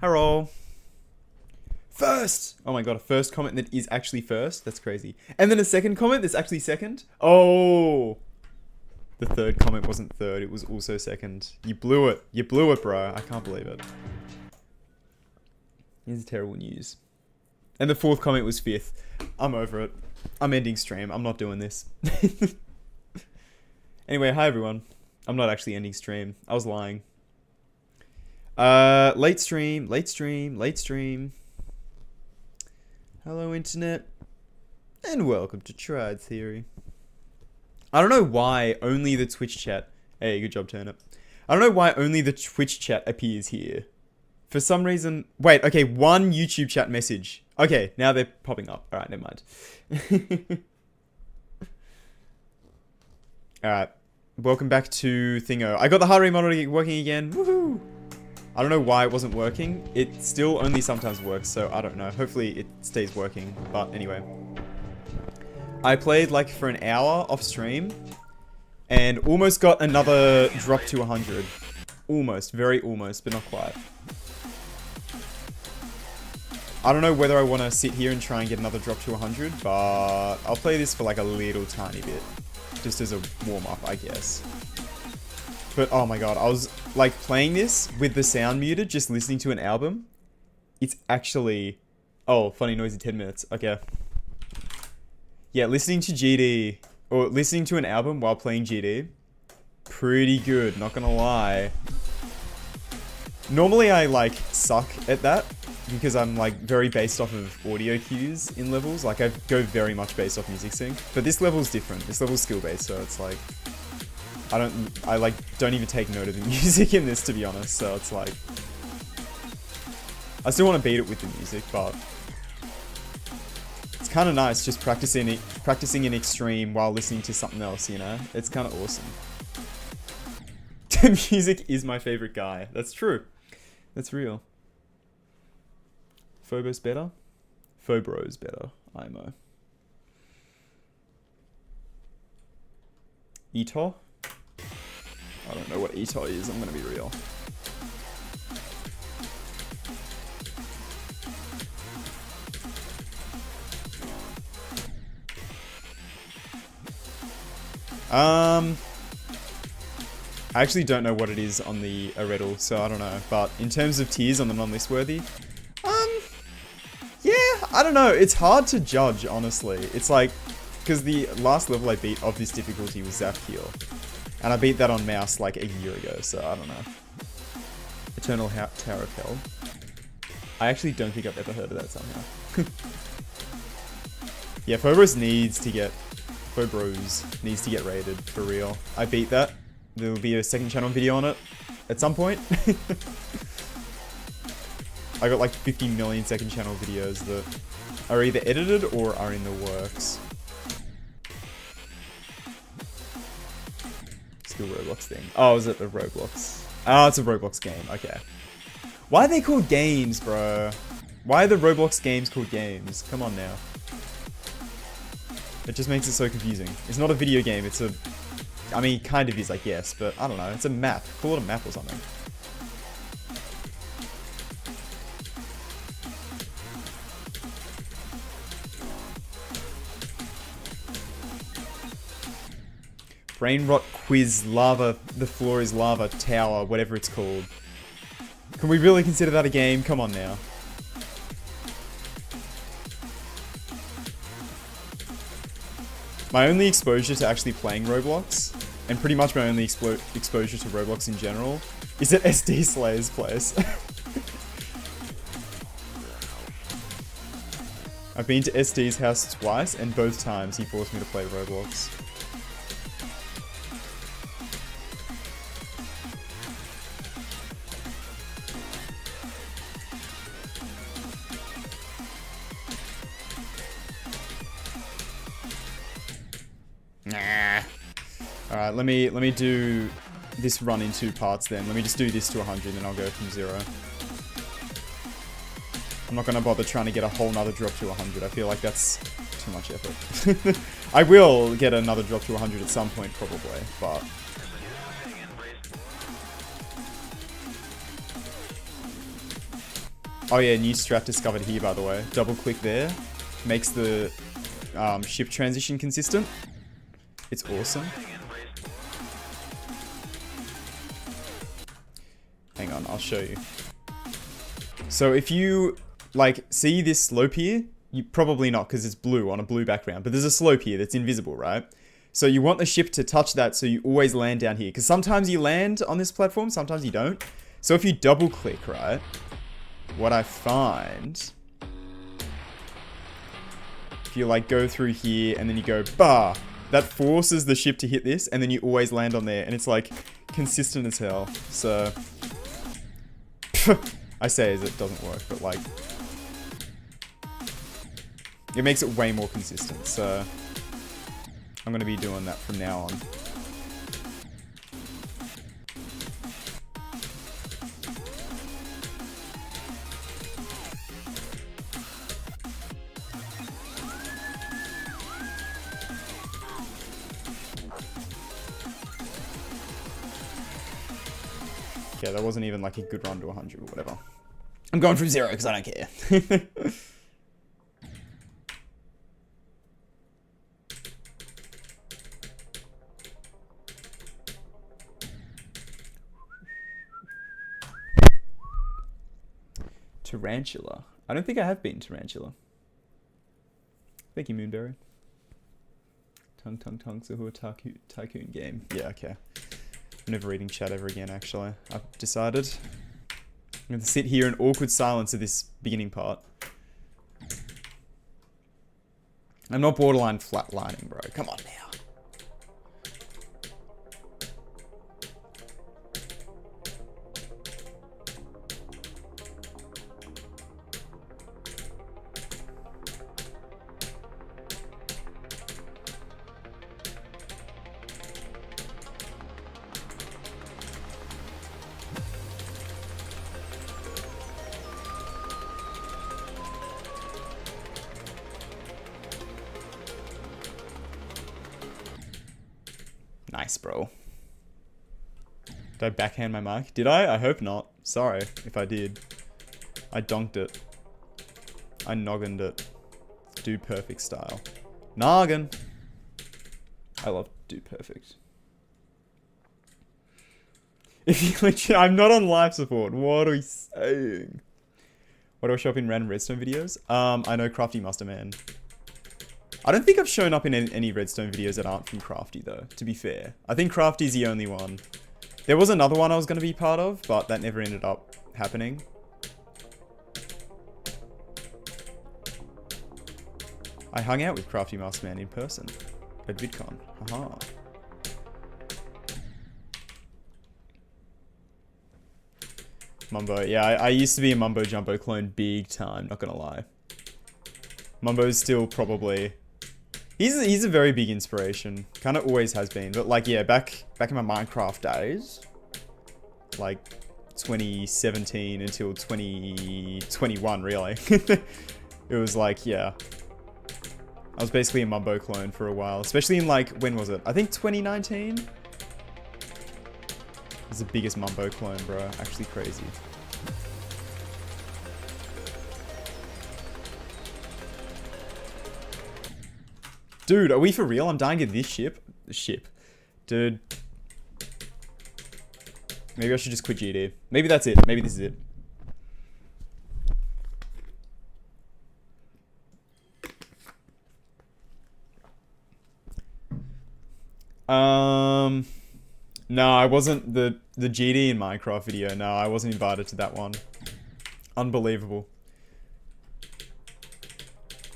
Hello. First! Oh my god, a first comment that is actually first? That's crazy. And then a second comment that's actually second? Oh! The third comment wasn't third, it was also second. You blew it. You blew it, bro. I can't believe it. Here's terrible news. And the fourth comment was fifth. I'm over it. I'm ending stream. I'm not doing this. Anyway, hi everyone. I'm not actually ending stream. I was lying. Late stream. Hello, internet. And welcome to Tride Theory. I don't know why only the Twitch chat... Hey, good job, Turnip. I don't know why only the Twitch chat appears here. For some reason... Wait, okay, one YouTube chat message. Okay, now they're popping up. Alright, never mind. Alright. Welcome back to Thingo. I got the heart rate monitor working again. Woohoo! I don't know why it wasn't working. It still only sometimes works, so I don't know. Hopefully it stays working. But anyway. I played like for an hour off stream and almost got another drop to 100. Almost. Very almost, but not quite. I don't know whether I want to sit here and try and get another drop to 100, but I'll play this for like a little tiny bit. Just as a warm-up, I guess. But oh my god, I was like playing this with the sound muted, just listening to an album. It's actually... Oh, funny noisy 10 minutes. Okay. Yeah, listening to GD, or listening to an album while playing GD, pretty good, not gonna lie. Normally I like suck at that, because I'm like very based off of audio cues in levels. Like I go very much based off music sync. But this level's different. This level's skill based, so it's like... I like don't even take note of the music in this, to be honest, so it's like... I still want to beat it with the music, but... It's kind of nice just practicing in extreme while listening to something else, you know? It's kind of awesome. Music is my favorite guy. That's true. That's real. Phobos better? Phobros better. IMO. Eto? I don't know what Eto is, I'm gonna be real. I actually don't know what it is on the aredl, so I don't know. But in terms of tiers on the non-list worthy, yeah, I don't know. It's hard to judge, honestly. It's like, because the last level I beat of this difficulty was Zafkiel. And I beat that on mouse like a year ago, so I don't know. Eternal Tower of Hell. I actually don't think I've ever heard of that somehow. Yeah, Phobos needs to get rated, for real. I beat that. There will be a second channel video on it at some point. I got like 50 million second channel videos that are either edited or are in the works. Still Roblox thing. Oh, is it a Roblox? Oh, it's a Roblox game. Okay. Why are they called games, bro? Why are the Roblox games called games? Come on now. It just makes it so confusing. It's not a video game, it's a... I mean, kind of is, I guess, but I don't know. It's a map. Call it a map or something. Brain rot quiz lava, the floor is lava tower, whatever it's called. Can we really consider that a game? Come on now. My only exposure to actually playing Roblox, and pretty much my only exposure to Roblox in general, is at SD Slayer's place. I've been to SD's house twice, and both times he forced me to play Roblox. Nah. Alright, let me do this run in 2 parts then. Let me just do this to 100 and I'll go from 0. I'm not gonna bother trying to get a whole nother drop to 100. I feel like that's too much effort. I will get another drop to 100 at some point probably, but... Oh yeah, new strat discovered here by the way. Double click there. Makes the ship transition consistent. It's awesome. Hang on, I'll show you. So if you, like, see this slope here, you probably not because it's blue on a blue background, but there's a slope here that's invisible, right? So you want the ship to touch that so you always land down here. Because sometimes you land on this platform, sometimes you don't. So if you double click, right, what I find, if you like go through here and then you go, bah, that forces the ship to hit this and then you always land on there and it's like consistent as hell. So I say as it doesn't work, but like it makes it way more consistent. So I'm going to be doing that from now on. Yeah, that wasn't even like a good run to 100 or whatever. I'm going from 0 because I don't care. Tarantula. I don't think I have been Tarantula. Thank you, Moonberry. Tongue, so who a tycoon game. Yeah, okay. I'm never reading chat ever again, actually. I've decided. I'm going to sit here in awkward silence of this beginning part. I'm not borderline flatlining, bro. Come on now. Nice, bro. Did I backhand my mic? Did I? I hope not. Sorry if I did. I donked it. I noggined it. Do perfect style. Noggin. I love do perfect. If you legit, I'm not on live support. What are we saying? What do I show up in random redstone videos? I know Crafty Master Man. I don't think I've shown up in any redstone videos that aren't from Crafty though, to be fair. I think Crafty's the only one. There was another one I was going to be part of, but that never ended up happening. I hung out with Crafty Master Man in person at VidCon. Haha. Mumbo, yeah, I used to be a Mumbo Jumbo clone big time, not gonna lie. Mumbo's still probably... He's a very big inspiration. Kind of always has been. But like, yeah, back in my Minecraft days, like 2017 until 2021, really. It was like, yeah. I was basically a Mumbo clone for a while. Especially in like, when was it? I think 2019? It was the biggest Mumbo clone, bro. Actually crazy. Dude, are we for real? I'm dying to this ship. Dude. Maybe I should just quit GD. Maybe that's it. Maybe this is it. No, I wasn't the GD in Minecraft video. No, I wasn't invited to that one. Unbelievable.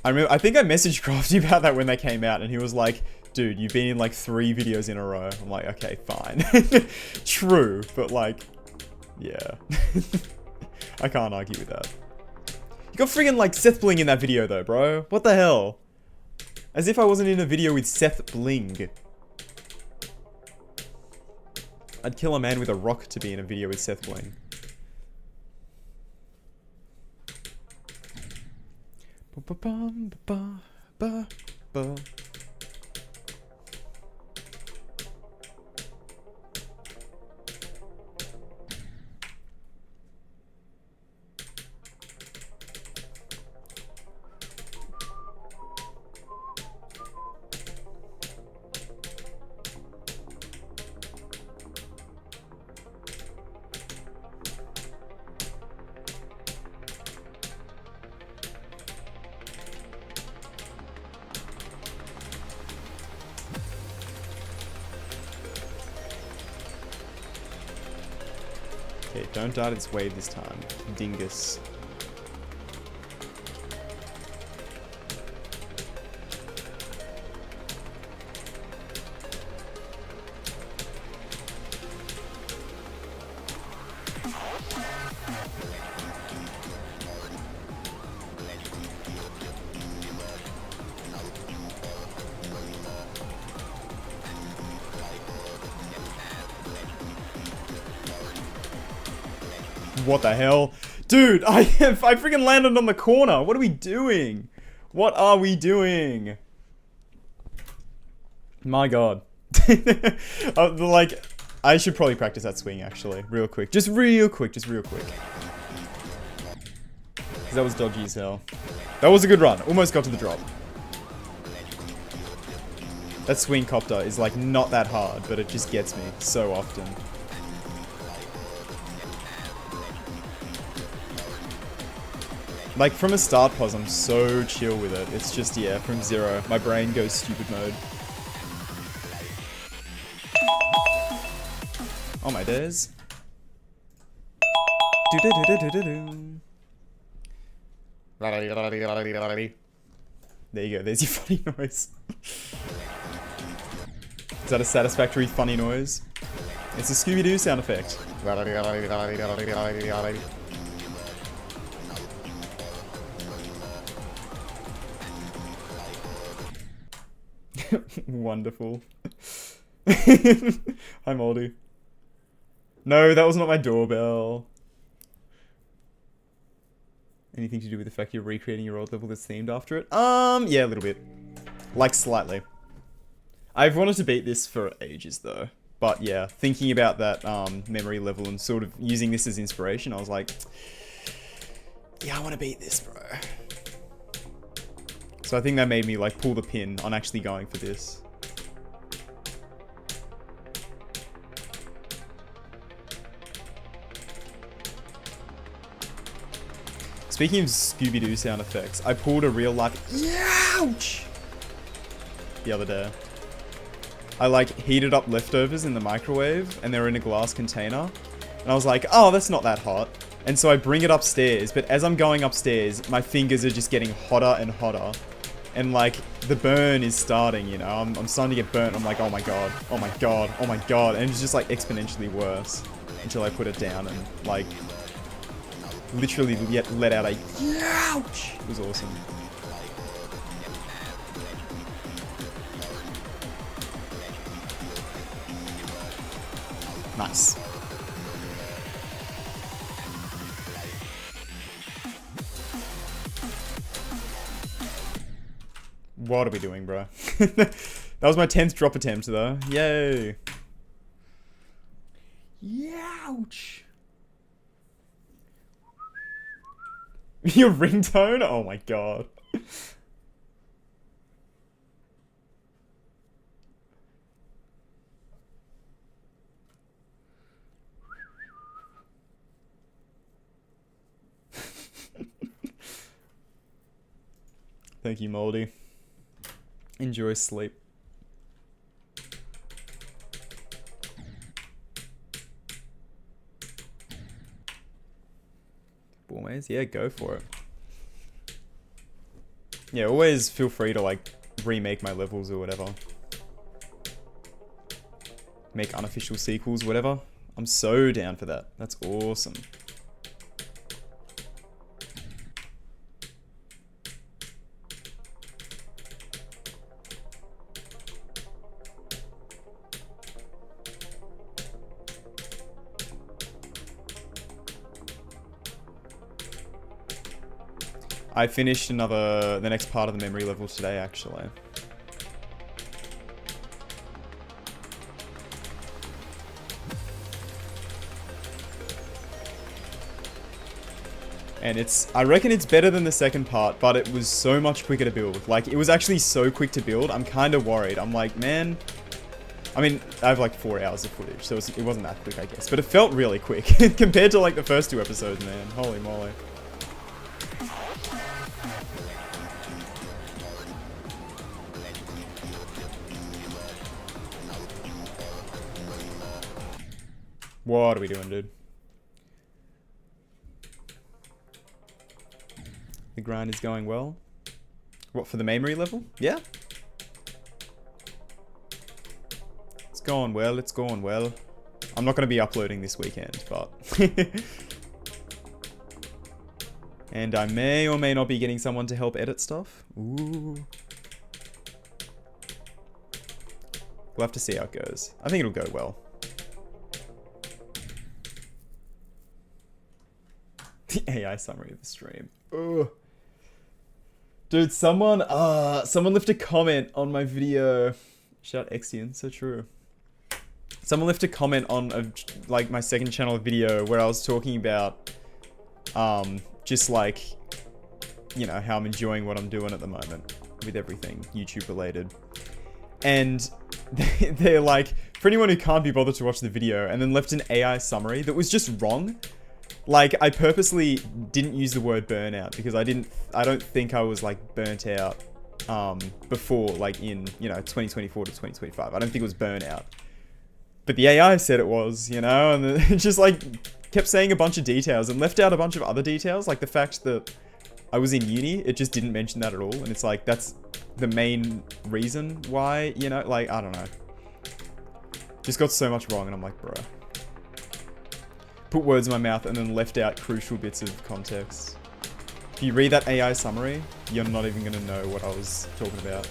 I think I messaged Crafty about that when they came out, and he was like, dude, you've been in like 3 videos in a row. I'm like, okay, fine. True, but like, yeah. I can't argue with that. You got friggin' like Seth Bling in that video though, bro. What the hell? As if I wasn't in a video with Seth Bling. I'd kill a man with a rock to be in a video with Seth Bling. Okay, don't dart its wave this time. Dingus. What the hell? Dude, I freaking landed on the corner. What are we doing? What are we doing? My god. Like, I should probably practice that swing, actually. Real quick. Just real quick. Just real quick. Because that was dodgy as hell. That was a good run. Almost got to the drop. That swing copter is, like, not that hard, but it just gets me so often. Like, from a start pause, I'm so chill with it. It's just, yeah, from zero, my brain goes stupid mode. Oh my days. There you go, there's your funny noise. Is that a satisfactory funny noise? It's a Scooby-Doo sound effect. Wonderful. Hi, Moldy. No, that was not my doorbell. Anything to do with the fact you're recreating your old level that's themed after it? Yeah, a little bit. Like, slightly. I've wanted to beat this for ages, though. But yeah, thinking about that memory level and sort of using this as inspiration, I was like, yeah, I want to beat this, bro. So I think that made me like pull the pin on actually going for this. Speaking of Scooby-Doo sound effects, I pulled a real life ouch the other day. I like heated up leftovers in the microwave and they're in a glass container. And I was like, oh, that's not that hot. And so I bring it upstairs, but as I'm going upstairs, my fingers are just getting hotter and hotter. And like, the burn is starting, you know, I'm starting to get burnt. I'm like, oh my god, oh my god, oh my god. And it's just like exponentially worse until I put it down and like, literally let out a ouch. It was awesome. Nice. What are we doing, bro? That was my 10th drop attempt, though. Yay. Ouch. Your ringtone? Oh my god. Thank you, Moldy. Enjoy sleep. Ballmaze? Yeah, go for it. Yeah, always feel free to like remake my levels or whatever. Make unofficial sequels, whatever. I'm so down for that. That's awesome. I finished the next part of the memory level today, actually. And I reckon it's better than the second part, but it was so much quicker to build. Like, it was actually so quick to build, I'm kind of worried. I'm like, man... I mean, I have like 4 hours of footage, so it wasn't that quick, I guess. But it felt really quick, compared to like the first 2 episodes, man. Holy moly. What are we doing, dude? The grind is going well. What, for the memory level? Yeah. It's going well, it's going well. I'm not going to be uploading this weekend, but... And I may or may not be getting someone to help edit stuff. Ooh. We'll have to see how it goes. I think it'll go well. The AI summary of the stream. Ugh. Dude, someone left a comment on my video. Shout Exian, so true. Someone left a comment on like my second channel video where I was talking about just like, you know, how I'm enjoying what I'm doing at the moment with everything YouTube related. And they're like, for anyone who can't be bothered to watch the video, and then left an AI summary that was just wrong. Like, I purposely didn't use the word burnout because I don't think I was like burnt out before, like in, you know, 2024 to 2025. I don't think it was burnout. But the AI said it was, you know, and it just like kept saying a bunch of details and left out a bunch of other details. Like the fact that I was in uni, it just didn't mention that at all. And it's like, that's the main reason why, you know, like, I don't know. Just got so much wrong and I'm like, bro. Put words in my mouth and then left out crucial bits of context. If you read that AI summary, you're not even going to know what I was talking about.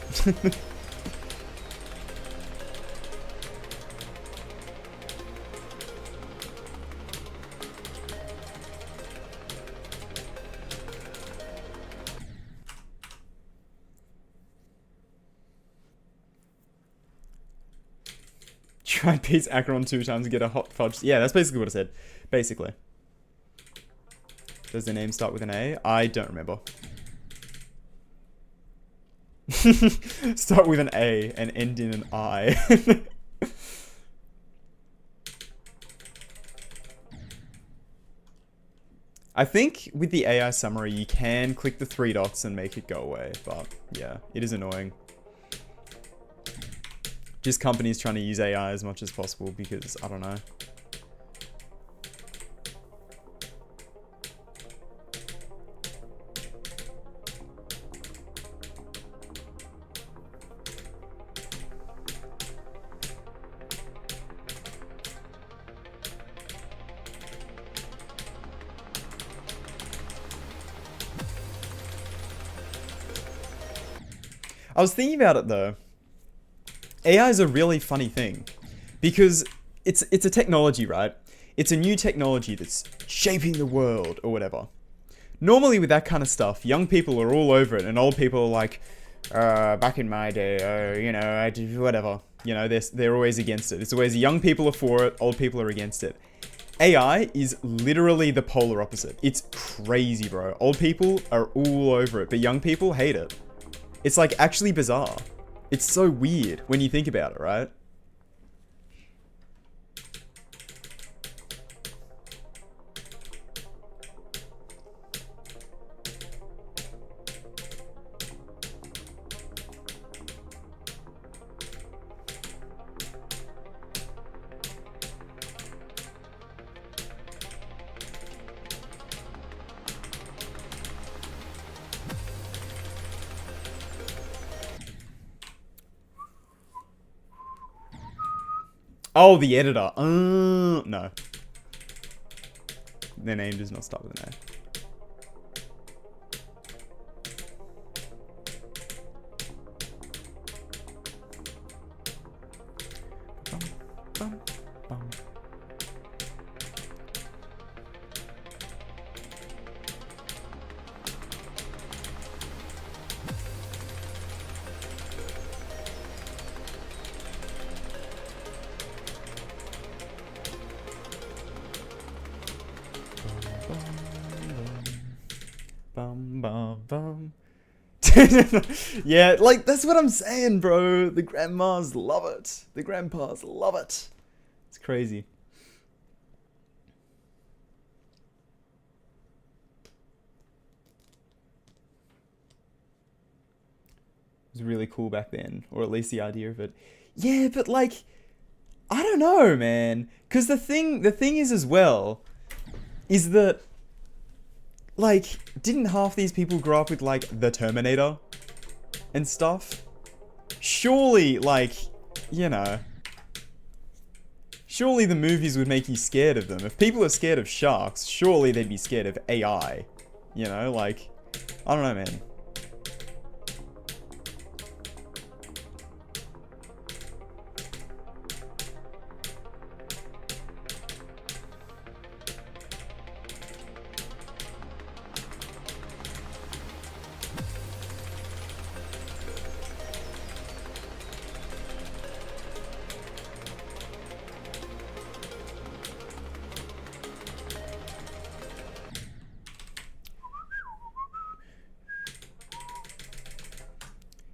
Try Pete's Acheron 2 times to get a hot fudge. Yeah, that's basically what I said. Basically. Does the name start with an A? I don't remember. Start with an A and end in an I. I think with the AI summary, you can click the 3 dots and make it go away. But yeah, it is annoying. Just companies trying to use AI as much as possible because, I don't know. I was thinking about it though. AI is a really funny thing because it's a technology, right? It's a new technology that's shaping the world or whatever. Normally with that kind of stuff, young people are all over it and old people are like, back in my day, you know, I did whatever. You know, they're always against it. It's always young people are for it, old people are against it. AI is literally the polar opposite. It's crazy, bro. Old people are all over it, but young people hate it. It's like actually bizarre. It's so weird when you think about it, right? Oh, the editor. No. Their name does not start with an A. Yeah, like, that's what I'm saying, bro. The grandmas love it. The grandpas love it. It's crazy. It was really cool back then, or at least the idea of it. Yeah, but like, I don't know, man. Because the thing is as well, is that, like, didn't half these people grow up with, like, the Terminator and stuff? Surely, like, you know, surely the movies would make you scared of them. If people are scared of sharks, surely they'd be scared of AI. You know, like, I don't know, man.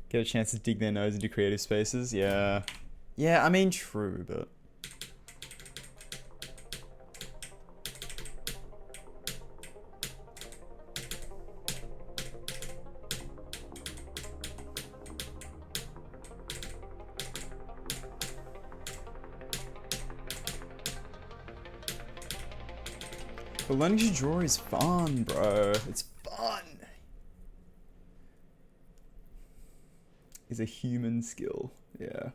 Get a chance to dig their nose into creative spaces. Yeah. Yeah, I mean, true, but... But learning to draw is fun, bro. It's fun. Is a human skill. Yeah.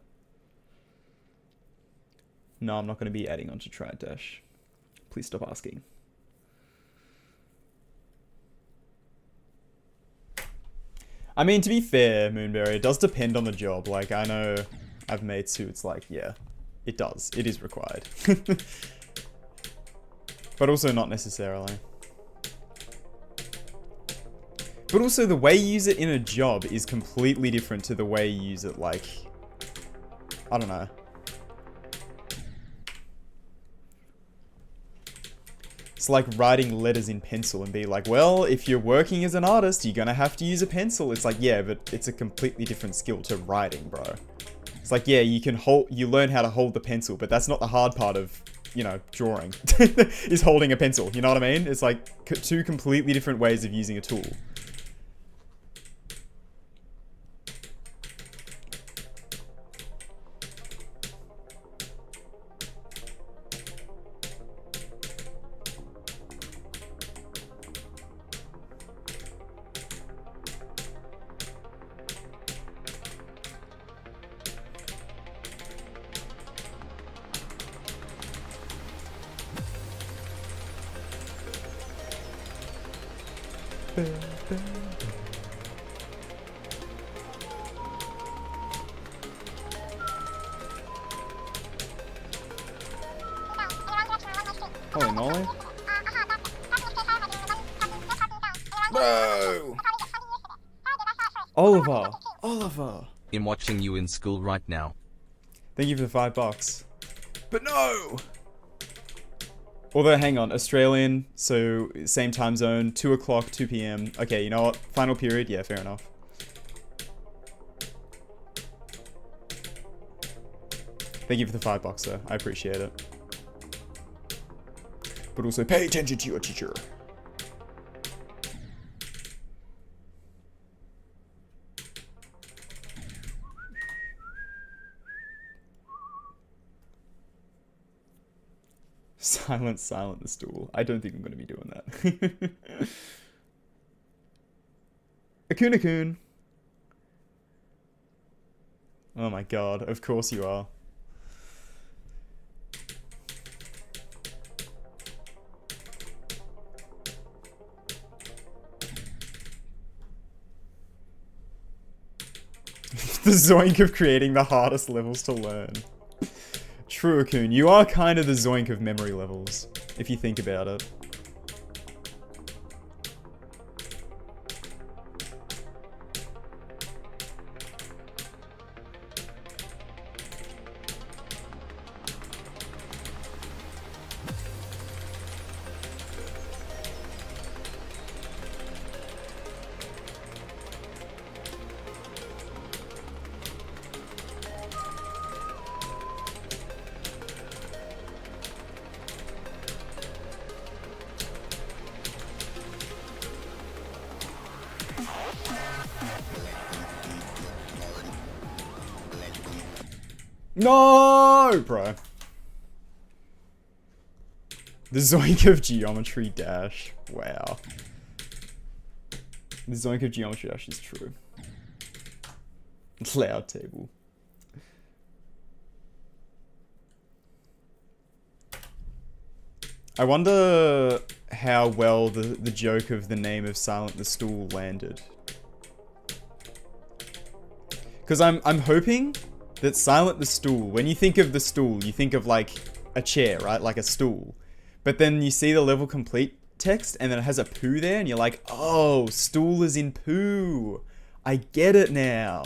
No, I'm not going to be adding on to Tride Dash. Please stop asking. I mean, to be fair, Moonberry, it does depend on the job. Like, I know I've mates who it's like, yeah, it does. It is required. But also not necessarily. But also the way you use it in a job is completely different to the way you use it, like, I don't know. It's like writing letters in pencil and be like, well, if you're working as an artist, you're gonna have to use a pencil. It's like, yeah, but it's a completely different skill to writing, bro. It's like, yeah, you learn how to hold the pencil, but that's not the hard part of, you know, drawing, is holding a pencil. You know what I mean? It's like two completely different ways of using a tool. Holy moly. Bro! Oliver! I'm watching you in school right now. Thank you for the $5. But no! Although, hang on, Australian, so same time zone, 2 o'clock, 2 p.m. Okay, you know what? Final period? Yeah, fair enough. Thank you for the $5, sir. I appreciate it. But also, pay attention to your teacher. Silent the stool. I don't think I'm going to be doing that. Akun. Oh my god, of course you are. The zoink of creating the hardest levels to learn. True, Akun. You are kind of the zoink of memory levels, if you think about it. No, bro. The Zoink of Geometry Dash. Wow. The Zoink of Geometry Dash is true. Loud table. I wonder how well the joke of the name of Silent the Stool landed. Because I'm hoping that Silent the Stool, when you think of the stool, you think of like a chair, right? Like a stool. But then you see the level complete text and then it has a poo there and you're like, oh, stool is in poo. I get it now.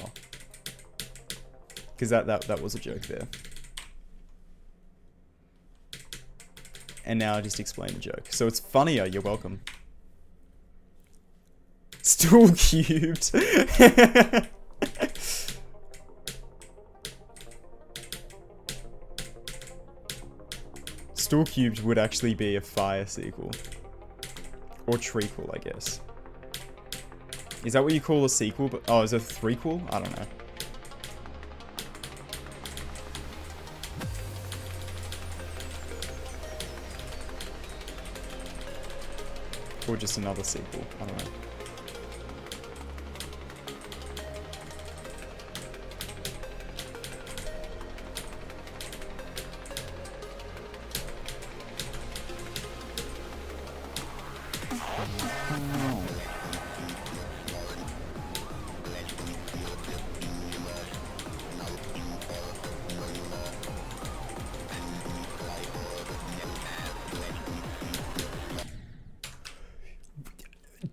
Because that was a joke there. And now I just explained the joke. So it's funnier, you're welcome. Stool cubed. Stool cubed would actually be a fire sequel. Or trequel, I guess. Is that what you call a sequel? But oh, is it a threequel? I don't know. Or just another sequel. I don't know.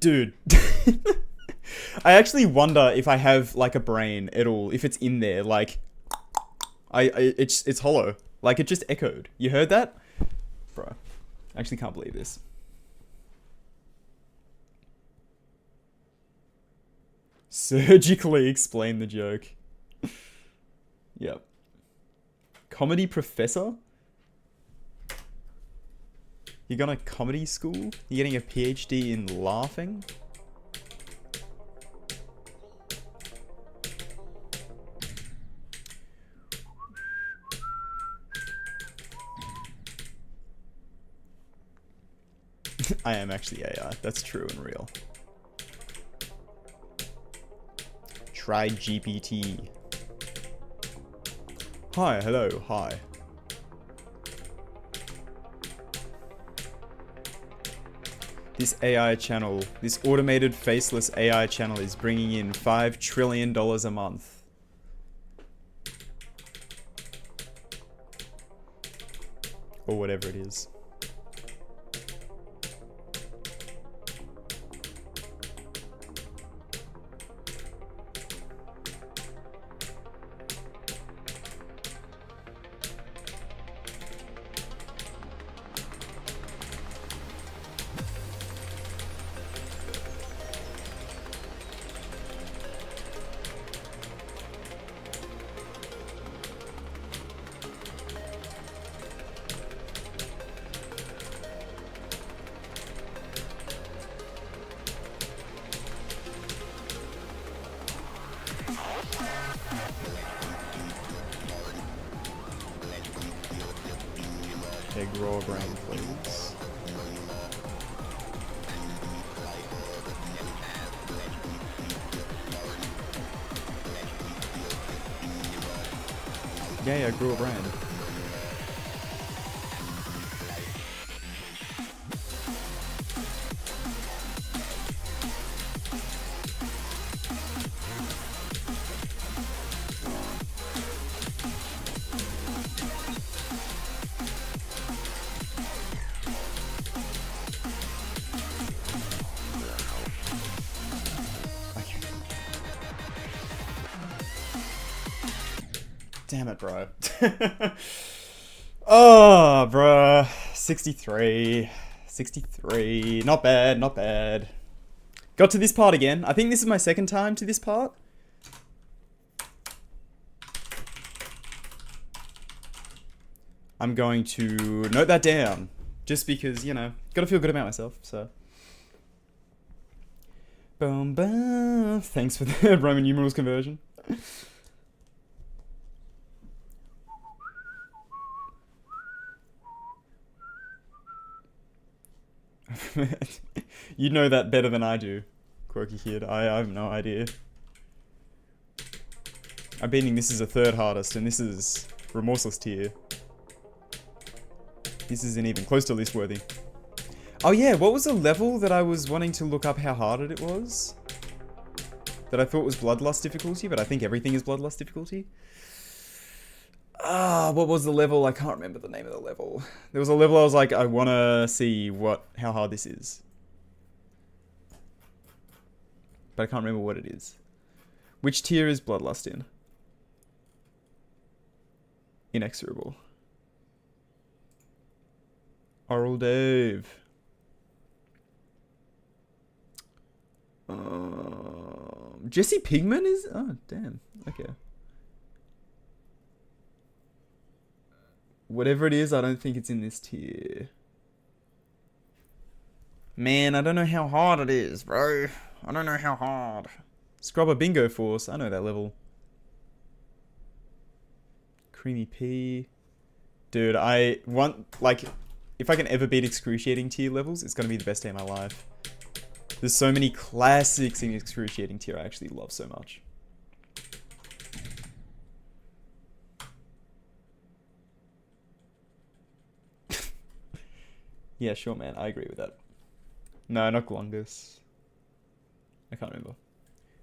Dude. I actually wonder if I have like a brain at all, if it's in there, like it's hollow. Like it just echoed. You heard that? Bro. I actually can't believe this. Surgically explain the joke. Yep. Comedy professor? You're going to comedy school? You're getting a PhD in laughing? I am actually AI. That's true and real. Tride GPT. Hi, hello, hi. This AI channel, this automated faceless AI channel is bringing in $5 trillion a month. Or whatever it is. Egg raw brain, please. Yeah, I grew a brain. Damn it, bro. Oh, bro. 63. 63. Not bad, not bad. Got to this part again. I think this is my second time to this part. I'm going to note that down. Just because, you know, gotta feel good about myself, so. Boom, boom. Thanks for the Roman numerals conversion. You know that better than I do, Quirky Kid. I have no idea. I'm beating this is a third hardest, and this is Remorseless tier. This isn't even close to list worthy. Oh yeah, what was the level that I was wanting to look up how hard it was? That I thought was Bloodlust difficulty, but I think everything is Bloodlust difficulty. Ah, what was the level? I can't remember the name of the level. There was a level I was like, I want to see how hard this is. But I can't remember what it is. Which tier is Bloodlust in? Inexorable. Oral Dave. Jesse Pigman is... Oh, damn. Okay. Whatever it is, I don't think it's in this tier. Man, I don't know how hard it is, bro. I don't know how hard. Scrubber Bingo Force. I know that level. Creamy P. Dude, I want... Like, if I can ever beat excruciating tier levels, it's going to be the best day of my life. There's so many classics in excruciating tier I actually love so much. Yeah, sure, man. I agree with that. No, not Glungus. I can't remember.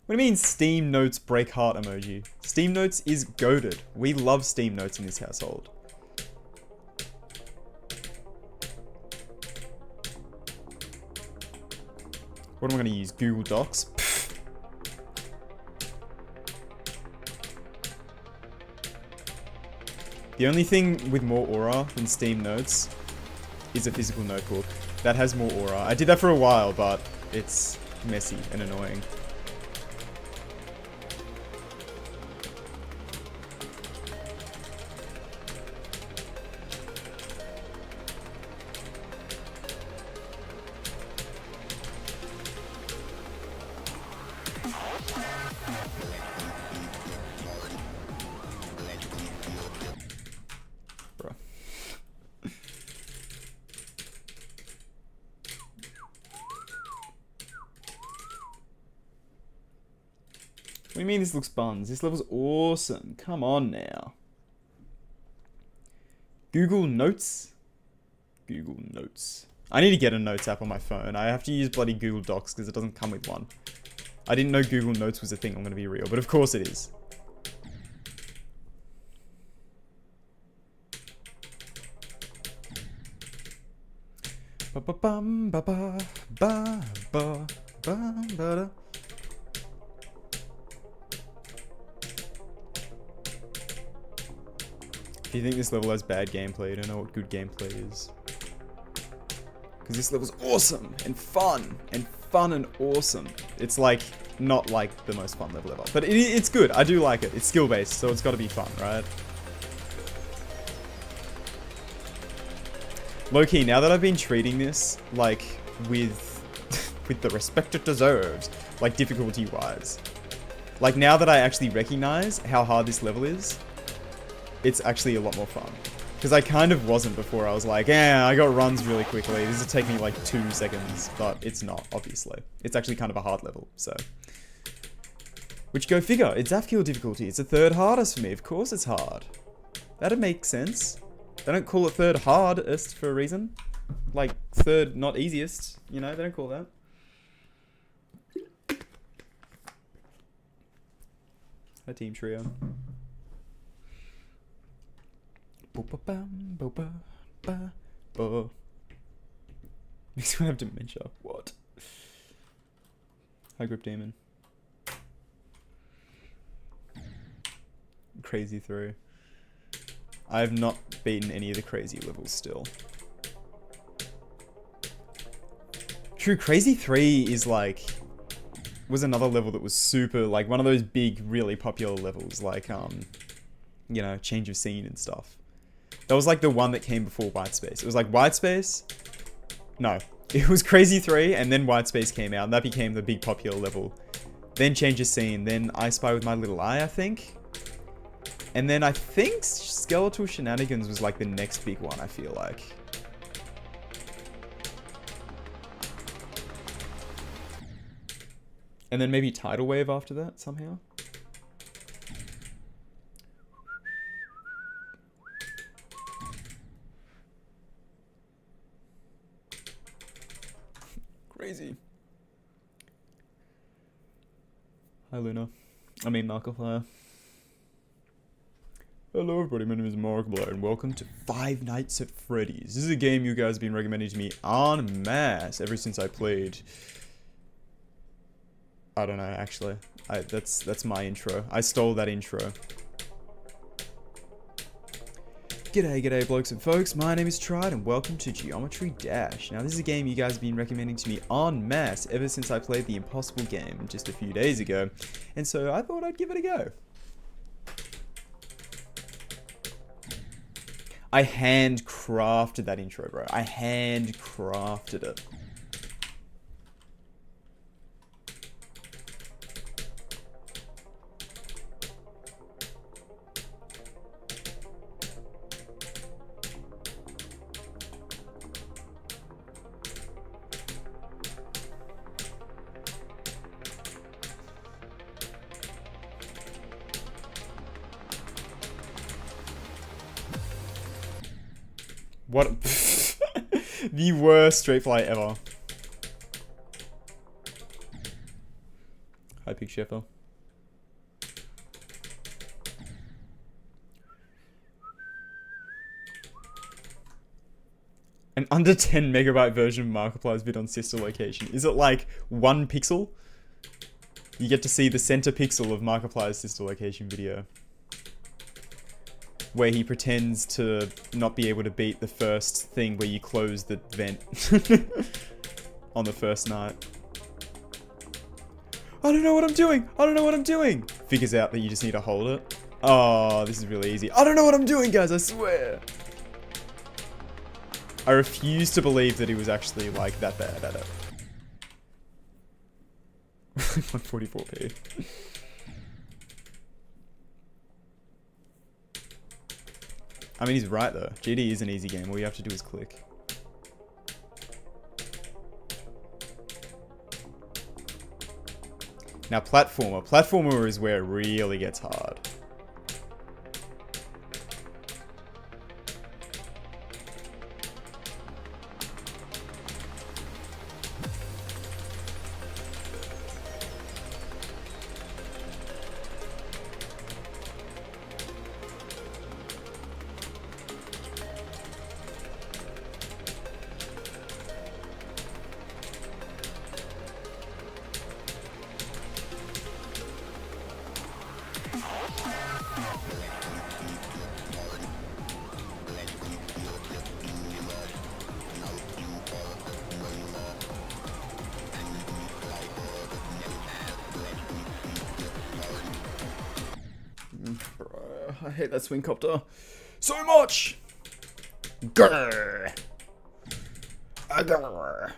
What do you mean Steam Notes break heart emoji? Steam Notes is goated. We love Steam Notes in this household. What am I going to use? Google Docs? Pfft. The only thing with more aura than Steam Notes is a physical notebook. That has more aura. I did that for a while, but it's messy and annoying. What do you mean this looks buns? This level's awesome. Come on now. Google Notes? Google Notes. I need to get a Notes app on my phone. I have to use bloody Google Docs because it doesn't come with one. I didn't know Google Notes was a thing, I'm going to be real. But of course it is. Ba-ba-bum, ba-ba, ba-ba, ba-ba-da. If you think this level has bad gameplay, you don't know what good gameplay is. Because this level's awesome and fun and awesome. It's like, not like the most fun level ever. But it's good, I do like it. It's skill based, so it's gotta be fun, right? Low-key, now that I've been treating this, like, with the respect it deserves, like, difficulty-wise. Like, now that I actually recognize how hard this level is, it's actually a lot more fun. Because I kind of wasn't before. I was like, yeah, I got runs really quickly. This will take me like 2 seconds. But it's not, obviously. It's actually kind of a hard level, so. Which, go figure, it's AFKIL difficulty. It's the third hardest for me. Of course it's hard. That'd make sense. They don't call it third hardest for a reason. Like, third not easiest. You know, they don't call that. A team trio. Makes me have dementia. What? High grip demon. Crazy through. I have not beaten any of the crazy levels still. True, Crazy 3 is like... was another level that was super, like, one of those big, really popular levels, like, you know, change of scene and stuff. That was like the one that came before White Space. It was like White Space... No. It was Crazy 3, and then White Space came out, and that became the big popular level. Then Change of Scene, then I Spy with My Little Eye, I think. And then I think Skeletal Shenanigans was like the next big one, I feel like. And then maybe tidal wave after that somehow. Crazy. Hi Luna. I mean Markiplier. Hello everybody, my name is Markiplier and welcome to Five Nights at Freddy's. This is a game you guys have been recommending to me en masse ever since I played. I don't know, actually. That's my intro. I stole that intro. G'day blokes and folks, my name is Tride and welcome to Geometry Dash. Now this is a game you guys have been recommending to me en masse ever since I played the Impossible game just a few days ago. And so I thought I'd give it a go. I handcrafted that intro, bro. I handcrafted it. What? The worst straight fly ever. Hi, Pig Sheffer. An under 10 megabyte version of Markiplier's vid on sister location. Is it like 1 pixel? You get to see the center pixel of Markiplier's sister location video, where he pretends to not be able to beat the first thing where you close the vent on the first night. I don't know what I'm doing! I don't know what I'm doing! Figures out that you just need to hold it. Oh, this is really easy. I don't know what I'm doing, guys, I swear! I refuse to believe that he was actually, like, that bad at it. 144p. I mean, he's right though. GD is an easy game. All you have to do is click. Now, platformer. Platformer is where it really gets hard. I hate that swing copter so much. Grrr. Grrr.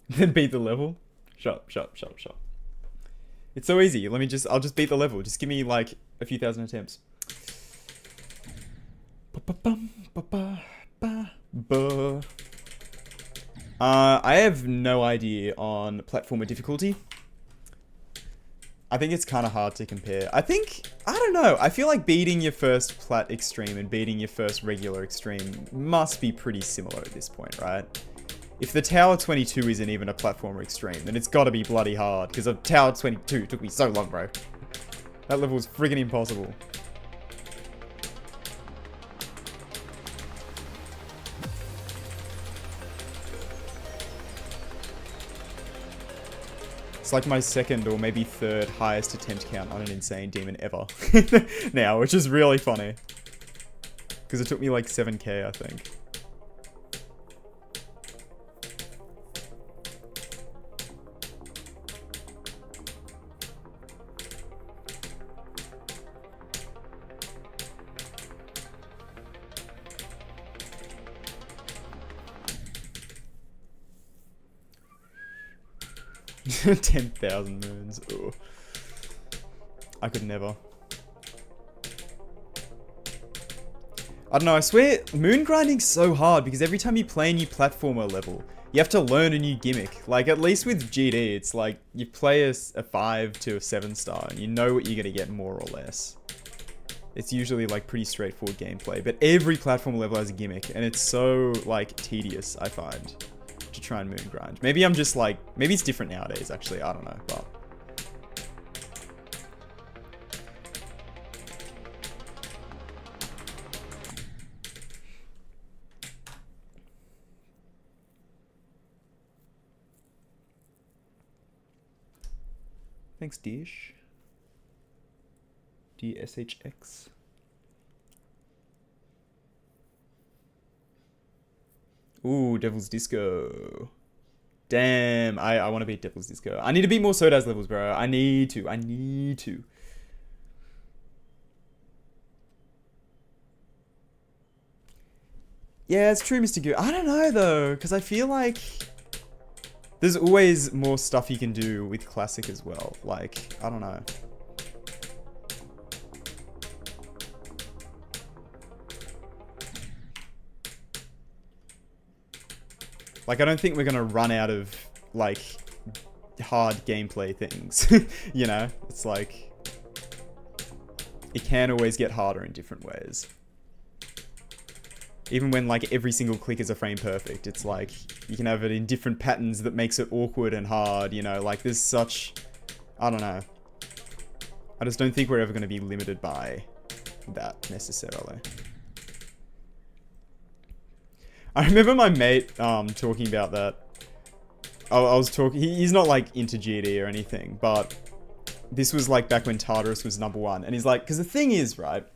Then beat the level. Shut up. It's so easy. I'll just beat the level. Just give me like a few thousand attempts. I have no idea on platformer difficulty. I think it's kind of hard to compare. I don't know. I feel like beating your first plat extreme and beating your first regular extreme must be pretty similar at this point, right? If the Tower 22 isn't even a platformer extreme, then it's gotta be bloody hard, because Tower 22 took me so long, bro. That level was friggin' impossible. It's like my second or maybe third highest attempt count on an insane demon ever now, which is really funny. Because it took me like 7k, I think. $10,000 moons. Ugh. I could never. I don't know, I swear, moon grinding's so hard because every time you play a new platformer level, you have to learn a new gimmick. Like, at least with GD, it's like, you play a 5 to a 7 star, and you know what you're gonna get more or less. It's usually, like, pretty straightforward gameplay, but every platformer level has a gimmick, and it's so, like, tedious, I find, to try and moon grind. Maybe I'm just, like, maybe it's different nowadays, actually, I don't know, but... Thanks, Dish. DSHX. Ooh, Devil's Disco. Damn, I want to beat Devil's Disco. I need to beat more Sodas levels, bro. I need to. Yeah, it's true, Mr. Goo. I don't know, though, because I feel like... there's always more stuff you can do with Classic as well. Like, I don't know. Like, I don't think we're gonna run out of, like, hard gameplay things. You know? It's like... it can always get harder in different ways. Even when, like, every single click is a frame perfect, it's like, you can have it in different patterns that makes it awkward and hard, you know? Like, there's such... I don't know. I just don't think we're ever going to be limited by that, necessarily. I remember my mate, talking about that. I was talking... he's not, like, into GD or anything, but... this was, like, back when Tartarus was #1. And he's like... because the thing is, right...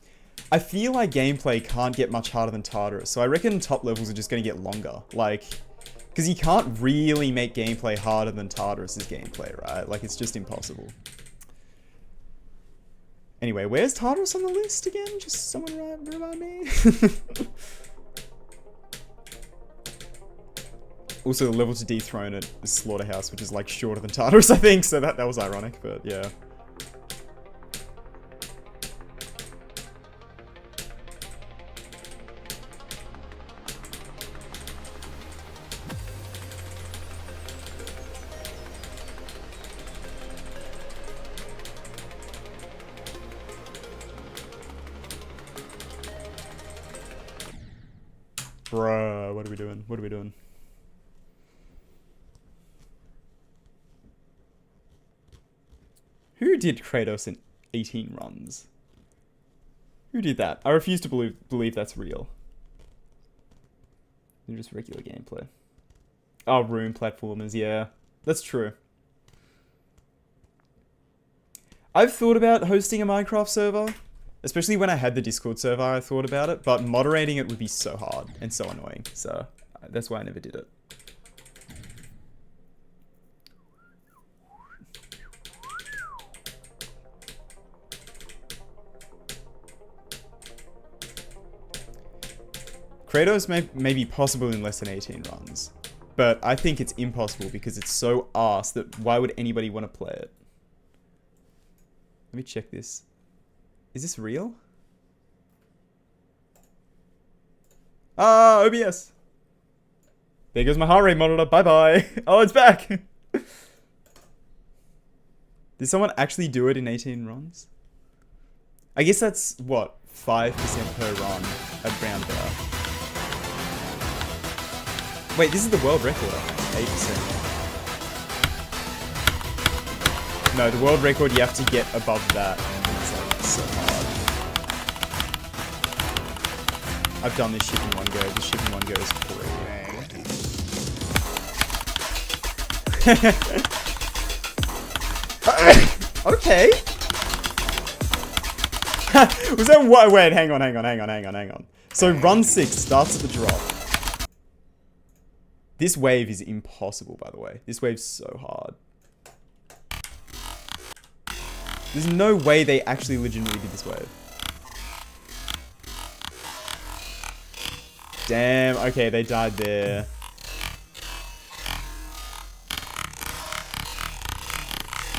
I feel like gameplay can't get much harder than Tartarus, so I reckon top levels are just going to get longer. Like, because you can't really make gameplay harder than Tartarus's gameplay, right? Like, it's just impossible. Anyway, where's Tartarus on the list again? Just someone remind me. Also, the level to dethrone it is Slaughterhouse, which is, like, shorter than Tartarus, I think, so that was ironic, but yeah. Bruh, what are we doing? What are we doing? Who did Kratos in 18 runs? Who did that? I refuse to believe that's real. They're just regular gameplay. Oh, room platformers, yeah. That's true. I've thought about hosting a Minecraft server. Especially when I had the Discord server, I thought about it, but moderating it would be so hard and so annoying, so that's why I never did it. Kratos may be possible in less than 18 runs, but I think it's impossible because it's so arse that why would anybody want to play it? Let me check this. Is this real? Ah, OBS. There goes my heart rate monitor. Bye-bye. Oh, it's back. Did someone actually do it in 18 runs? I guess that's, what, 5% per run around there. Wait, this is the world record. 8%. No, the world record, you have to get above that. So hard. I've done this shit in one go. This shit in one go is great. Okay. Was that what? Wait, hang on. So run 6 starts at the drop. This wave is impossible, by the way. This wave's so hard. There's no way they actually legitimately did this wave. Damn, okay, they died there.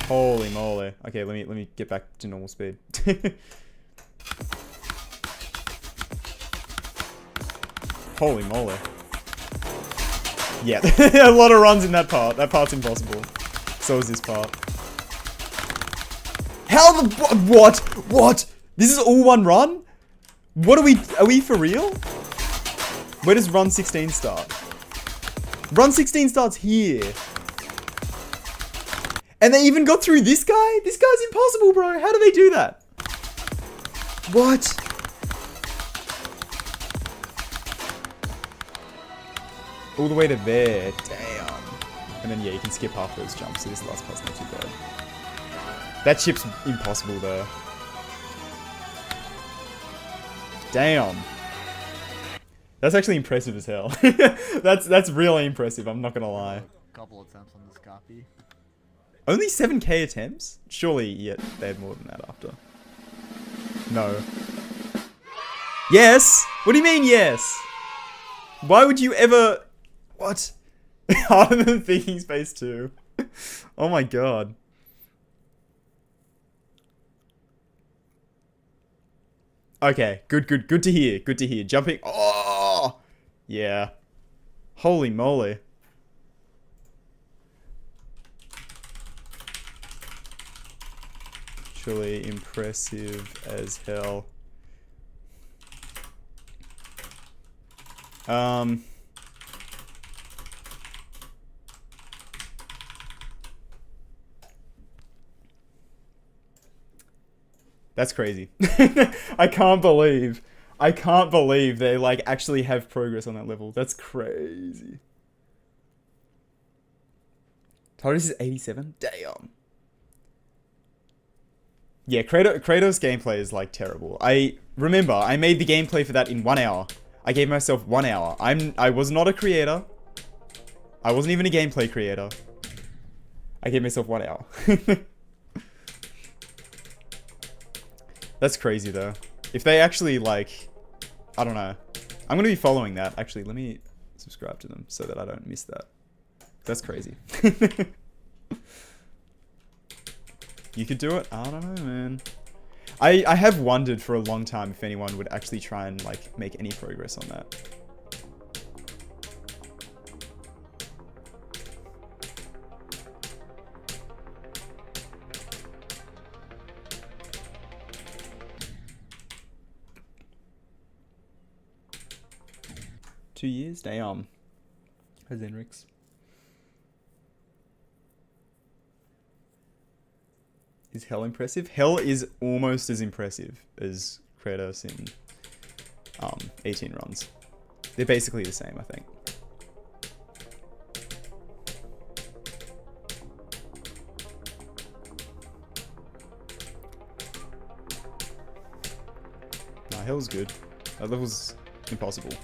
Holy moly. Okay, let me get back to normal speed. Holy moly. Yeah, a lot of runs in that part. That part's impossible. So is this part. How the... What? What? This is all one run? What are we for real? Where does run 16 start? Run 16 starts here. And they even got through this guy? This guy's impossible, bro. How do they do that? What? All the way to there. Damn. And then, yeah, you can skip half those jumps, so this last part's not too bad. That chip's impossible, though. Damn. That's actually impressive as hell. That's really impressive, I'm not gonna lie. A couple attempts on this copy. Only 7k attempts? Surely, yeah, they had more than that after. No. Yes? What do you mean, yes? Why would you ever... What? Harder than Thinking Space 2. Oh my god. Okay, good to hear, good to hear. Jumping... Oh! Yeah. Holy moly. Truly impressive as hell. That's crazy. I can't believe they like actually have progress on that level. That's crazy. Tortoise is 87? Damn. Yeah, Kratos gameplay is like terrible. I remember I made the gameplay for that in 1 hour. I gave myself 1 hour. I was not a creator. I wasn't even a gameplay creator. I gave myself 1 hour. That's crazy though. If they actually like, I don't know. I'm gonna be following that. Actually, let me subscribe to them so that I don't miss that. That's crazy. You could do it? I don't know, man. I have wondered for a long time if anyone would actually try and like make any progress on that. Two years? Damn. Has Enrix. Is Hell impressive? Hell is almost as impressive as Kratos in 18 runs. They're basically the same, I think. Nah, Hell's good. That level's impossible.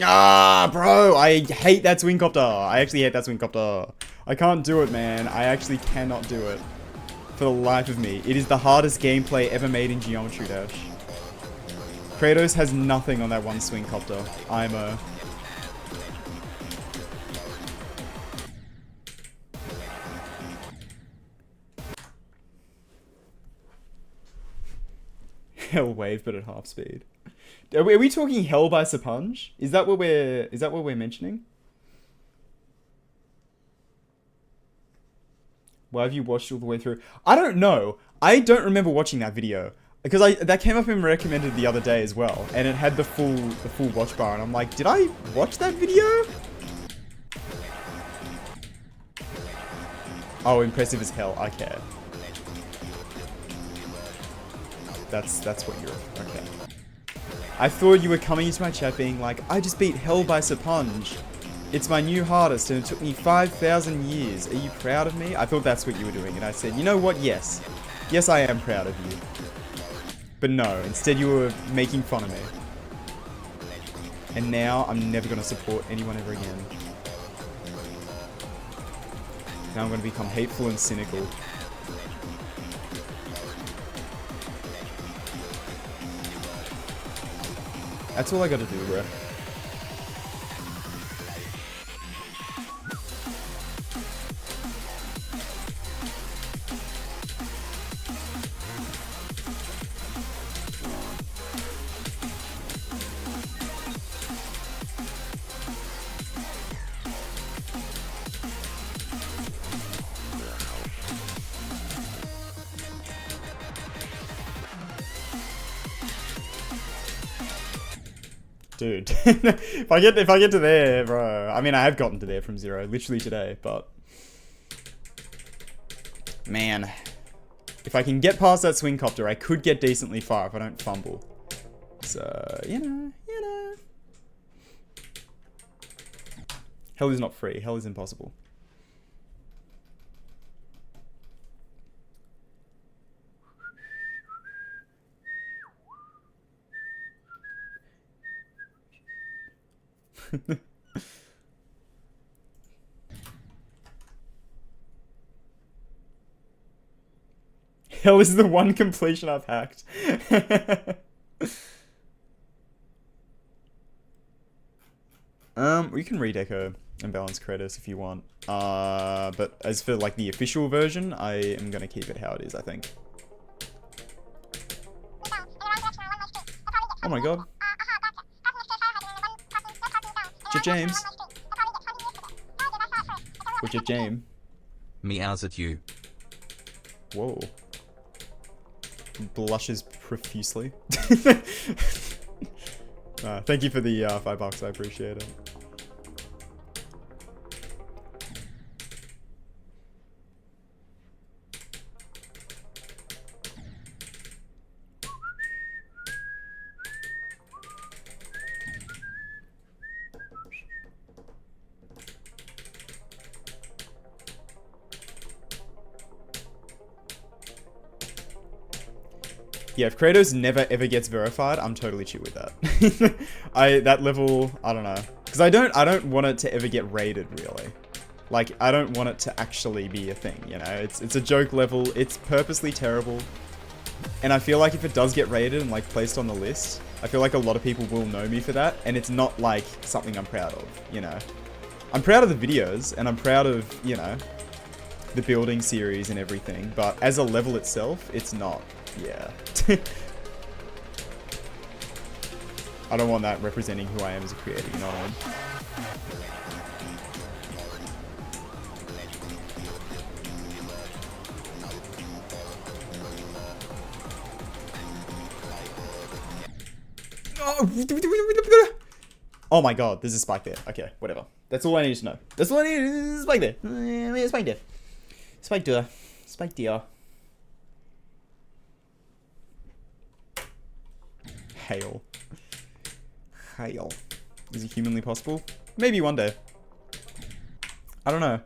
Ah, bro, I hate that swing copter. I actually hate that swing copter. I can't do it, man. I actually cannot do it. For the life of me. It is the hardest gameplay ever made in Geometry Dash. Kratos has nothing on that one swing copter. IMO. Hell wave, but at half speed. Are we talking Hell by Sapunge? Is that what we're mentioning? Why have you watched all the way through? I don't know. I don't remember watching that video because that came up in recommended the other day as well, and it had the full watch bar, and I'm like, did I watch that video? Oh, impressive as hell. Okay. That's what you're... Okay. I thought you were coming into my chat being like, I just beat Hell by Sapunge. It's my new hardest and it took me 5,000 years. Are you proud of me? I thought that's what you were doing. And I said, you know what? Yes. Yes, I am proud of you. But no, instead you were making fun of me. And now I'm never going to support anyone ever again. Now I'm going to become hateful and cynical. That's all I got to do, bro. Dude, if I get to there, bro. I mean, I have gotten to there from 0, literally today, but man, if I can get past that swing copter, I could get decently far if I don't fumble. So, you know. Hell is not free. Hell is impossible. Hell is the one completion I've hacked. We can redeco and balance Kratos if you want. But as for like the official version, I am gonna keep it how it is, I think. Oh my god. James. Which is James. Meows at you. Whoa. Blushes profusely. Thank you for the $5, I appreciate it. Yeah, if Kratos never ever gets verified, I'm totally chill with that. That level, I don't know. Because I don't want it to ever get raided, really. Like, I don't want it to actually be a thing, you know? It's a joke level, it's purposely terrible. And I feel like if it does get raided and, like, placed on the list, I feel like a lot of people will know me for that, and it's not, like, something I'm proud of, you know? I'm proud of the videos, and I'm proud of, you know, the building series and everything, but as a level itself, it's not. Yeah. I don't want that representing who I am as a creator, you know what I mean? Oh my god, there's a spike there. Okay, whatever. That's all I need to know. That's all I need. There's a spike there. Spike there. Spike there. Spike there. Hail. Hail. Is it humanly possible? Maybe one day. I don't know.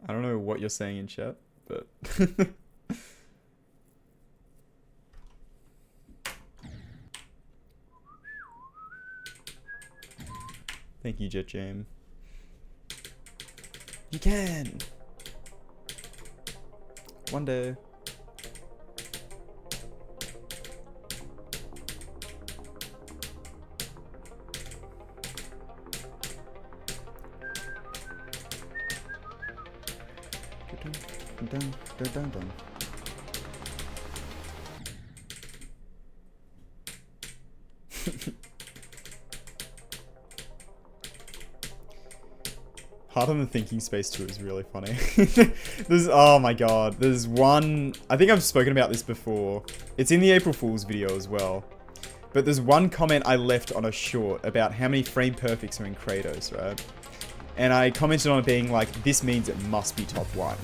I don't know what you're saying in chat, but... Thank you, Jet Jam. You can! One day. Dun, dun, dun, dun. Hard on the thinking space too is really funny. Oh my god, there's one, I think I've spoken about this before. It's in the April Fool's video as well. But there's one comment I left on a short about how many frame perfects are in Kratos, right? And I commented on it being like, this means it must be top 1.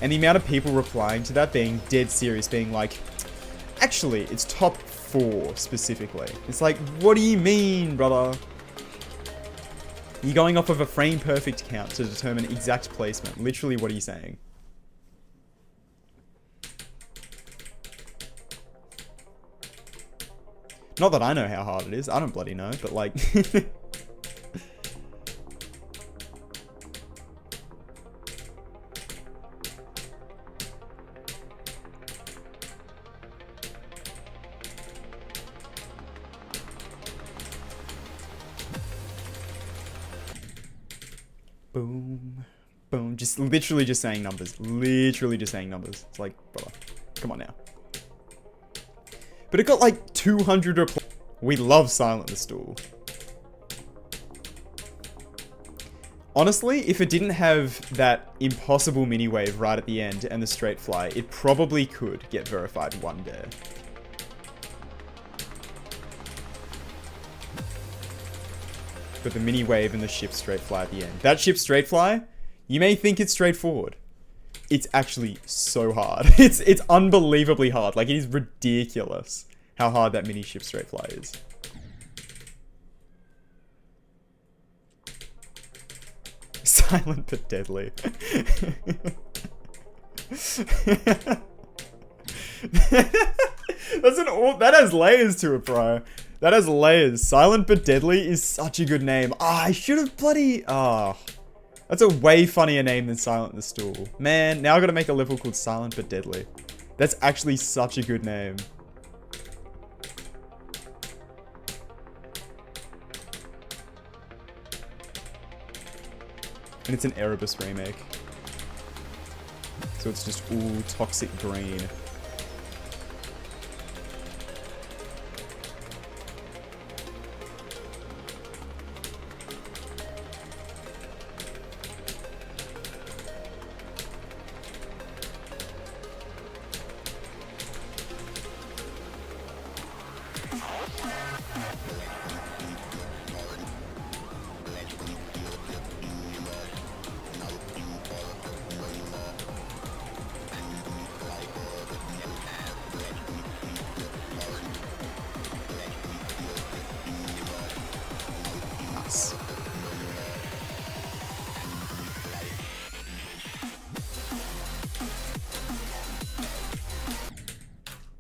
And the amount of people replying to that being dead serious, being like, actually, it's top 4 specifically. It's like, what do you mean, brother? You're going off of a frame perfect count to determine exact placement. Literally, what are you saying? Not that I know how hard it is. I don't bloody know, but like... Boom. Boom. Just literally just saying numbers. Literally just saying numbers. It's like, brother, come on now. But it got like 200 replies. We love Silent the Stool. Honestly, if it didn't have that impossible mini wave right at the end and the straight fly, it probably could get verified one day. But the mini wave and the ship straight fly at the end. That ship straight fly, you may think it's straightforward. It's actually so hard. It's unbelievably hard. Like, it is ridiculous how hard that mini ship straight fly is. Silent but deadly. That has layers to it, bro. That has layers. Silent but Deadly is such a good name. I should have bloody... that's a way funnier name than Silent the Stool. Man, now I gotta make a level called Silent but Deadly. That's actually such a good name. And it's an Erebus remake. So it's just all toxic green.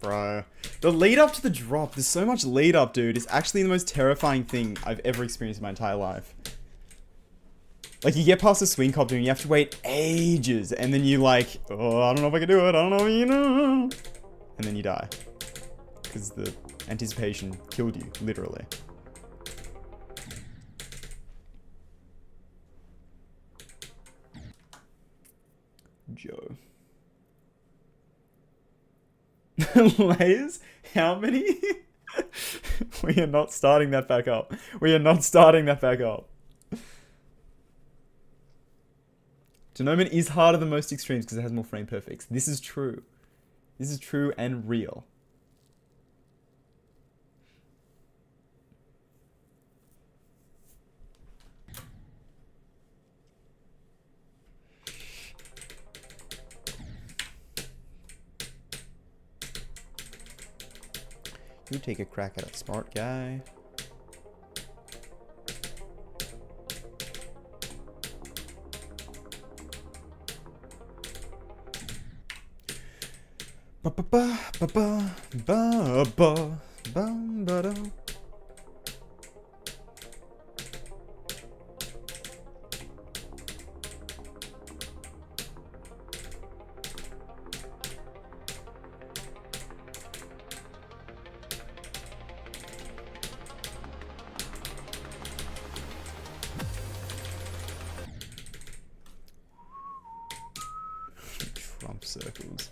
Bro. The lead up to the drop, there's so much lead up, dude. It's actually the most terrifying thing I've ever experienced in my entire life. Like, you get past the swing copter and you have to wait ages. And then you like, oh, I don't know if I can do it. I don't know, you know. And then you die. Because the anticipation killed you, literally. Joe. Layers? How many? We are not starting that back up. We are not starting that back up. Denouement is harder than most extremes because it has more frame perfects. This is true. This is true and real. You take a crack at it, smart guy. Ba ba ba ba ba ba ba ba ba da. Trump circles.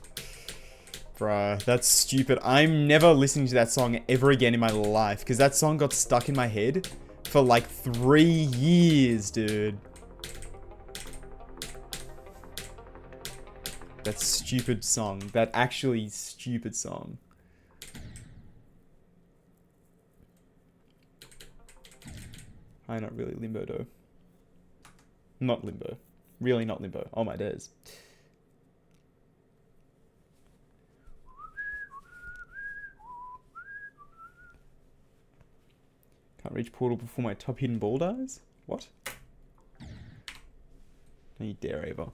Bruh, that's stupid. I'm never listening to that song ever again in my life, because that song got stuck in my head for like 3 years, dude. That stupid song. That actually stupid song. I'm not really limbo, though. Not limbo. Really not limbo. Oh my days. Can't reach portal before my top hidden ball dies? What? Don't you dare, Ava.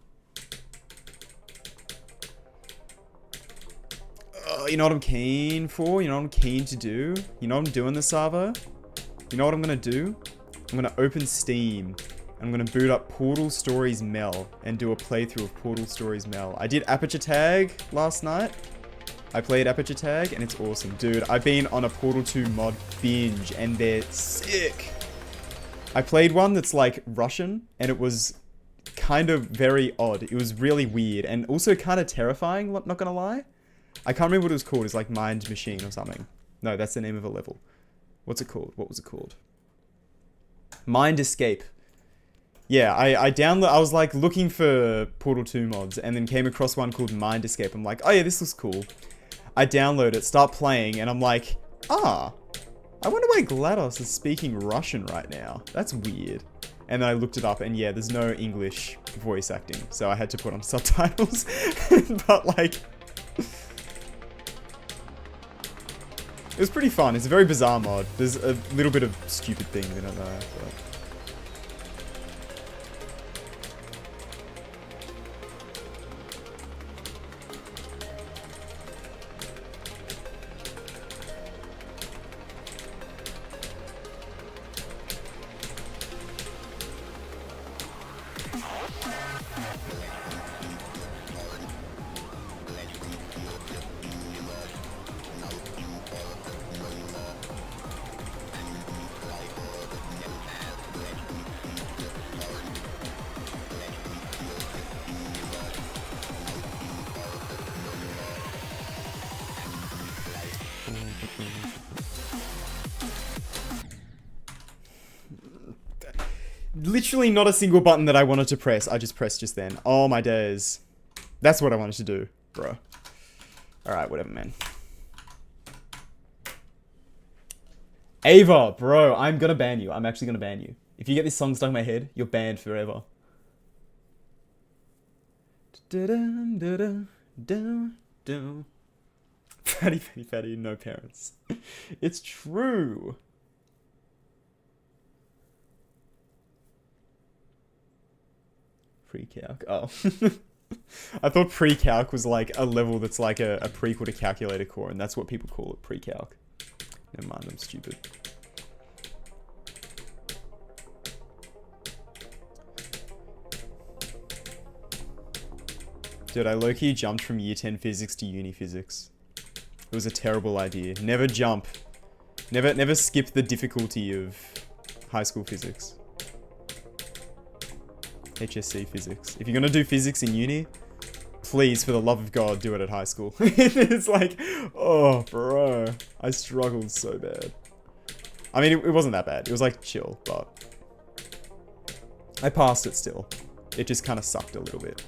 You know what I'm keen for? You know what I'm keen to do? You know what I'm doing this, Savo? You know what I'm gonna do? I'm gonna open Steam. I'm gonna boot up Portal Stories Mel and do a playthrough of Portal Stories Mel. I did Aperture Tag last night. I played Aperture Tag and it's awesome. Dude, I've been on a Portal 2 mod binge and they're sick. I played one that's like Russian and it was kind of very odd. It was really weird and also kind of terrifying, not gonna lie. I can't remember what it was called. It's like Mind Machine or something. No, that's the name of a level. What's it called? What was it called? Mind Escape. Yeah, I was like looking for Portal 2 mods and then came across one called Mind Escape. I'm like, oh yeah, this looks cool. I download it, start playing, and I'm like, I wonder why GLaDOS is speaking Russian right now. That's weird. And then I looked it up and yeah, there's no English voice acting. So I had to put on subtitles. But like... It was pretty fun. It's a very bizarre mod. There's a little bit of stupid things in it though. But... Literally not a single button that I wanted to press. I just pressed just then. Oh my days. That's what I wanted to do, bro. Alright, whatever, man. Ava, bro, I'm gonna ban you. I'm actually gonna ban you. If you get this song stuck in my head, you're banned forever. Fatty, fatty, fatty, no parents. It's true. Pre-calc. Oh. I thought pre-calc was like a level that's like a prequel to calculator core, and that's what people call it, pre-calc. Never mind, I'm stupid. Dude, I low-key jumped from year 10 physics to uni physics. It was a terrible idea. Never jump. Never skip the difficulty of high school physics. HSC physics. If you're gonna do physics in uni, please, for the love of God, do it at high school. It's like, oh, bro. I struggled so bad. I mean, it wasn't that bad. It was like chill, but I passed it still. It just kind of sucked a little bit.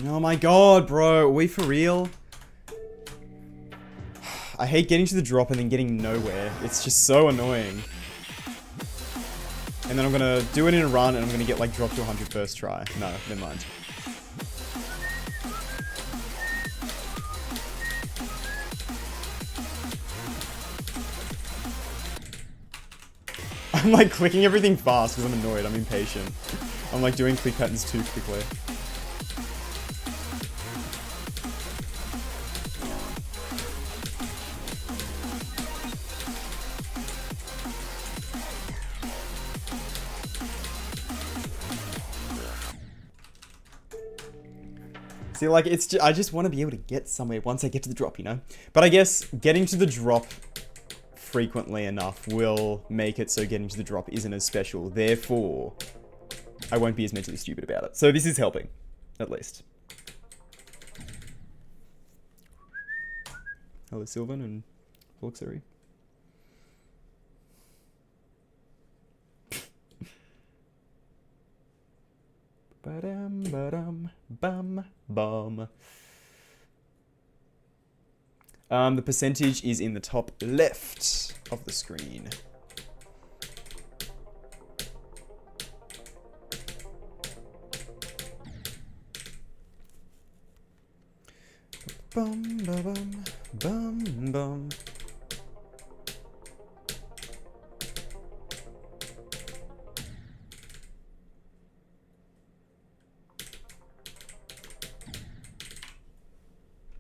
Oh my god, bro. Are we for real? I hate getting to the drop and then getting nowhere. It's just so annoying. And then I'm gonna do it in a run and I'm gonna get like drop to 100 first try. No, never mind. I'm like clicking everything fast because I'm annoyed. I'm impatient. I'm like doing click patterns too quickly. See, like, I just want to be able to get somewhere once I get to the drop, you know? But I guess getting to the drop frequently enough will make it so getting to the drop isn't as special. Therefore, I won't be as mentally stupid about it. So this is helping, at least. Hello, Sylvan and Luxury. Ba-dum, ba-dum, bum, bum. The percentage is in the top left of the screen. Bum, ba, bum, bum, bum.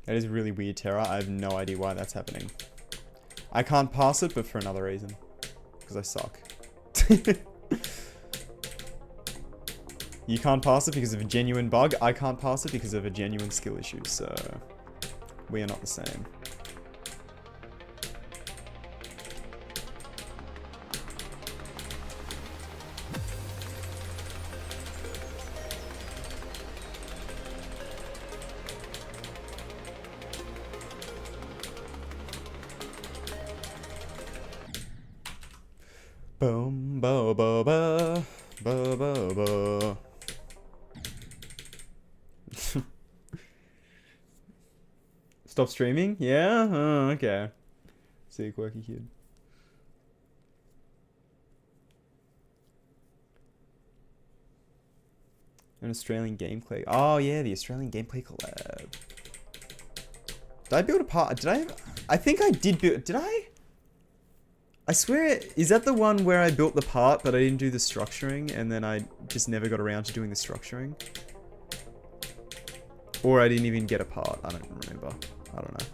That is really weird, Terra. I have no idea why that's happening. I can't pass it, but for another reason. Because I suck. You can't pass it because of a genuine bug. I can't pass it because of a genuine skill issue, so... we are not the same. Boom, ba ba ba, ba ba ba. Stop streaming? Yeah? Oh, okay. See, quirky kid. An Australian gameplay. Oh yeah, the Australian gameplay collab. Did I build a part? I think I did build. Did I? I swear, is that the one where I built the part, but I didn't do the structuring, and then I just never got around to doing the structuring? Or I didn't even get a part. I don't remember. I don't know.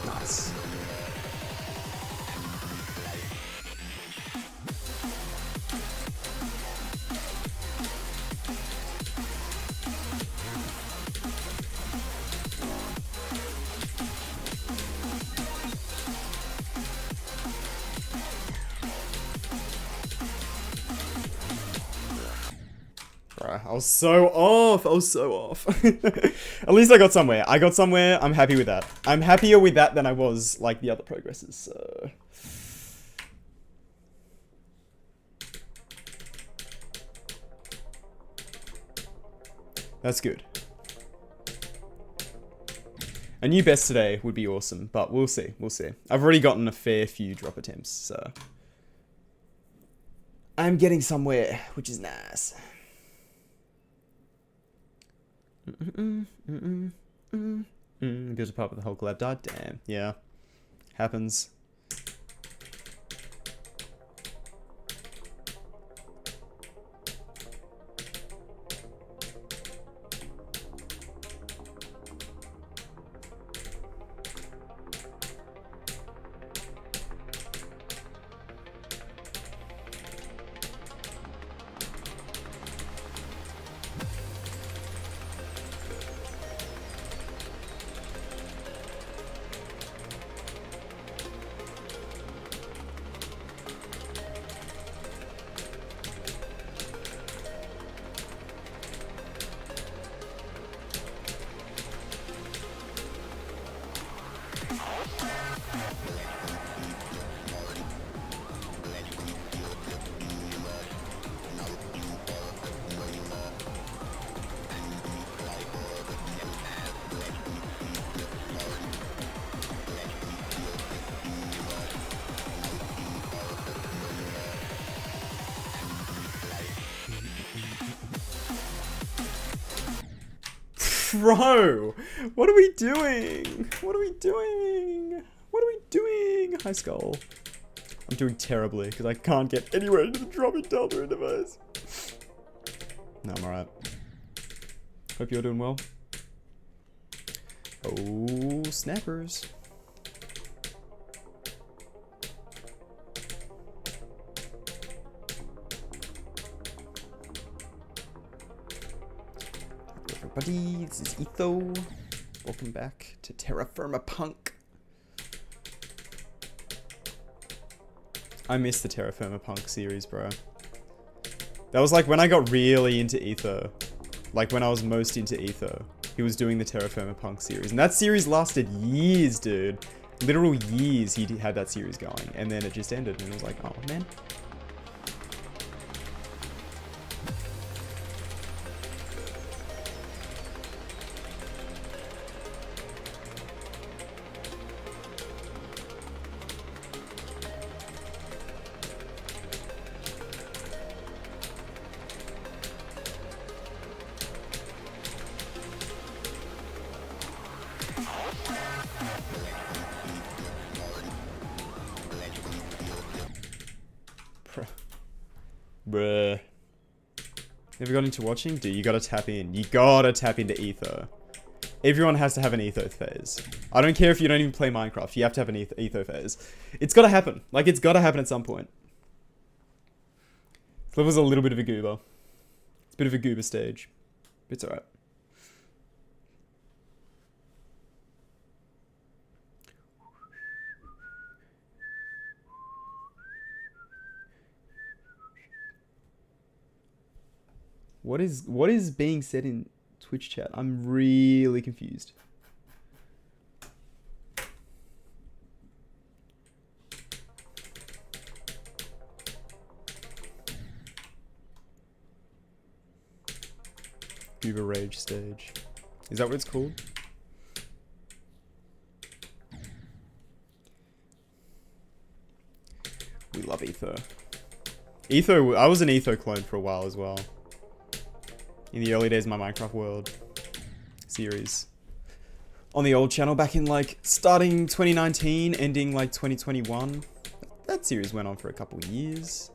Nice. I was so off. I was so off. At least I got somewhere. I got somewhere. I'm happy with that. I'm happier with that than I was like the other progresses. So. That's good. A new best today would be awesome, but we'll see. We'll see. I've already gotten a fair few drop attempts, so. I'm getting somewhere, which is nice. There's a part where the whole collab died. Damn. Yeah. Happens. Bro, what are we doing? What are we doing? What are we doing? Hi, Skull. I'm doing terribly because I can't get anywhere into the dropping delta interface. No, I'm alright. Hope you're doing well. Oh, snappers. Everybody, this is Etho. Welcome back to Terra Firma Punk. I missed the Terra Firma Punk series, bro. That was like when I got really into Etho. Like when I was most into Etho. He was doing the Terra Firma Punk series. And that series lasted years, dude. Literal years he had that series going. And then it just ended and it was like, oh man. Bruh. Never got into watching? Dude, you gotta tap in. You gotta tap into Etho. Everyone has to have an Etho phase. I don't care if you don't even play Minecraft. You have to have an Etho phase. It's gotta happen. Like, it's gotta happen at some point. This level's a little bit of a goober. It's a bit of a goober stage. It's alright. What is being said in Twitch chat? I'm really confused. Goober Rage stage. Is that what it's called? We love Etho. Etho, I was an Etho clone for a while as well. In the early days of my Minecraft World series. On the old channel back in like starting 2019, ending like 2021. That series went on for a couple years.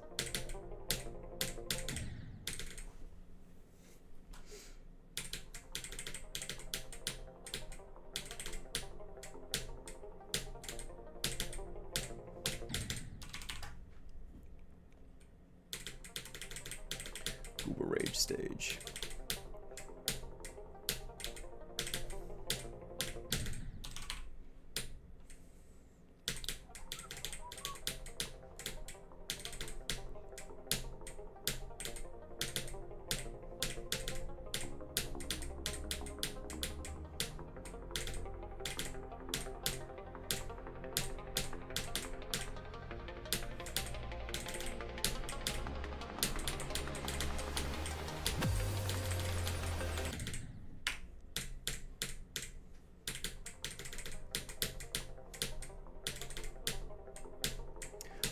Goober Rage stage.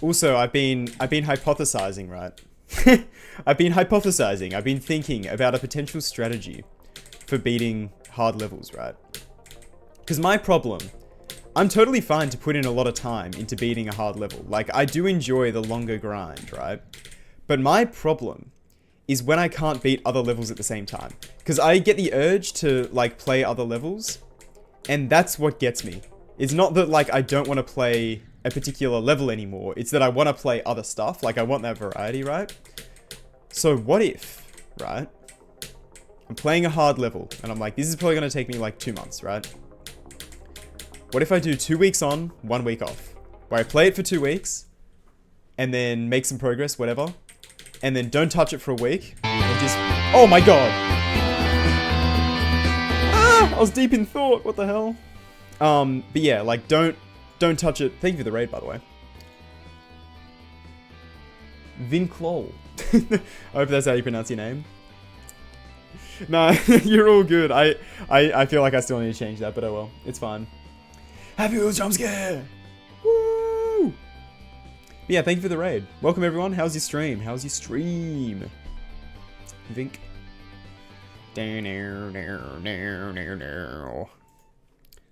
Also, I've been hypothesizing, right? I've been thinking about a potential strategy for beating hard levels, right? Because my problem, I'm totally fine to put in a lot of time into beating a hard level. Like, I do enjoy the longer grind, right? But my problem is when I can't beat other levels at the same time. Because I get the urge to, like, play other levels, and that's what gets me. It's not that, like, I don't want to play a particular level anymore. It's that I want to play other stuff. Like, I want that variety, right? So what if, right? I'm playing a hard level, and I'm like, this is probably going to take me, like, 2 months, right? What if I do 2 weeks on, 1 week off? Where I play it for 2 weeks, and then make some progress, whatever, and then don't touch it for a week, and just... Oh my god! Ah! I was deep in thought, what the hell? But yeah, like, don't touch it. Thank you for the raid, by the way. Vinclol. I hope that's how you pronounce your name. Nah, you're all good. I feel like I still need to change that, but oh well. It's fine. Happy Wheels jump scare! Woo! But yeah, thank you for the raid. Welcome everyone. How's your stream? How's your stream? Vink.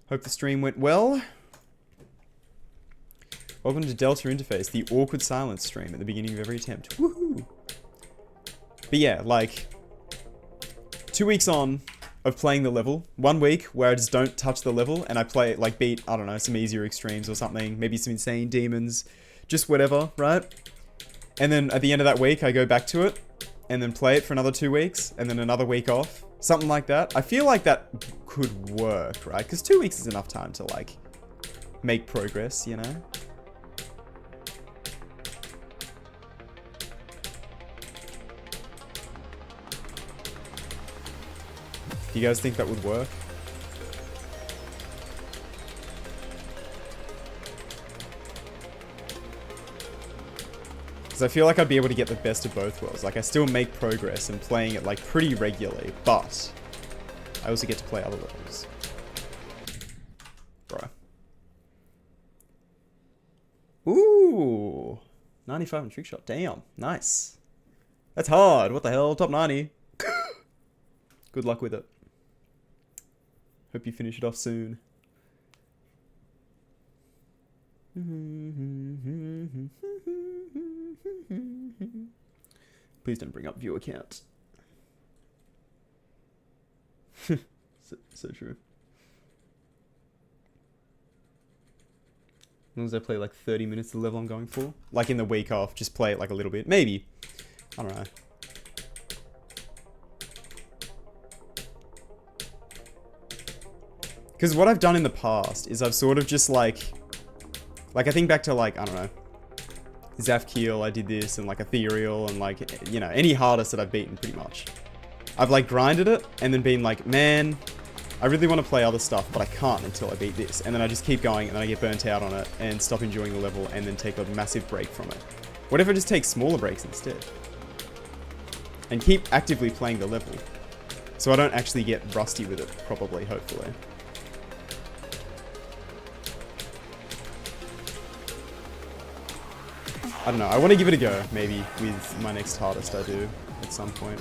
Hope the stream went well. Welcome to Delta Interface, the awkward silence stream at the beginning of every attempt. Woohoo! But yeah, like, 2 weeks on of playing the level. 1 week where I just don't touch the level and I play, like, beat, I don't know, some easier extremes or something. Maybe some insane demons. Just whatever, right? And then at the end of that week, I go back to it and then play it for another 2 weeks and then another week off. Something like that. I feel like that could work, right? Because 2 weeks is enough time to, like, make progress, you know? Do you guys think that would work? Because I feel like I'd be able to get the best of both worlds. Like, I still make progress and playing it, like, pretty regularly, but I also get to play other levels. Bro. Ooh! 95 in trick shot. Damn. Nice. That's hard. What the hell? Top 90. Good luck with it. Hope you finish it off soon. Please don't bring up viewer count. so true. As long as I play like 30 minutes of the level I'm going for. Like in the week off, just play it like a little bit. Maybe. I don't know. Because what I've done in the past is I've sort of just like I think back to like, I don't know, Zafkiel, I did this, and like Ethereal, and like, you know, any hardest that I've beaten pretty much. I've like grinded it, and then been like, man, I really want to play other stuff, but I can't until I beat this. And then I just keep going, and then I get burnt out on it, and stop enjoying the level, and then take a massive break from it. What if I just take smaller breaks instead? And keep actively playing the level. So I don't actually get rusty with it, probably, hopefully. I don't know, I want to give it a go, maybe, with my next hardest I do, at some point.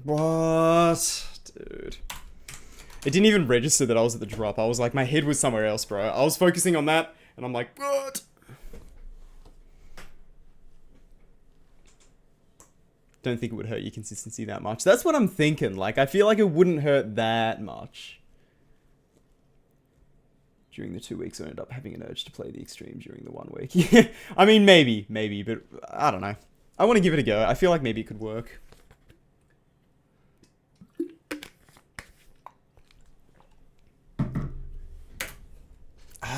What? Dude. It didn't even register that I was at the drop. I was like, my head was somewhere else, bro. I was focusing on that, and I'm like, what? Don't think it would hurt your consistency that much. That's what I'm thinking. Like, I feel like it wouldn't hurt that much. During the 2 weeks, I ended up having an urge to play the extreme during the 1 week. Yeah, I mean, maybe, but I don't know. I want to give it a go. I feel like maybe it could work.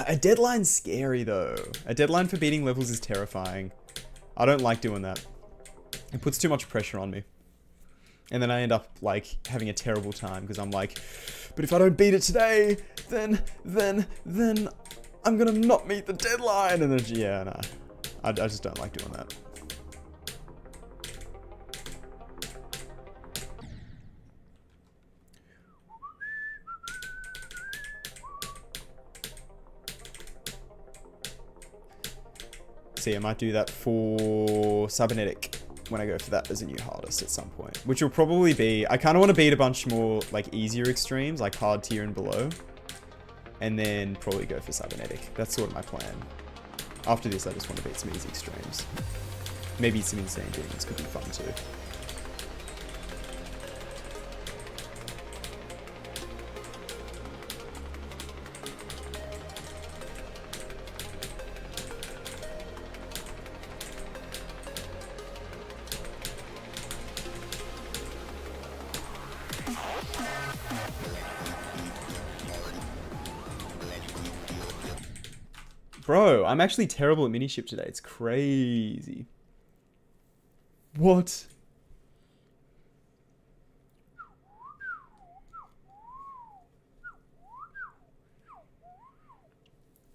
A deadline's scary, though. A deadline for beating levels is terrifying. I don't like doing that. It puts too much pressure on me. And then I end up, like, having a terrible time, because I'm like, but if I don't beat it today, then I'm gonna not meet the deadline. And then, yeah, no. I just don't like doing that. See, I might do that for cybernetic when I go for that as a new hardest at some point. Which will probably be... I kind of want to beat a bunch more, like, easier extremes, like hard tier and below. And then probably go for cybernetic. That's sort of my plan. After this, I just want to beat some easy extremes. Maybe some insane demons could be fun too. Bro, I'm actually terrible at miniship today. It's crazy. What?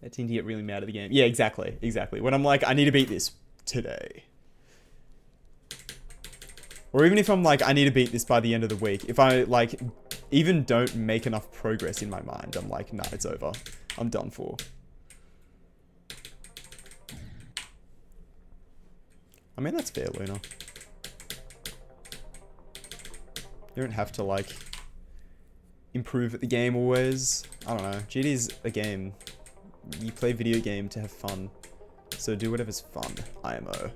I tend to get really mad at the game. Yeah, exactly. Exactly. When I'm like, I need to beat this today. Or even if I'm like, I need to beat this by the end of the week. If I, like, even don't make enough progress in my mind, I'm like, nah, it's over. I'm done for. I mean, that's fair, Luna. You don't have to, like, improve at the game always. I don't know. GD's a game. You play video game to have fun. So do whatever's fun, IMO.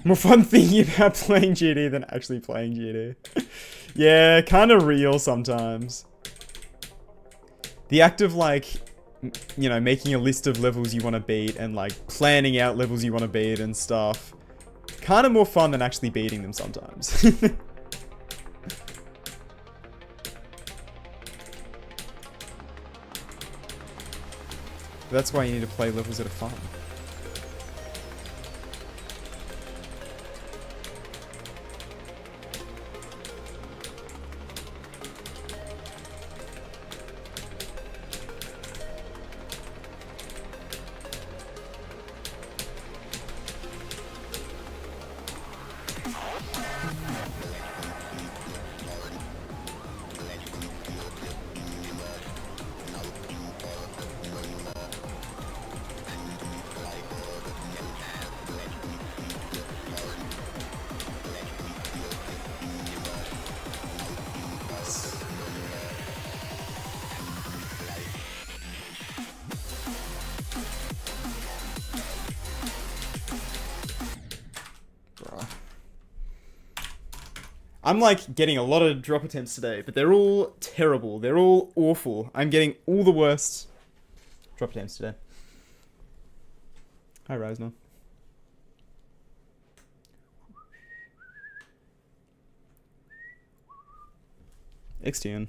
More fun thinking about playing GD than actually playing GD. Yeah, kind of real sometimes. The act of, like, you know, making a list of levels you want to beat and, like, planning out levels you want to beat and stuff. Kind of more fun than actually beating them sometimes. That's why you need to play levels that are fun. I'm like getting a lot of drop attempts today, but they're all terrible. They're all awful. I'm getting all the worst drop attempts today. Hi, Reisner. XTN.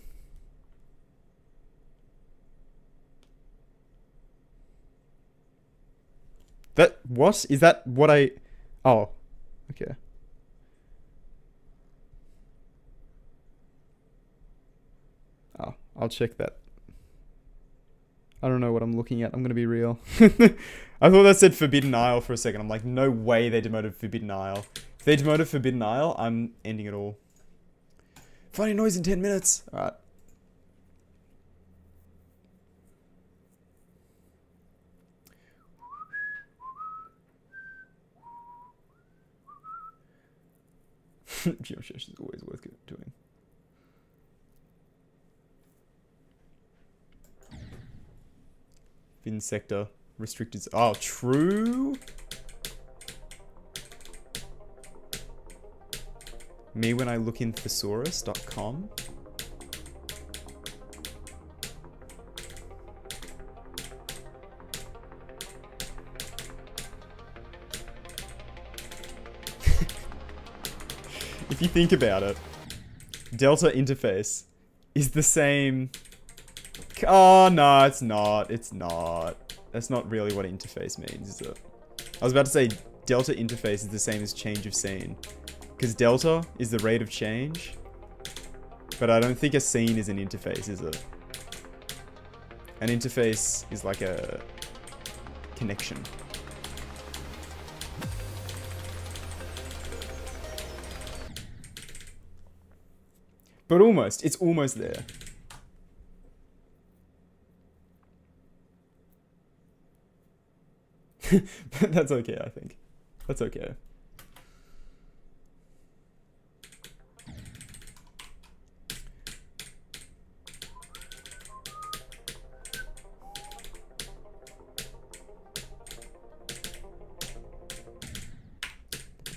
That, what? Is that what I... Oh, okay. Oh, I'll check that. I don't know what I'm looking at. I'm gonna be real. I thought that said Forbidden Isle for a second. I'm like, no way they demoted Forbidden Isle. If they demoted Forbidden Isle, I'm ending it all. Funny noise in 10 minutes. Alright. Geocache is always worth doing. Fin sector restricted. Oh, true. Me when I look in thesaurus.com. If you think about it, Delta interface is the same. Oh, no, it's not. It's not. That's not really what interface means, is it? I was about to say Delta interface is the same as change of scene. Because Delta is the rate of change. But I don't think a scene is an interface, is it? An interface is like a connection. But almost. It's almost there. But that's okay, I think. That's okay.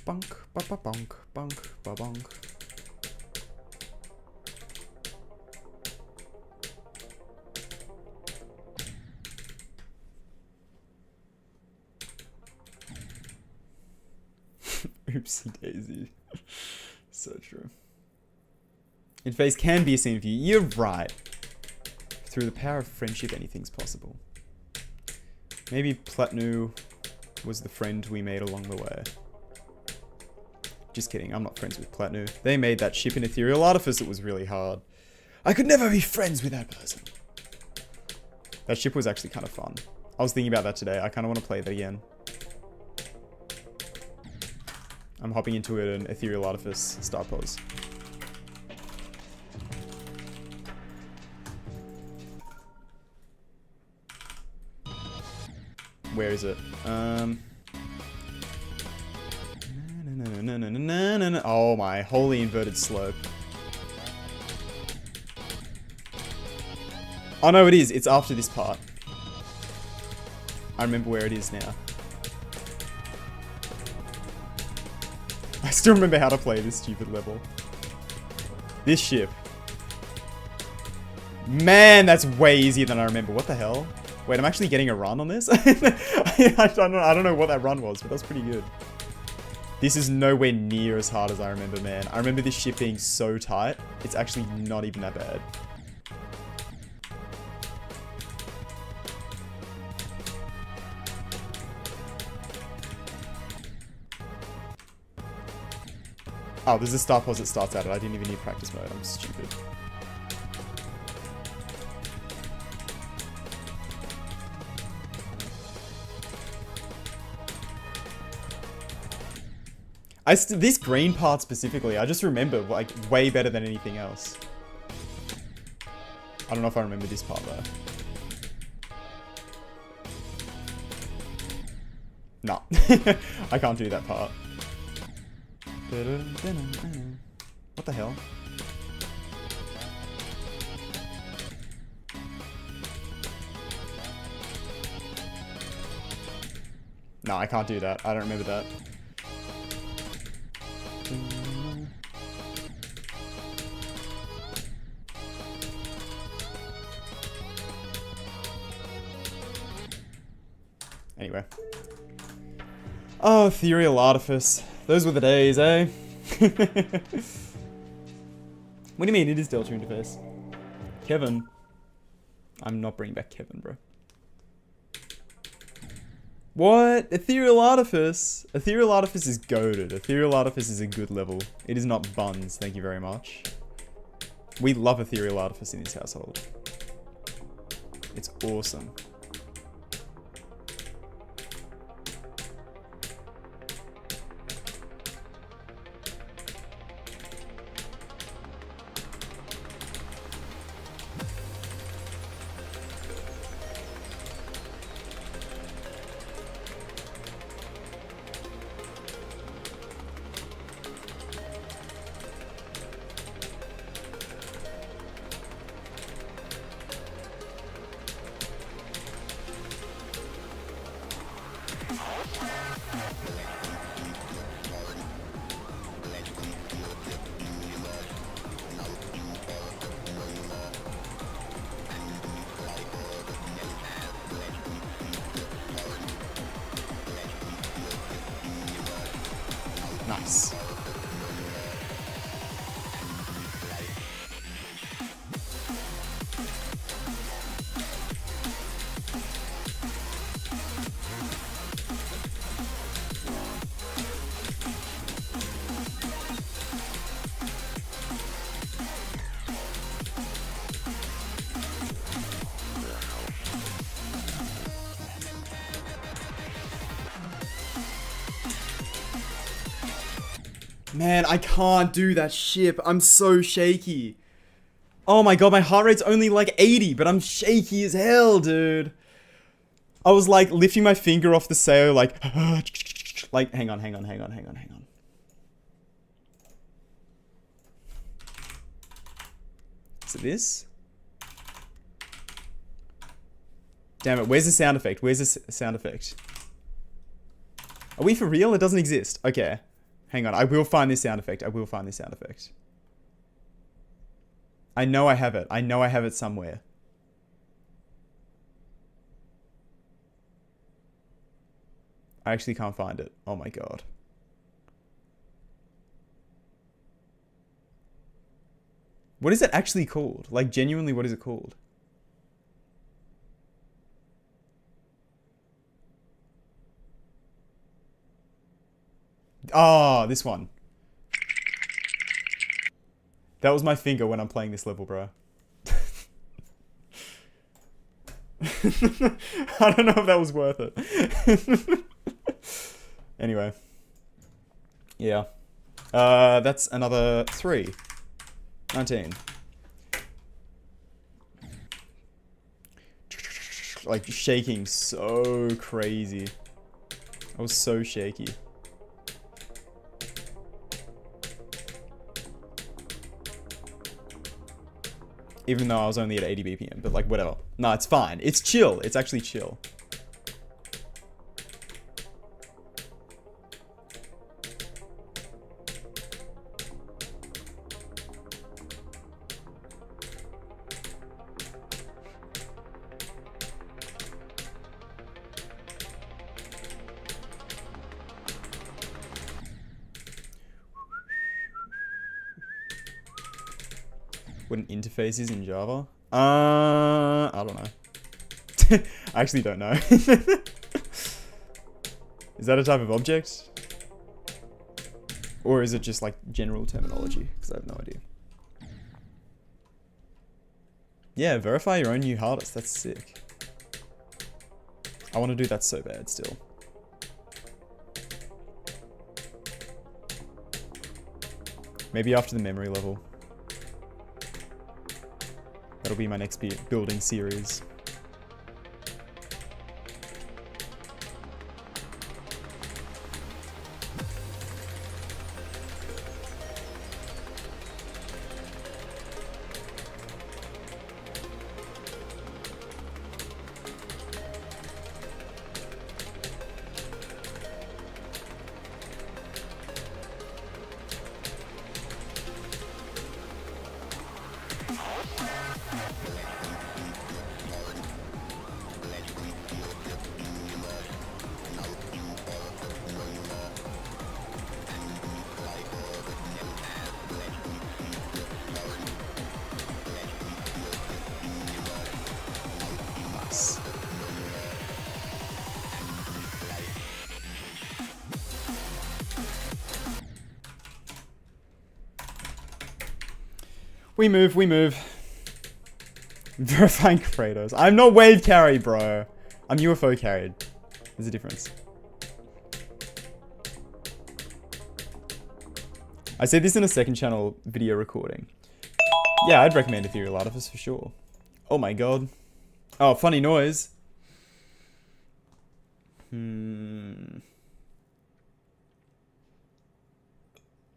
Bunk, ba ba bunk, bunk, ba bunk. Oopsie daisy. So true. Interface can be a scene view. You're right. Through the power of friendship, anything's possible. Maybe platnuu was the friend we made along the way. Just kidding, I'm not friends with platnuu. They made that ship in Ethereal Artifice. It was really hard. I could never be friends with that person. That ship was actually kind of fun. I was thinking about that today. I kind of want to play that again. I'm hopping into an Ethereal Artifice start pose. Where is it? Oh my holy inverted slope. Oh no, it is. It's after this part. I remember where it is now. I still remember how to play this stupid level. This ship. Man, that's way easier than I remember. What the hell? Wait, I'm actually getting a run on this? I don't know what that run was, but that's pretty good. This is nowhere near as hard as I remember, man. I remember this ship being so tight. It's actually not even that bad. Oh, there's a start pause that starts at it. I didn't even need practice mode. I'm stupid. This green part specifically, I just remember like way better than anything else. I don't know if I remember this part though. Nah, I can't do that part. What the hell? No, I can't do that. I don't remember that. Anyway. Oh, Ethereal Artifice. Those were the days, eh? What do you mean it is Delta Interface? Kevin. I'm not bringing back Kevin, bro. What? Ethereal Artifice? Ethereal Artifice is goated. Ethereal Artifice is a good level. It is not buns, thank you very much. We love Ethereal Artifice in this household. It's awesome. Nice. Man, I can't do that ship. I'm so shaky. Oh my god, my heart rate's only like 80, but I'm shaky as hell, dude. I was like lifting my finger off the Sayo, like hang on. Is it this? Damn it, where's the sound effect? Where's the sound effect? Are we for real? It doesn't exist. Okay. Hang on, I will find this sound effect. I will find this sound effect. I know I have it. I know I have it somewhere. I actually can't find it. Oh my god. What is it actually called? Like, genuinely, what is it called? Ah, this one. That was my finger when I'm playing this level, bro. I don't know if that was worth it. Anyway. Yeah. That's another 3. 19. Like, shaking so crazy. I was so shaky. Even though I was only at 80 BPM, but like, whatever. No, it's fine. It's chill. It's actually chill. What an interface is in Java? I don't know. I actually don't know. Is that a type of object? Or is it just like general terminology? Because I have no idea. Yeah, verify your own new hardest. That's sick. I want to do that so bad still. Maybe after the memory level. That'll be my next building series. We move, we move. Verifying Kratos. I'm not wave carry, bro. I'm UFO carried. There's a difference. I said this in a second channel video recording. Yeah, I'd recommend Ethereal Artifice for sure. Oh my god. Oh, funny noise.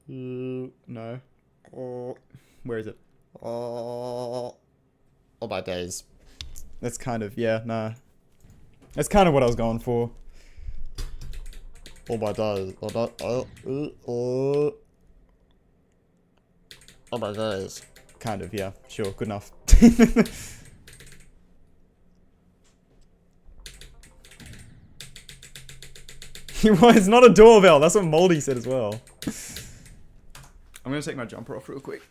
No. Oh, where is it? Oh my days. That's kind of, yeah, nah. That's kind of what I was going for. Oh my days. Oh my days. Kind of, yeah. Sure, good enough. Well, it's not a doorbell. That's what Moldy said as well. I'm gonna take my jumper off real quick.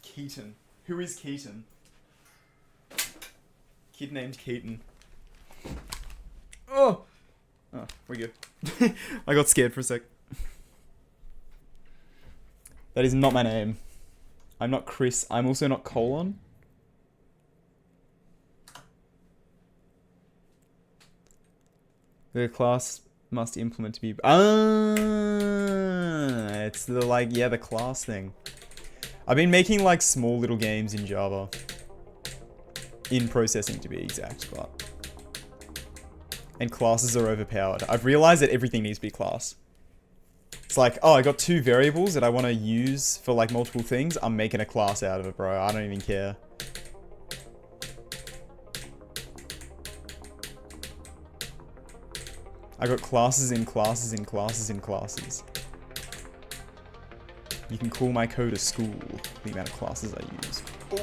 Keaton. Who is Keaton? Kid named Keaton. Oh! Oh, we're good. I got scared for a sec. That is not my name. I'm not Chris. I'm also not Colon. The class must implement to be... it's the, like, yeah, the class thing. I've been making, like, small little games in Java. In processing, to be exact, but... And classes are overpowered. I've realized that everything needs to be class. It's like, oh, I got 2 variables that I want to use for, like, multiple things. I'm making a class out of it, bro. I don't even care. I got classes in classes in classes in classes. You can call my code a school, the amount of classes I use. Ooh.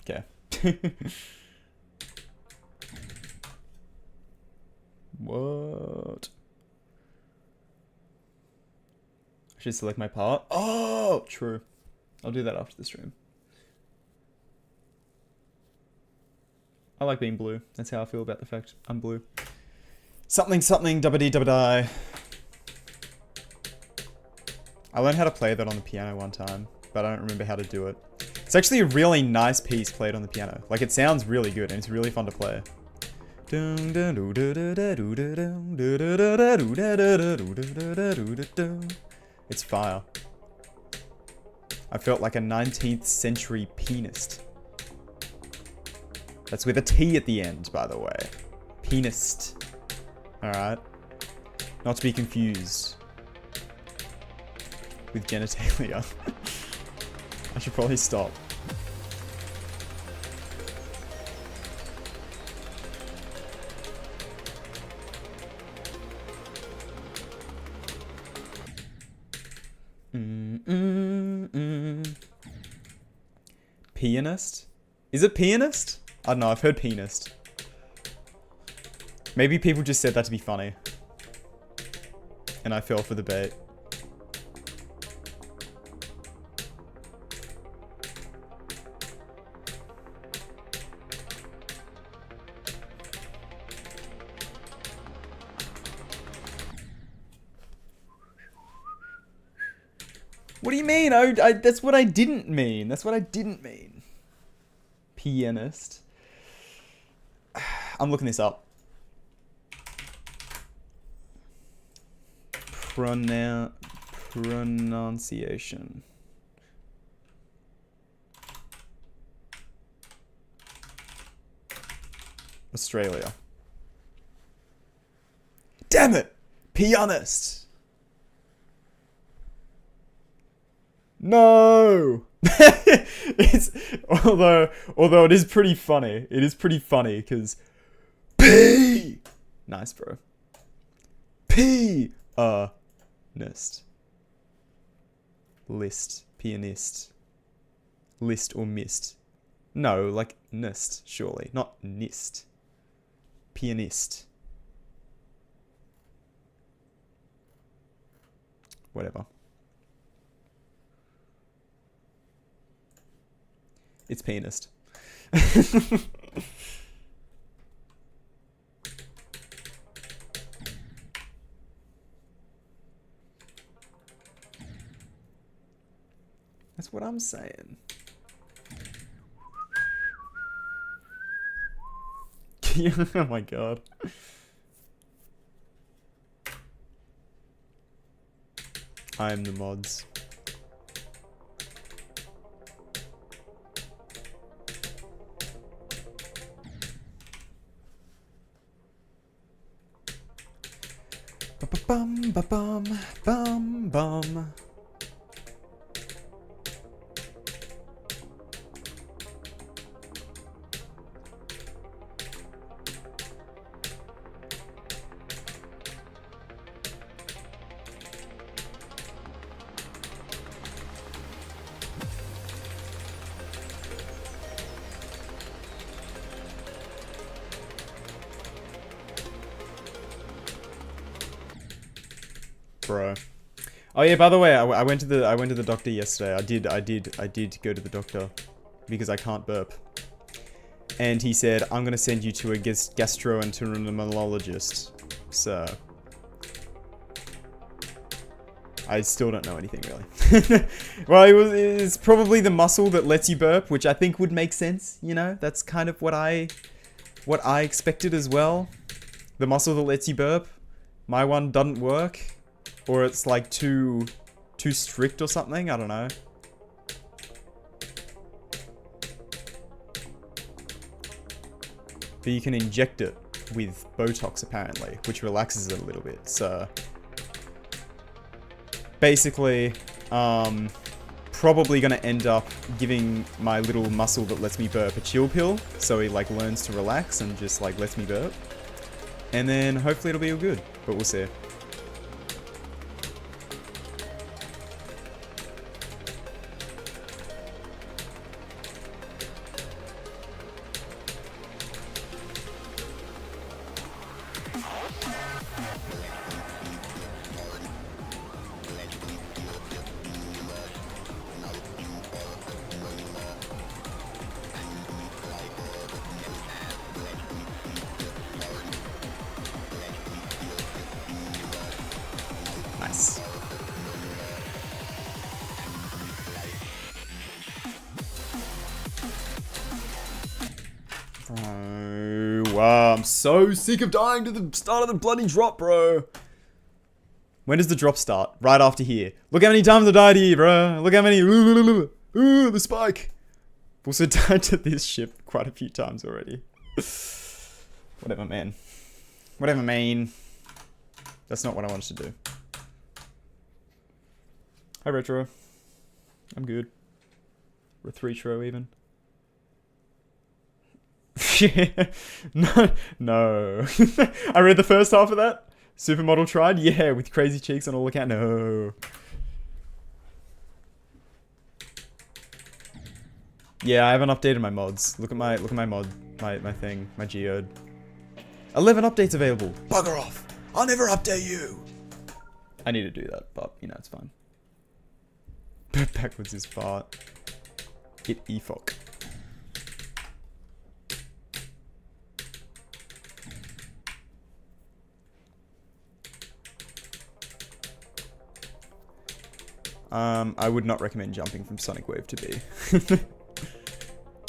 Okay. What? I should select my part. Oh, true. I'll do that after the stream. I like being blue. That's how I feel about the fact I'm blue. Something, something, double D, double die. I learned how to play that on the piano one time, but I don't remember how to do it. It's actually a really nice piece played on the piano. Like, it sounds really good, and it's really fun to play. It's fire. I felt like a 19th century pianist. That's with a T at the end, by the way. Pianist. Alright. Not to be confused with genitalia. I should probably stop. Pianist? Is it pianist? I don't know, I've heard pianist. Maybe people just said that to be funny. And I fell for the bait. What do you mean? That's what I didn't mean. That's what I didn't mean. Pianist. I'm looking this up. Pronunciation. Australia. Damn it! Pianist. No. It's although it is pretty funny. It is pretty funny because P. Nice, bro. Nist. List. Pianist. List or mist. No, like nist, surely. Not nist. Pianist. Whatever. It's pianist. That's what I'm saying. Oh my god. I am the mods. Bum ba bum bum bum. Bro. Oh yeah, by the way, I went to the doctor yesterday. I did go to the doctor because I can't burp. And he said, I'm gonna send you to a gastroenterologist. So I still don't know anything really. Well, it's probably the muscle that lets you burp, which I think would make sense, you know? That's kind of what I expected as well. The muscle that lets you burp. My one doesn't work. Or it's like too strict or something, I don't know. But you can inject it. with Botox apparently, which relaxes it a little bit. So basically, probably gonna end up giving my little muscle that lets me burp a chill pill, so he like learns to relax and just like lets me burp. And then hopefully it'll be all good, but we'll see. Nice. Bro, wow, I'm so sick of dying to the start of the bloody drop, bro. When does the drop start? Right after here. Look how many times I died here, bro. Look how many. Ooh, the spike. I've also died to this ship quite a few times already. Whatever, man. Whatever, man. That's not what I wanted to do. Hi, Retro. I'm good. Retro even. No. I read the first half of that. Supermodel Tride? Yeah, with crazy cheeks on all account. No. Yeah, I haven't updated my mods. Look at my mod, my thing, my geode. 11 updates available. Bugger off. I'll never update you. I need to do that, but you know, it's fine. Backwards is fart. It efoc. I would not recommend jumping from Sonic Wave to B.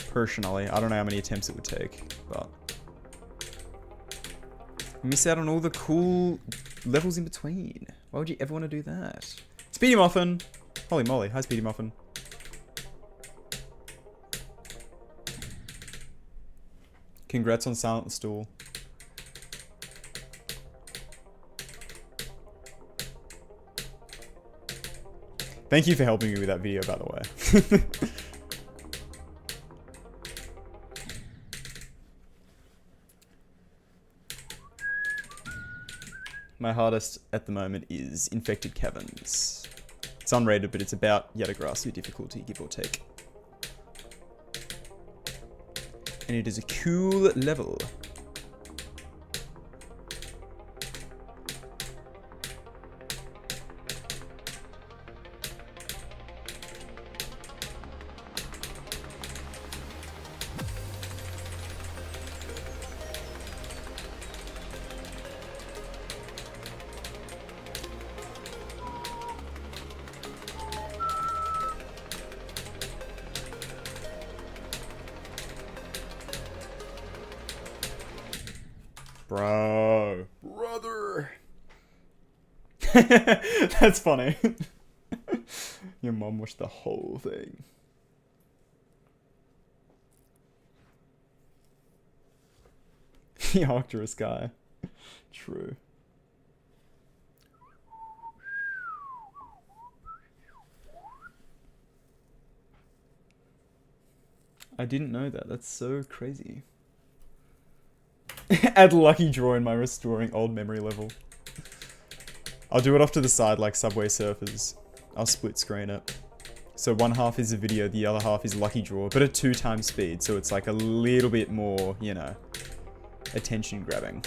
Personally, I don't know how many attempts it would take, but you miss out on all the cool levels in between. Why would you ever want to do that? Speedy Muffin! Holy moly, hi Speedy Muffin. Congrats on Silent Stool. Thank you for helping me with that video, by the way. My hardest at the moment is Infected Caverns. It's unrated, but it's about yatagarasu difficulty, give or take. And it is a cool level. Bro. Brother. That's funny. Your mom watched the whole thing. The Arcturus guy. True. I didn't know that. That's so crazy. Add lucky draw in my restoring old memory level. I'll do it off to the side like Subway Surfers. I'll split screen it. So one half is a video, the other half is lucky draw, but at 2 times speed, so it's like a little bit more, you know, attention grabbing.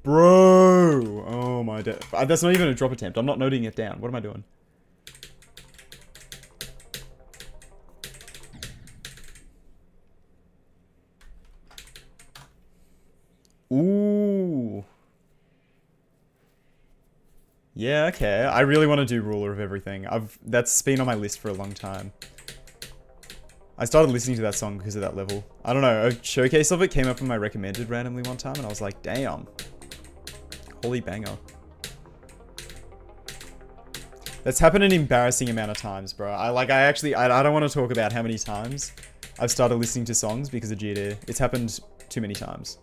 Bro! Oh Oh my god. That's not even a drop attempt. I'm not noting it down. What am I doing? Ooh. Yeah, okay. I really want to do Ruler of Everything. That's been on my list for a long time. I started listening to that song because of that level. I don't know, a showcase of it came up in my recommended randomly one time and I was like, damn. Holy banger. That's happened an embarrassing amount of times, bro. I don't want to talk about how many times I've started listening to songs because of GD. It's happened too many times.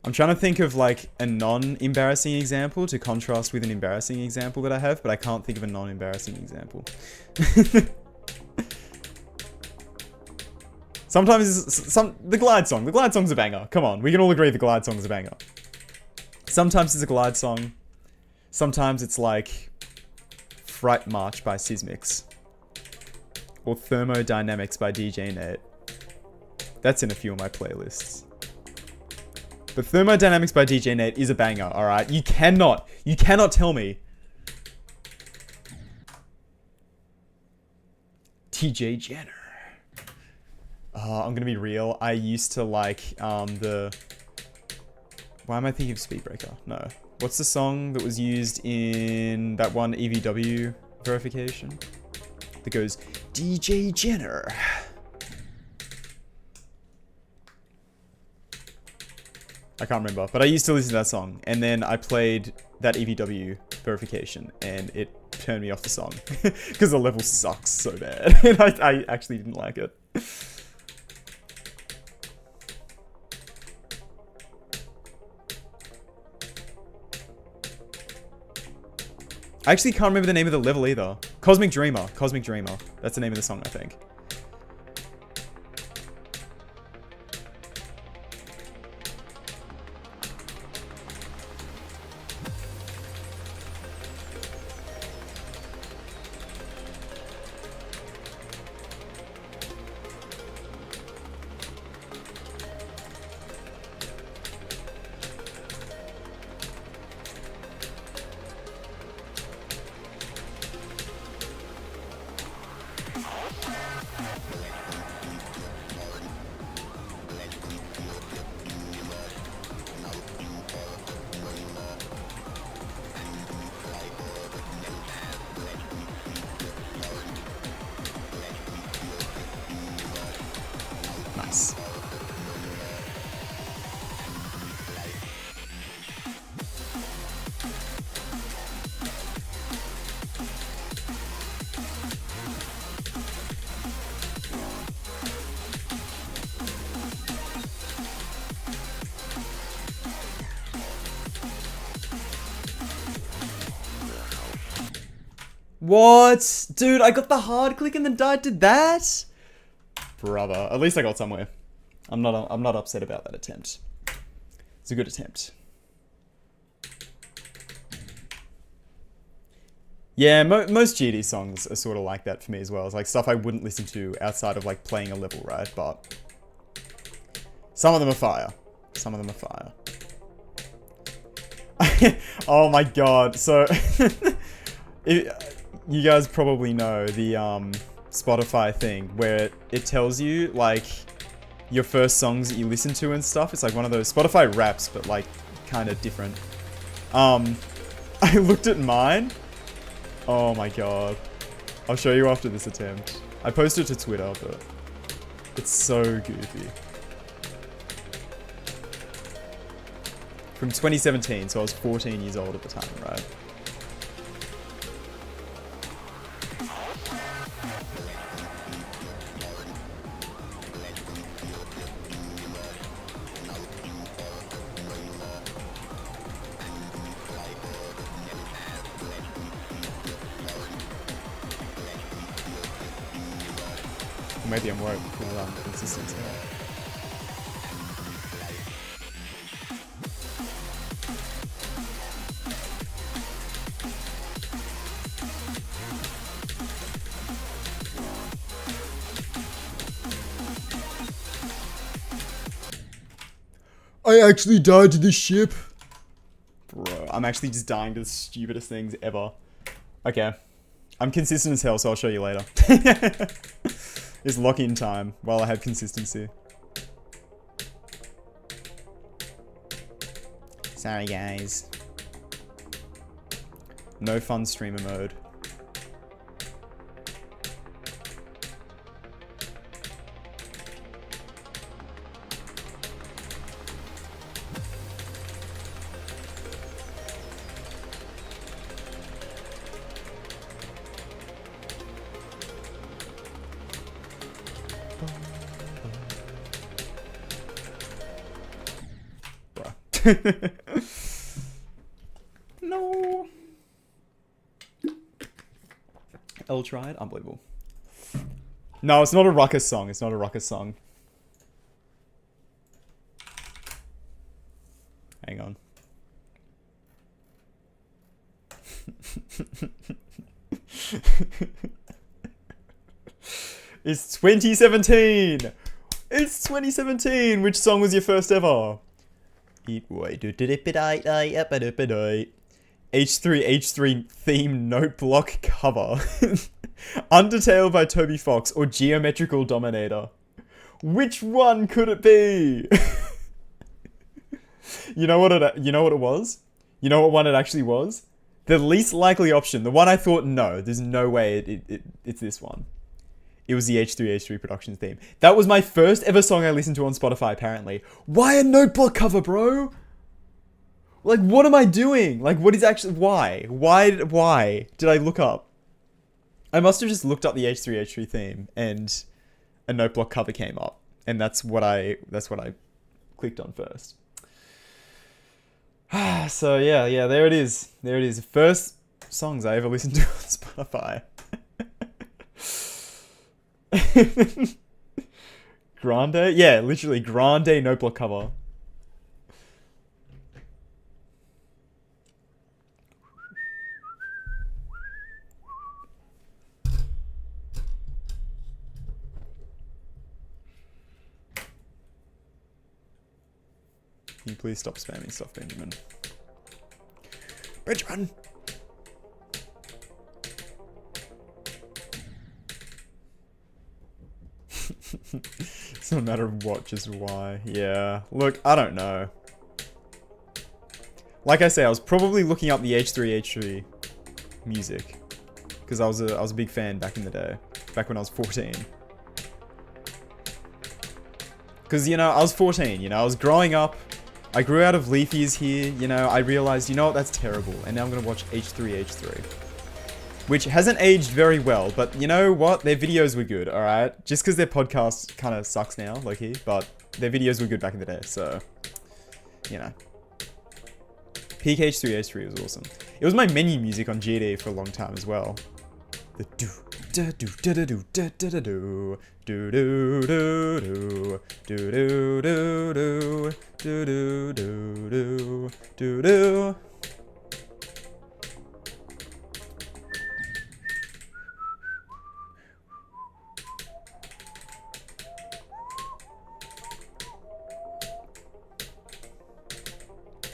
I'm trying to think of like a non-embarrassing example to contrast with an embarrassing example that I have, but I can't think of a non-embarrassing example. Sometimes the glide song. The glide song's a banger. Come on, we can all agree the glide song's a banger. Sometimes it's a glide song. Sometimes it's like Fright March by Sysmix. Or Thermodynamics by DJ Nate. That's in a few of my playlists. But Thermodynamics by DJ Nate is a banger, alright? You cannot tell me. TJ Jenner. I'm gonna be real. I used to like, why am I thinking of Speedbreaker? No. What's the song that was used in that one EVW verification? That goes, DJ Jenner. I can't remember, but I used to listen to that song, and then I played that EVW verification, and it turned me off the song, because the level sucks so bad, and I actually didn't like it. I actually can't remember the name of the level either. Cosmic Dreamer. Cosmic Dreamer. That's the name of the song, I think. Nice. What? Dude, I got the hard click and then died to that? Brother. At least I got somewhere. I'm not upset about that attempt. It's a good attempt. Yeah, most GD songs are sort of like that for me as well. It's like stuff I wouldn't listen to outside of like playing a level, right? But some of them are fire. Some of them are fire. Oh my god. So you guys probably know the Spotify thing where it tells you like your first songs that you listen to and stuff. It's like one of those Spotify raps, but like kind of different. I looked at mine. Oh my god. I'll show you after this attempt. I posted it to Twitter, but it's so goofy. From 2017, so I was 14 years old at the time, right? Maybe I'm worried with consistency. I actually died to this ship. Bro, I'm actually just dying to the stupidest things ever. Okay. I'm consistent as hell, so I'll show you later. It's lock-in time while I have consistency. Sorry, guys. No fun streamer mode. No. Tride? Unbelievable. No, it's not a ruckus song. It's not a ruckus song. Hang on. It's 2017! It's 2017! Which song was your first ever? H3 theme note block cover. Undertale by Toby Fox or Geometrical Dominator. Which one could it be? You know what it was? You know what one it actually was? The least likely option. The one I thought, no, there's no way it's this one. It was the H3 Productions theme. That was my first ever song I listened to on Spotify, apparently. Why a note block cover, bro? Like, what am I doing? Like, what is actually... Why? Why did I look up? I must have just looked up the H3 theme, and a note block cover came up. And that's what I clicked on first. So, yeah, there it is. There it is. First songs I ever listened to on Spotify. Grande? Yeah, literally, Grande note block cover. Can you please stop spamming stuff, Benjamin? Benjamin! It's not a matter of what, just why. Yeah. Look, I don't know. Like I say, I was probably looking up the H3 music. Because I was a big fan back in the day. Back when I was 14. Because, you know, I was 14, you know, I was growing up. I grew out of leaf years here, you know, I realized, you know what, that's terrible. And now I'm going to watch H3. Which hasn't aged very well, but you know what? Their videos were good, alright? Just because their podcast kind of sucks now, low-key, but their videos were good back in the day, so, you know. Peak H3 was awesome. It was my menu music on GD for a long time as well. The do da do da da do da da da do do do do do do do do do do do do do.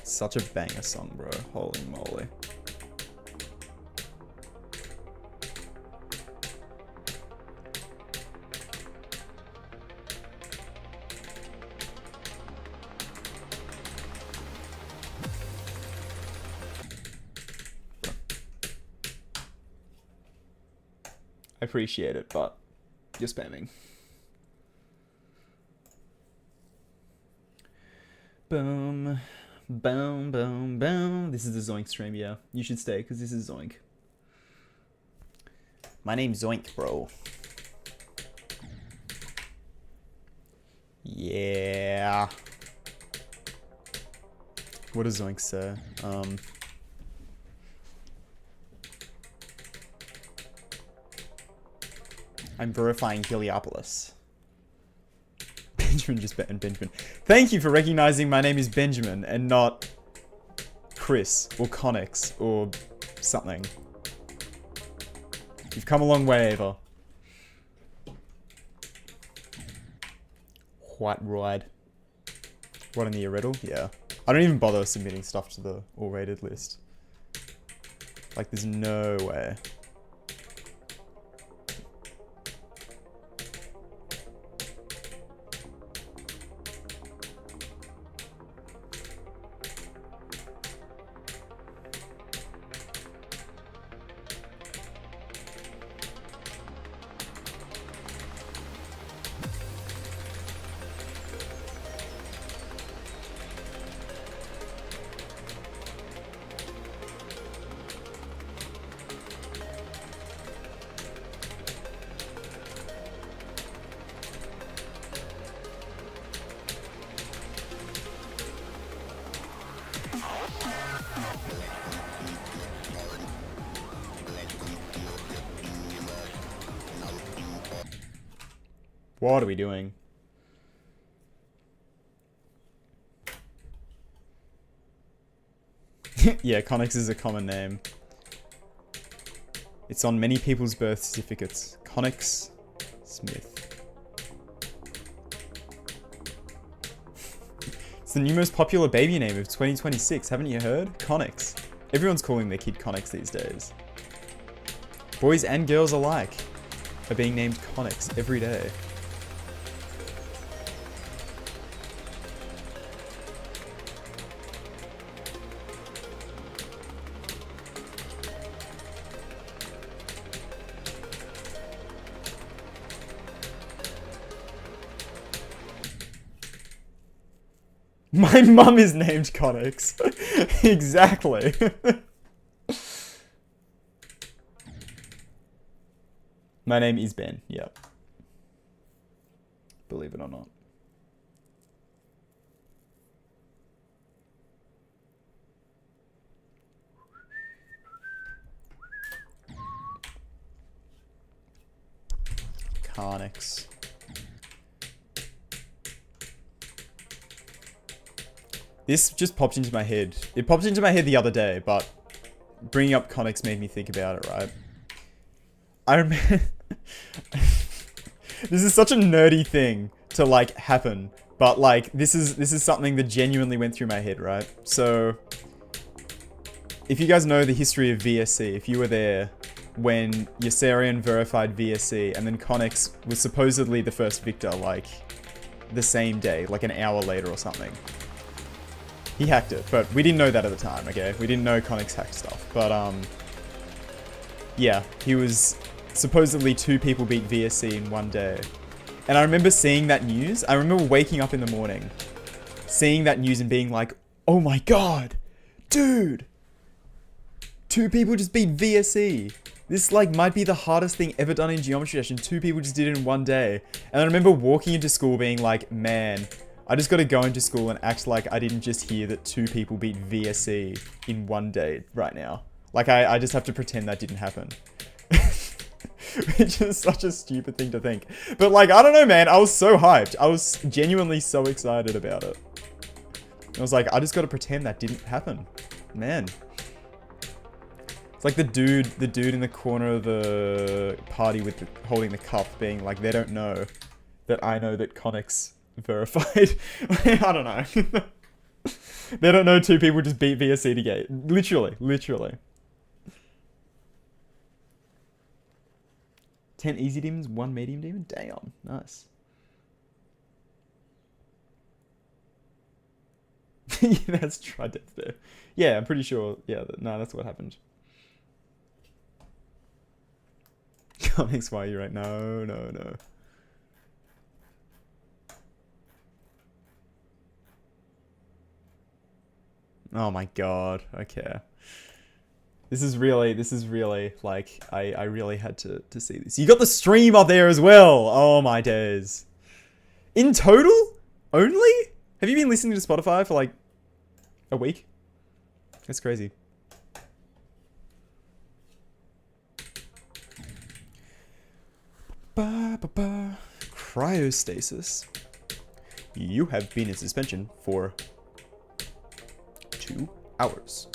Such a banger song, bro. Holy moly. I appreciate it, but you're spamming. Boom. Boom, boom, boom. This is the Zoink stream, yeah. You should stay, because this is Zoink. My name's Zoink, bro. Yeah. What does Zoink say? I'm verifying Heliopolis. Benjamin just and Benjamin. Thank you for recognizing my name is Benjamin and not Chris or Connix or something. You've come a long way, Ava. White ride. What, in the aredl? Yeah. I don't even bother submitting stuff to the all-rated list. Like, there's no way. What are we doing? Yeah, Connix is a common name. It's on many people's birth certificates. Connix Smith. It's the new most popular baby name of 2026. Haven't you heard? Connix. Everyone's calling their kid Connix these days. Boys and girls alike are being named Connix every day. My mum is named Connix. Exactly. My name is Ben. Yep. Believe it or not. Connix. This just popped into my head. It popped into my head the other day, but bringing up Connix made me think about it, right? I remember... This is such a nerdy thing to, like, happen. But, like, this is something that genuinely went through my head, right? So, if you guys know the history of VSC, if you were there when Yossarian verified VSC, and then Connix was supposedly the first victor, like, the same day, like an hour later or something. He hacked it, but we didn't know that at the time, okay? We didn't know Connix hacked stuff, but, yeah, he was... Supposedly 2 people beat VSC in one day. And I remember seeing that news. I remember waking up in the morning, seeing that news and being like, oh my god, dude, 2 people just beat VSC. This, like, might be the hardest thing ever done in Geometry Dash, and 2 people just did it in one day. And I remember walking into school being like, man, I just gotta go into school and act like I didn't just hear that 2 people beat VSC in one day right now. Like, I just have to pretend that didn't happen. Which is such a stupid thing to think. But, like, I don't know, man. I was so hyped. I was genuinely so excited about it. I was like, I just gotta pretend that didn't happen. Man. It's like the dude in the corner of the party with holding the cup being like, they don't know that I know that Connix verified. I don't know. They don't know 2 people just beat VSC to gate. Literally. 10 easy demons, 1 medium demon? Damn, nice. Yeah, that's Tride there. Yeah, I'm pretty sure. Yeah, no, that's what happened. Comics, why are you right? No. Oh my god, okay. This is really, like, I really had to see this. You got the stream up there as well! Oh my days. In total? Only? Have you been listening to Spotify for, like, a week? That's crazy. Cryostasis. You have been in suspension for 2 hours.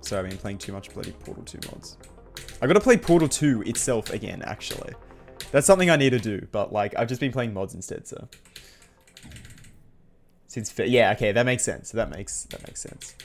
So I've been playing too much bloody Portal 2 mods. I gotta play Portal 2 itself again, actually. That's something I need to do, but, like, I've just been playing mods instead, so. Since yeah, okay, that makes sense. That makes sense.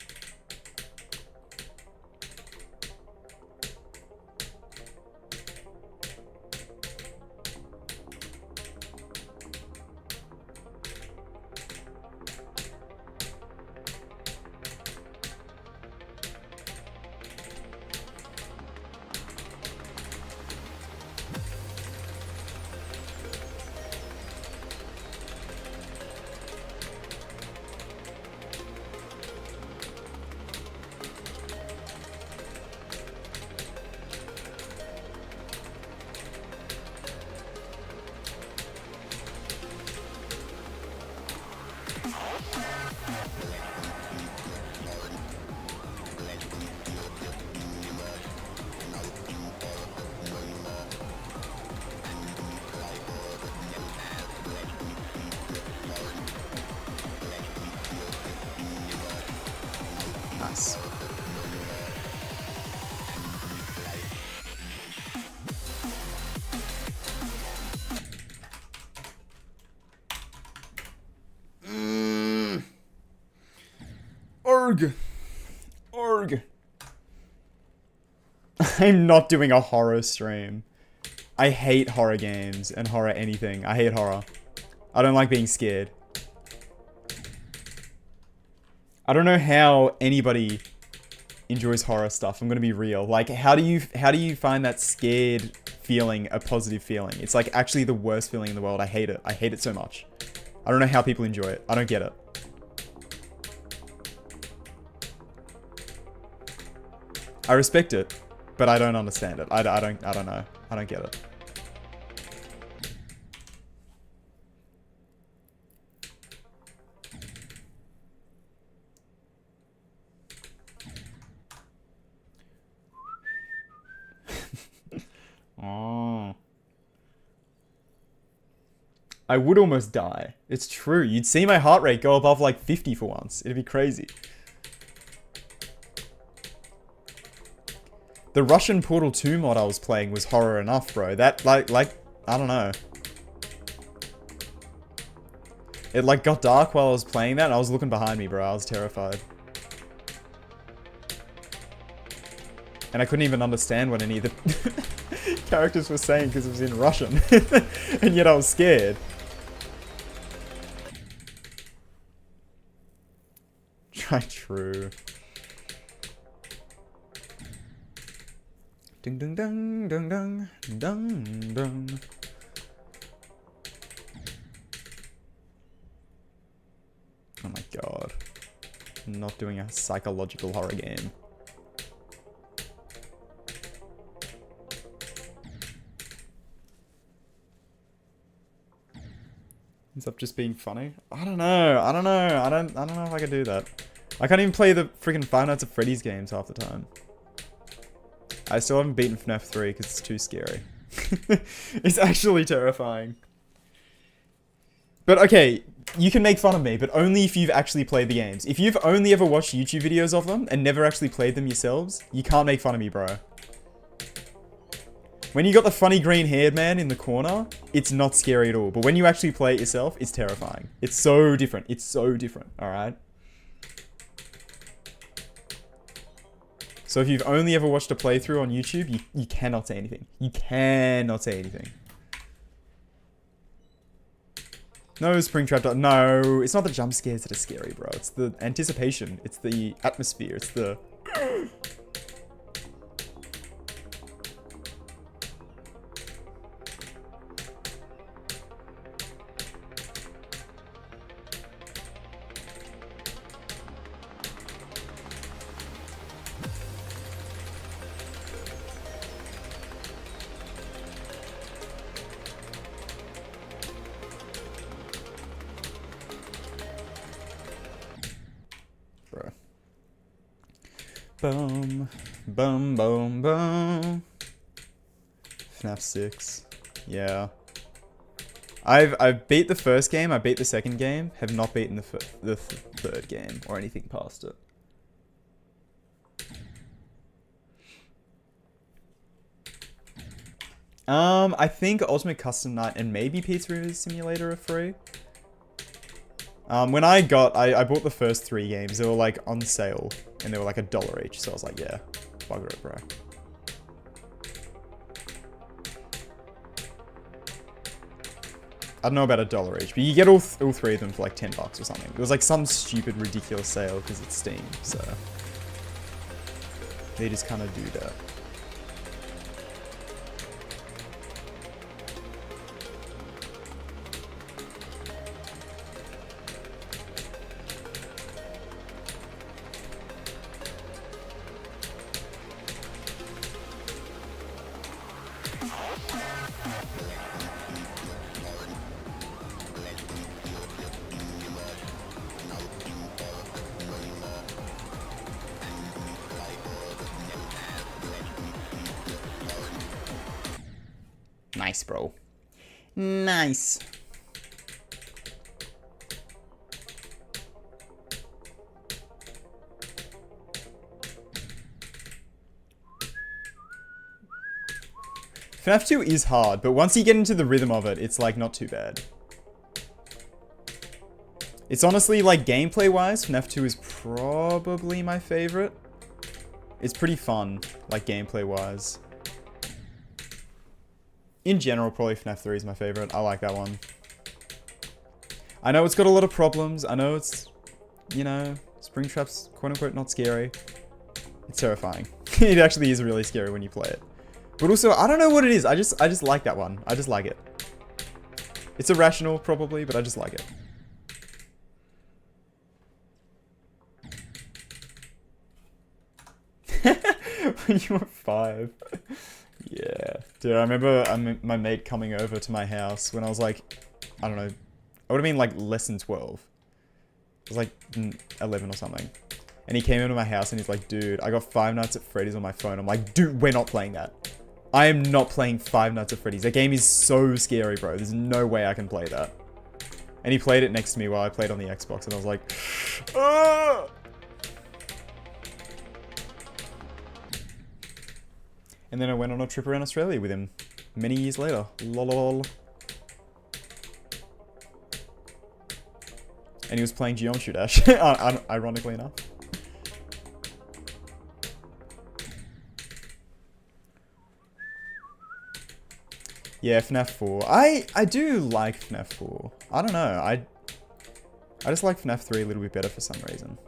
Nice. Org. I'm not doing a horror stream. I hate horror games and horror anything. I hate horror. I don't like being scared. I don't know how anybody enjoys horror stuff. I'm gonna be real. Like, how do you find that scared feeling a positive feeling? It's like actually the worst feeling in the world. I hate it. I hate it so much. I don't know how people enjoy it. I don't get it. I respect it, but I don't understand it. I don't know. I don't get it. Oh. I would almost die. It's true. You'd see my heart rate go above like 50 for once. It'd be crazy. The Russian Portal 2 mod I was playing was horror enough, bro. That, like, I don't know. It, like, got dark while I was playing that, and I was looking behind me, bro. I was terrified. And I couldn't even understand what any of the characters were saying because it was in Russian. And yet I was scared. Try true. Ding ding ding ding ding ding ding. Oh my god. I'm not doing a psychological horror game. Ends up just being funny? I don't know. I don't know if I can do that. I can't even play the freaking Five Nights at Freddy's games half the time. I still haven't beaten FNAF 3 because it's too scary. It's actually terrifying. But okay, you can make fun of me, but only if you've actually played the games. If you've only ever watched YouTube videos of them and never actually played them yourselves, you can't make fun of me, bro. When you got the funny green-haired man in the corner, it's not scary at all. But when you actually play it yourself, it's terrifying. It's so different. It's so different, alright? So if you've only ever watched a playthrough on YouTube, you cannot say anything. You cannot say anything. No, Springtrap. No, it's not the jump scares that are scary, bro. It's the anticipation. It's the atmosphere. It's the... Boom, boom, boom, boom. FNAF 6. Yeah. I've beat the first game, I beat the second game, have not beaten the third game or anything past it. I think Ultimate Custom Night and maybe Pizzeria Simulator are free. When I bought the first 3 games, they were like on sale, and they were like $1 each, so I was like, yeah, bugger it, bro. I don't know about $1 each, but you get all 3 of them for like $10 or something. It was like some stupid, ridiculous sale because it's Steam, so they just kind of do that. Nice, bro. Nice. FNAF 2 is hard, but once you get into the rhythm of it, it's like not too bad. It's honestly like gameplay-wise, FNAF 2 is probably my favorite. It's pretty fun, like gameplay-wise. In general, probably FNAF 3 is my favorite. I like that one. I know it's got a lot of problems. I know it's, you know, Springtrap's quote-unquote not scary. It's terrifying. It actually is really scary when you play it. But also, I don't know what it is. I just like that one. I just like it. It's irrational, probably, but I just like it. When you were 5. Yeah. Dude, I remember my mate coming over to my house when I was like, I don't know, I would have been like less than 12. I was like 11 or something. And he came into my house and he's like, dude, I got Five Nights at Freddy's on my phone. I'm like, dude, we're not playing that. I am not playing Five Nights at Freddy's. That game is so scary, bro. There's no way I can play that. And he played it next to me while I played on the Xbox and I was like, ah! And then I went on a trip around Australia with him many years later. Lol. And he was playing Geometry Dash, ironically enough. Yeah, FNAF 4. I do like FNAF 4. I don't know. I just like FNAF 3 a little bit better for some reason.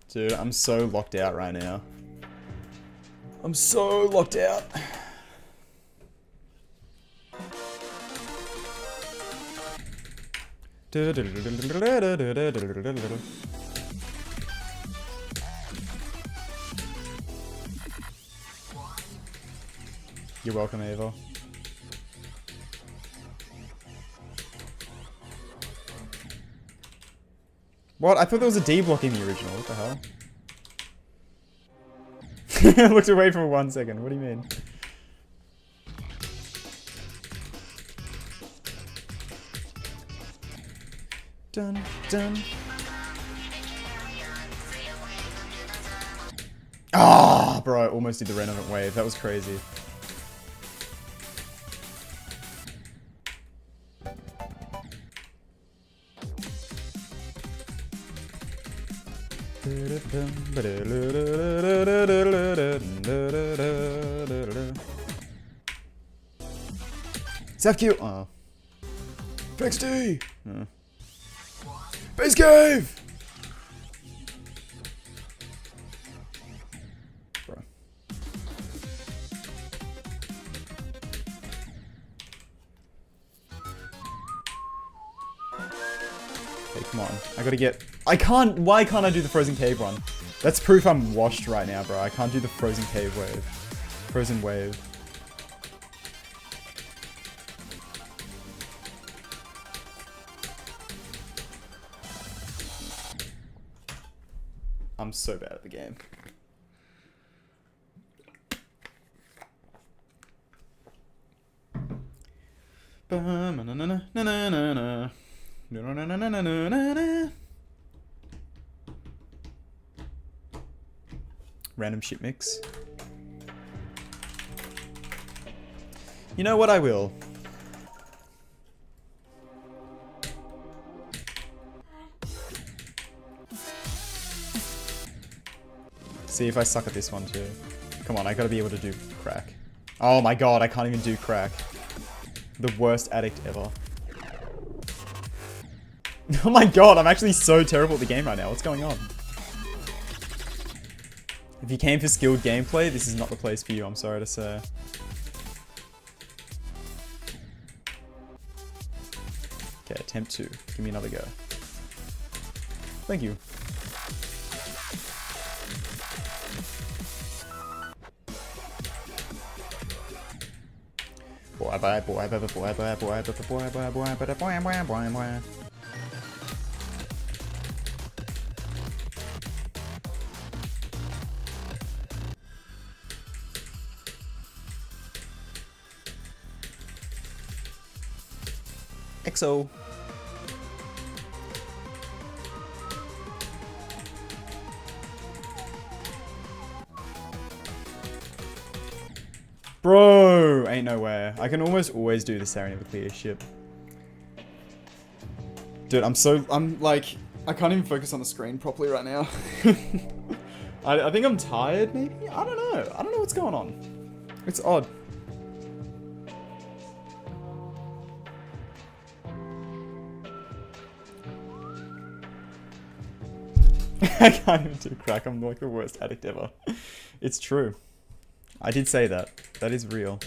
Dude, I'm so locked out right now. I'm so locked out. You're welcome, Ava. What? I thought there was a D block in the original. What the hell? I looked away for 1 second. What do you mean? Dun, dun. Ah, bro, I almost did the Renovant wave. That was crazy. It's FQ. Oh. XD. Oh. Base cave. Bro. Hey, come on. I gotta get... I can't... Why can't I do the Frozen Cave one? That's proof I'm washed right now, bro. I can't do the Frozen Cave wave. Frozen wave. I'm so bad at the game. Random shit mix. You know what, I will. See if I suck at this one too. Come on, I gotta be able to do crack. Oh my god, I can't even do crack. The worst addict ever. Oh my god, I'm actually so terrible at the game right now. What's going on? If you came for skilled gameplay, this is not the place for you, I'm sorry to say. Okay, attempt 2. Give me another go. Thank you. XO. Bro, ain't no way. I can almost always do this area with clear ship. Dude, I'm like, I can't even focus on the screen properly right now. I think I'm tired, maybe? I don't know. I don't know what's going on. It's odd. I can't even do crack. I'm like the worst addict ever. It's true. I did say that. That is real.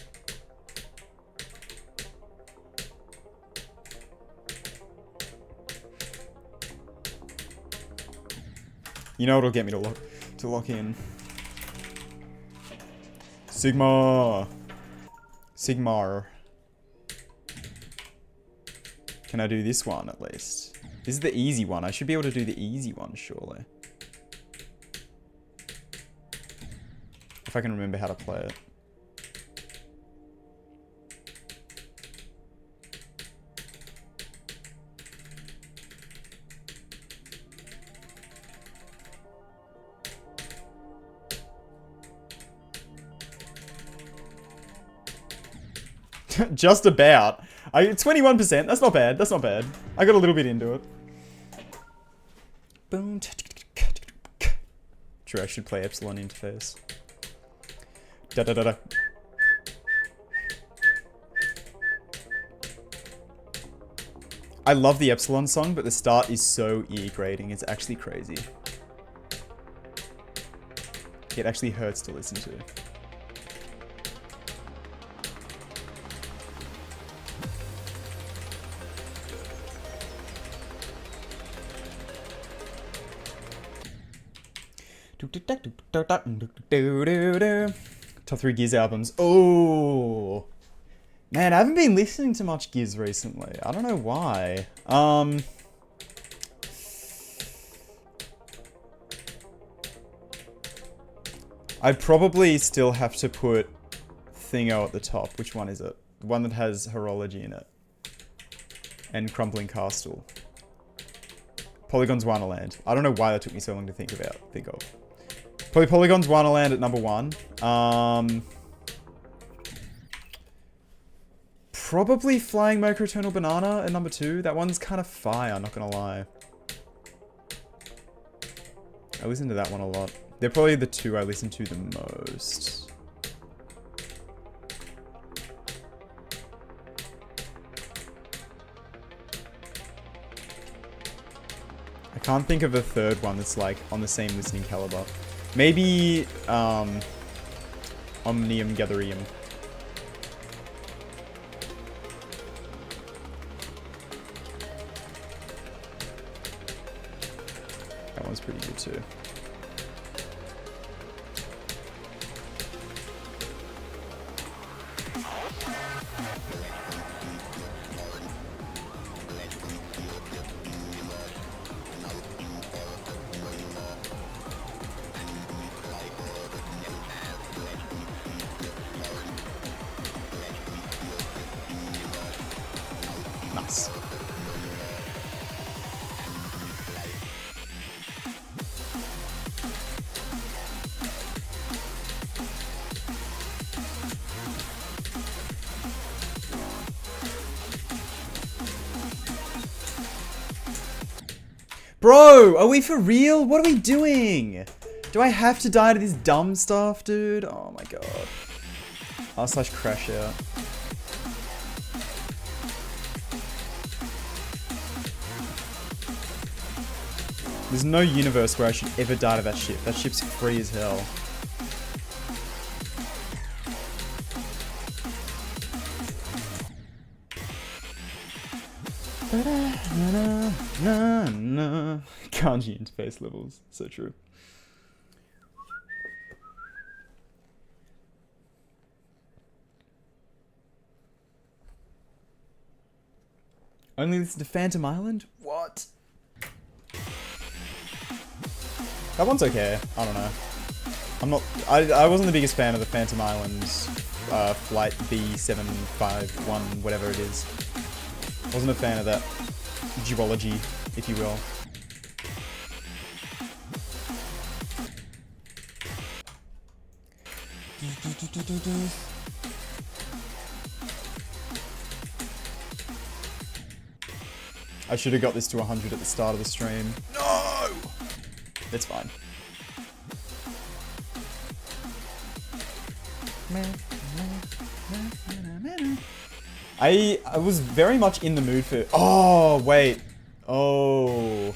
You know what'll get me to lock in? Sigmar. Can I do this one at least? This is the easy one. I should be able to do the easy one, surely. If I can remember how to play it. Just about. 21%. That's not bad. That's not bad. I got a little bit into it. Boom. True, I should play Epsilon interface. Da da da da. I love the Epsilon song, but the start is so ear grating. It's actually crazy. It actually hurts to listen to. Top 3 Giz albums. Oh man, I haven't been listening to much Giz recently. I don't know why. I'd probably still have to put Thingo at the top. Which one is it? The one that has Horology in it. And Crumbling Castle. Polygon's Wonderland. I don't know why that took me so long to think of. Probably Polygon's Wonderland at number 1. Probably Flying Microtonal Banana at number 2. That one's kind of fire, not gonna lie. I listen to that one a lot. They're probably the 2 I listen to the most. I can't think of a third one that's like on the same listening caliber. Maybe Omnium Gatherium. That one's pretty good too. nice. Bro, are we for real? What are we doing? Do I have to die to this dumb stuff, dude? Oh my god. R/ crash out. There's no universe where I should ever die to that ship. That ship's free as hell. Kanji interface levels. So true. Only listen to Phantom Island? What? That one's okay. I don't know. I'm not. I wasn't the biggest fan of the Phantom Islands flight B751, whatever it is. Wasn't a fan of that duology, if you will. I should have got this to 100 at the start of the stream. No! It's fine. I was very much in the mood for... Oh, wait. Oh.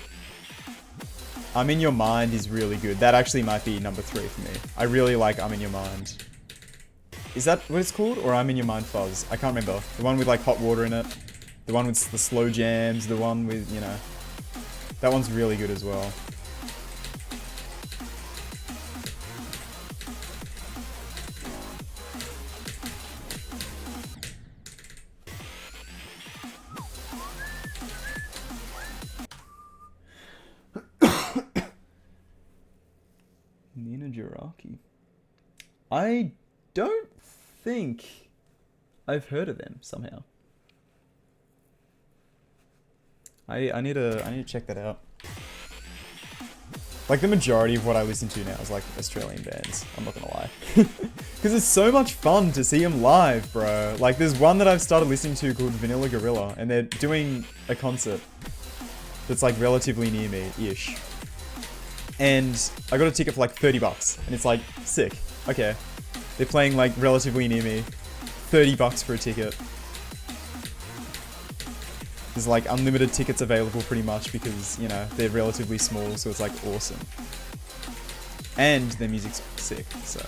I'm in Your Mind is really good. That actually might be number 3 for me. I really like I'm in Your Mind. Is that what it's called? Or I'm in Your Mind Fuzz? I can't remember. The one with like hot water in it. The one with the slow jams. The one with, you know. That one's really good as well. I don't think I've heard of them somehow. I need to check that out. Like the majority of what I listen to now is like Australian bands. I'm not gonna lie, because it's so much fun to see them live, bro. Like there's one that I've started listening to called Vanilla Gorilla, and they're doing a concert that's like relatively near me-ish. And I got a ticket for like 30 bucks, and it's like sick. Okay, they're playing like relatively near me. 30 bucks for a ticket. There's like unlimited tickets available pretty much because, you know, they're relatively small, so it's like awesome. And their music's sick, so.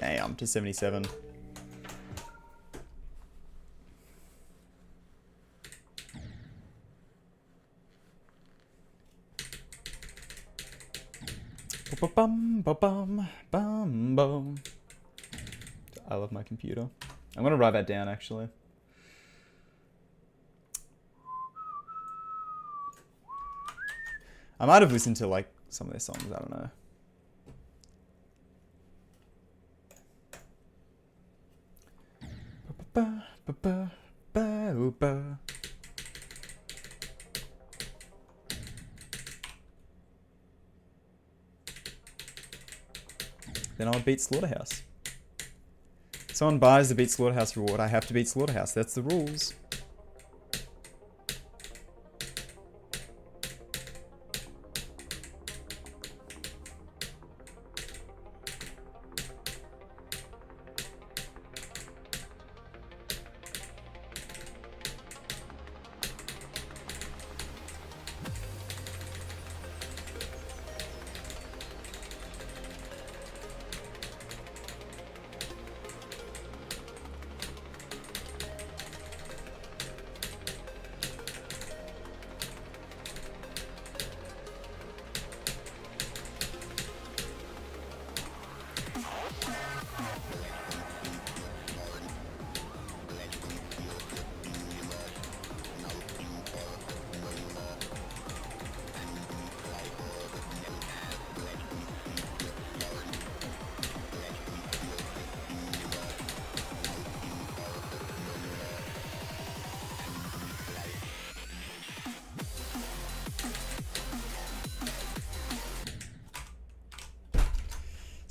Damn, to 77. Ba-bum, ba-bum, bum, bum. I love my computer. I'm gonna write that down actually. I might have listened to like some of their songs, I don't know. Then I'll beat Slaughterhouse. Someone buys the Beat Slaughterhouse reward, I have to beat Slaughterhouse. That's the rules.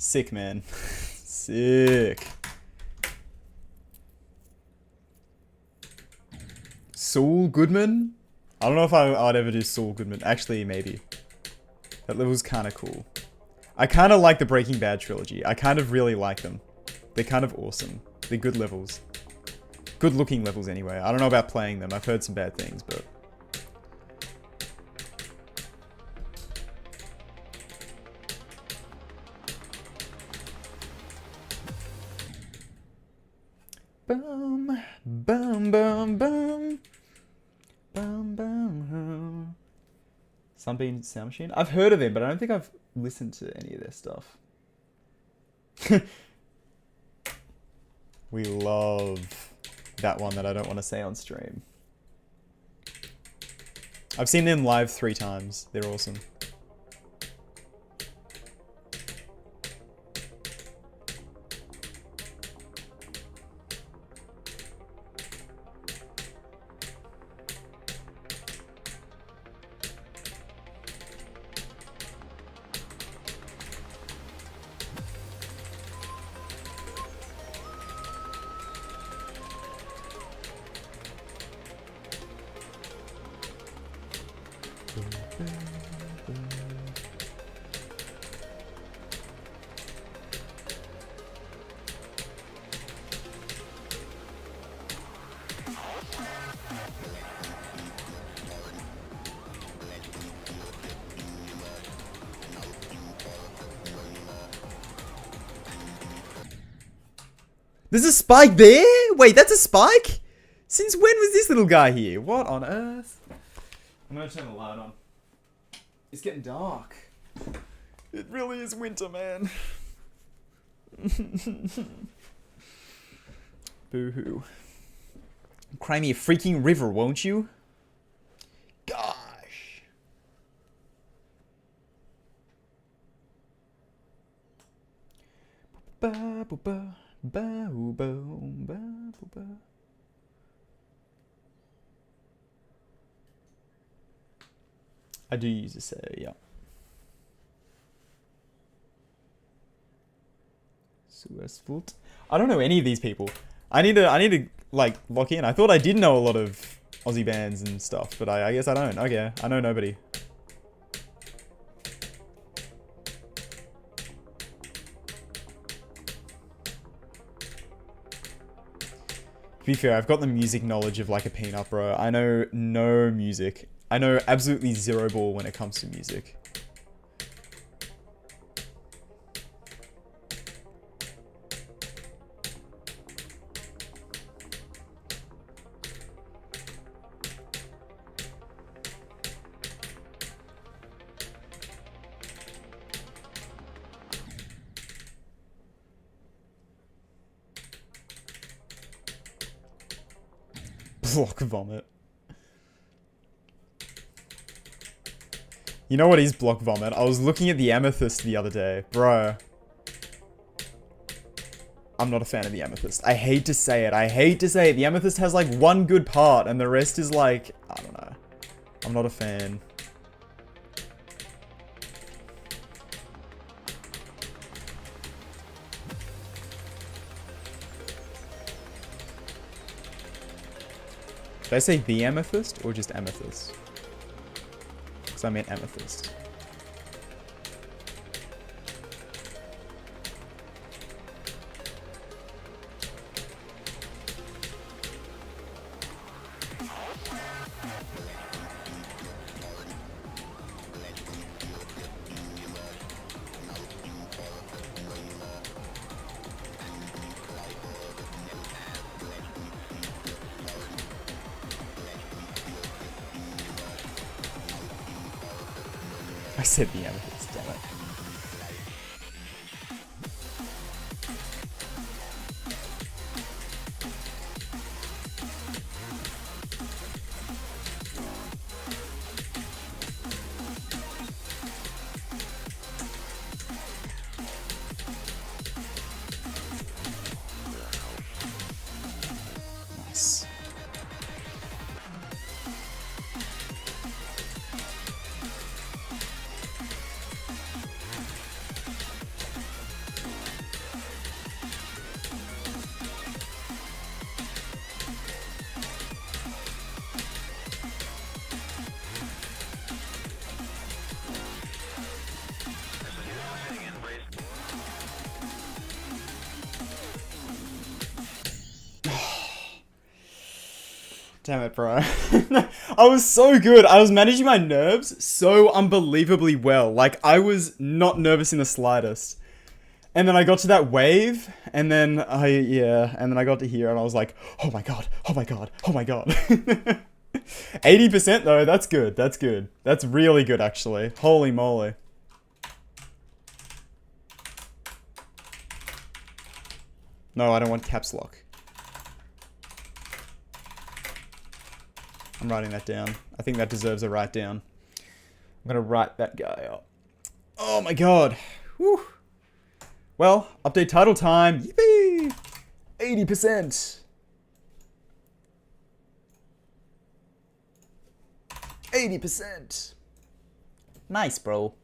Sick, man. Sick. Saul Goodman? I don't know if I'd ever do Saul Goodman. Actually, maybe. That level's kind of cool. I kind of like the Breaking Bad trilogy. I kind of really like them. They're kind of awesome. They're good levels. Good looking levels anyway. I don't know about playing them. I've heard some bad things, but... Boom, boom, boom, boom. Boom, boom. Sunbeam Sound Machine? I've heard of them, but I don't think I've listened to any of their stuff. We love that one that I don't want to say on stream. I've seen them live 3 times. They're awesome. There's a spike there? Wait, that's a spike? Since when was this little guy here? What on earth? I'm gonna turn the light on. It's getting dark. It really is winter, man. Boo-hoo. Cry me a freaking river, won't you? Gosh. Ba-ba-ba. Ba-ba-ba. I do use a Sayo, yeah. Suesfult. I don't know any of these people. I need to like lock in. I thought I did know a lot of Aussie bands and stuff, but I guess I don't. Okay, I know nobody. To be fair, I've got the music knowledge of like a peanut, bro. I know no music. I know absolutely zero ball when it comes to music. Block vomit. You know what is block vomit? I was looking at the amethyst the other day. Bro. I'm not a fan of the amethyst. I hate to say it. I hate to say it. The amethyst has like one good part and the rest is like, I don't know. I'm not a fan. Did I say the amethyst or just amethyst? Because I meant amethyst. I said the amethyst, damn it. Nice. Damn it, bro. I was so good. I was managing my nerves so unbelievably well. Like, I was not nervous in the slightest. And then I got to that wave, and then and then I got to here, and I was like, oh my god, oh my god, oh my god. 80% though, that's good, that's good. That's really good, actually. Holy moly. No, I don't want caps lock. I'm writing that down. I think that deserves a write down. I'm gonna write that guy up. Oh my god. Whew. Well, update title time. Yippee! 80%. 80%. Nice, bro.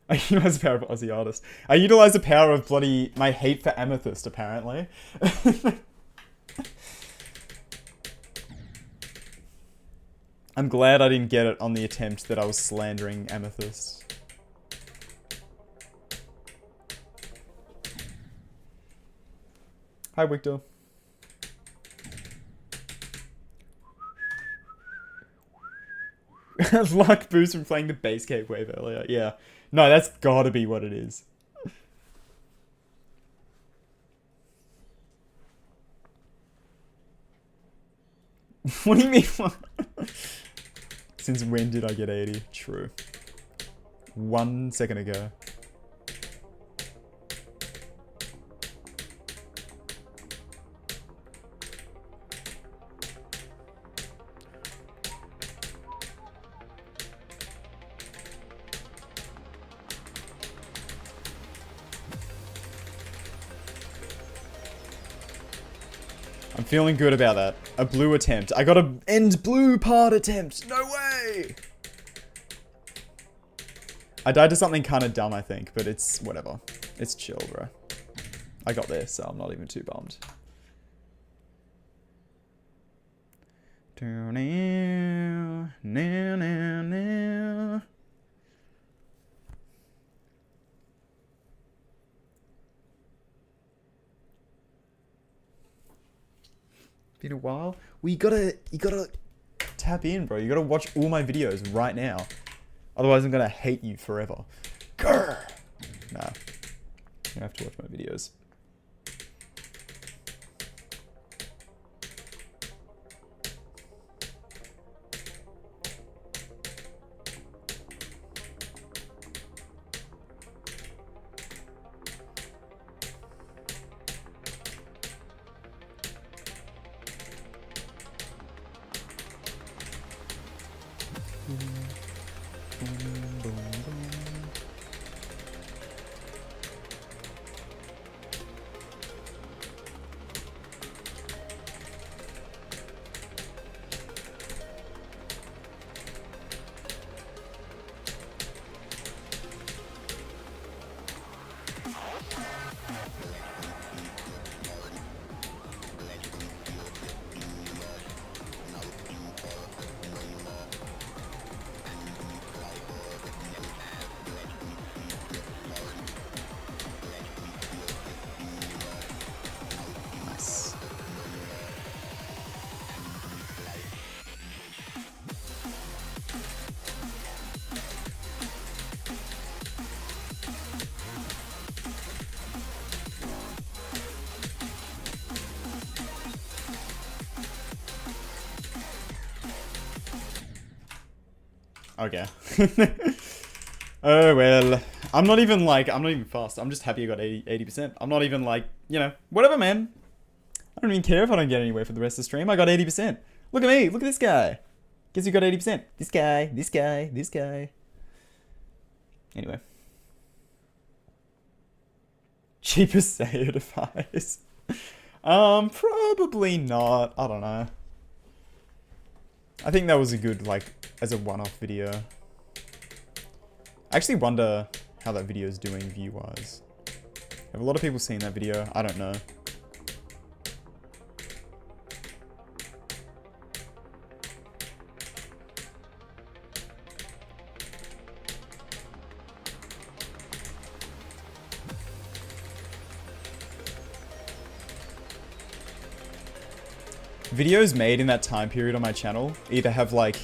I utilize the power of Aussie artist. I utilize the power of bloody my hate for amethyst, apparently. I'm glad I didn't get it on the attempt that I was slandering amethyst. Hi, Victor. Luck boost from playing the base cave wave earlier. Yeah. No, that's gotta be what it is. What do you mean? Since when did I get 80? True. 1 second ago. I'm feeling good about that. A blue attempt. I got a end blue part attempt. No way! I died to something kind of dumb, I think, but it's whatever. It's chill, bro. I got there, so I'm not even too bummed. Been a while. Well, you gotta tap in, bro. You gotta watch all my videos right now. Otherwise, I'm gonna hate you forever. Grr. Nah. You have to watch my videos. Okay. Oh well. I'm not even fast. I'm just happy I got 80%. I'm not even like, you know, whatever, man. I don't even care if I don't get anywhere for the rest of the stream. I got 80%. Look at me. Look at this guy. Guess who got 80%? This guy, this guy, this guy. Anyway. Cheapest Sayo device. Probably not. I don't know. I think that was a good, like, as a one-off video. I actually wonder how that video is doing view-wise. Have a lot of people seen that video? I don't know. videos made in that time period on my channel either have like,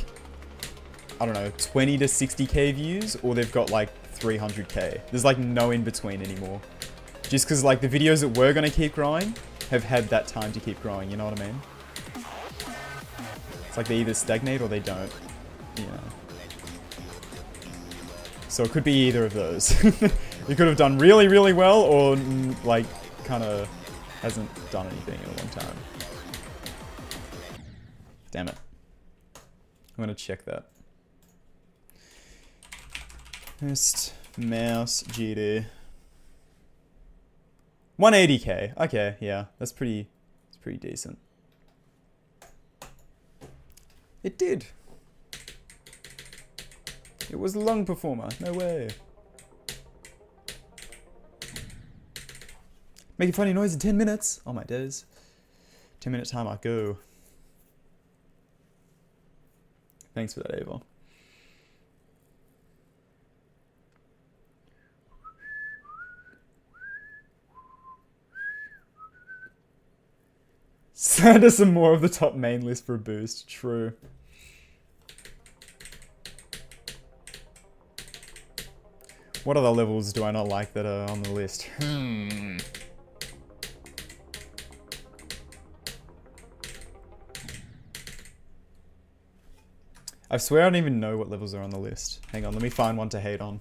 I don't know, 20 to 60k views, or they've got like 300k. There's like no in between anymore. Just because like the videos that were going to keep growing have had that time to keep growing, you know what I mean? It's like they either stagnate or they don't, you know. So it could be either of those. You could have done really, really well, or like kind of hasn't done anything in a long time. Damn it. I'm gonna check that. First mouse GD. 180k. Okay, yeah, that's pretty decent. It did. It was a long performer. No way. Make a funny noise in 10 minutes. Oh my days. 10-minute timer. Go. Thanks for that, Ava. Send us some more of the top main list for a boost. True. What other levels do I not like that are on the list? I swear I don't even know what levels are on the list. Hang on, let me find one to hate on.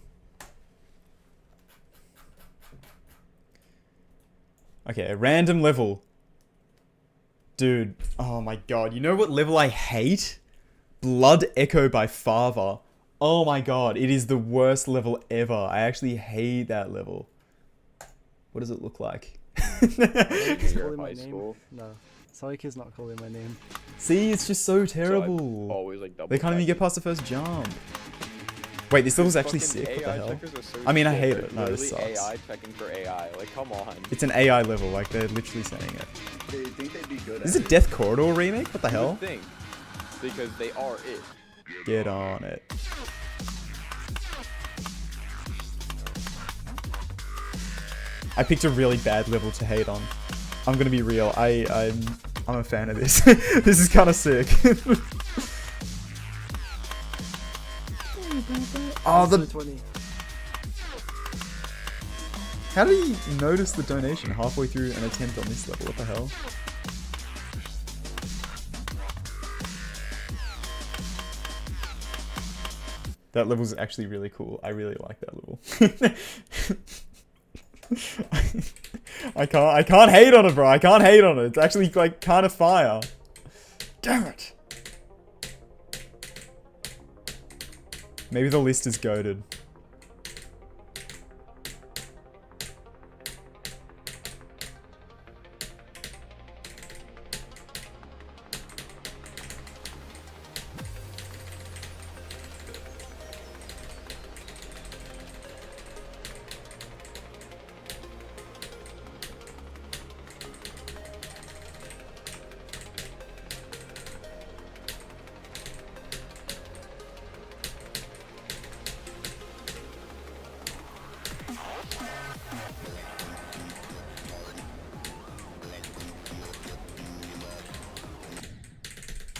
Okay, a random level. Dude, oh my god. You know what level I hate? Blood Echo by Father. Oh my god, it is the worst level ever. I actually hate that level. What does it look like? He's calling my name. No, Sayo's not calling my name. See, it's just so terrible. So always, like, They can't even get past the first jump. Wait, this level's actually sick. What the hell? I mean, I hate it. No, this sucks. AI checking for AI. Like, come on. It's an AI level. Like, they're literally saying it. They think they'd be good Is it Death Corridor remake? What the hell? Think, because they are it. Get on it. I picked a really bad level to hate on. I'm gonna be real. I'm a fan of this. This is kind of sick. Oh, the 20. How did he notice the donation halfway through an attempt on this level? What the hell? That level's actually really cool. I really like that level. I can't hate on it, bro. I can't hate on it. It's actually like kind of fire. Damn it. Maybe the list is goated.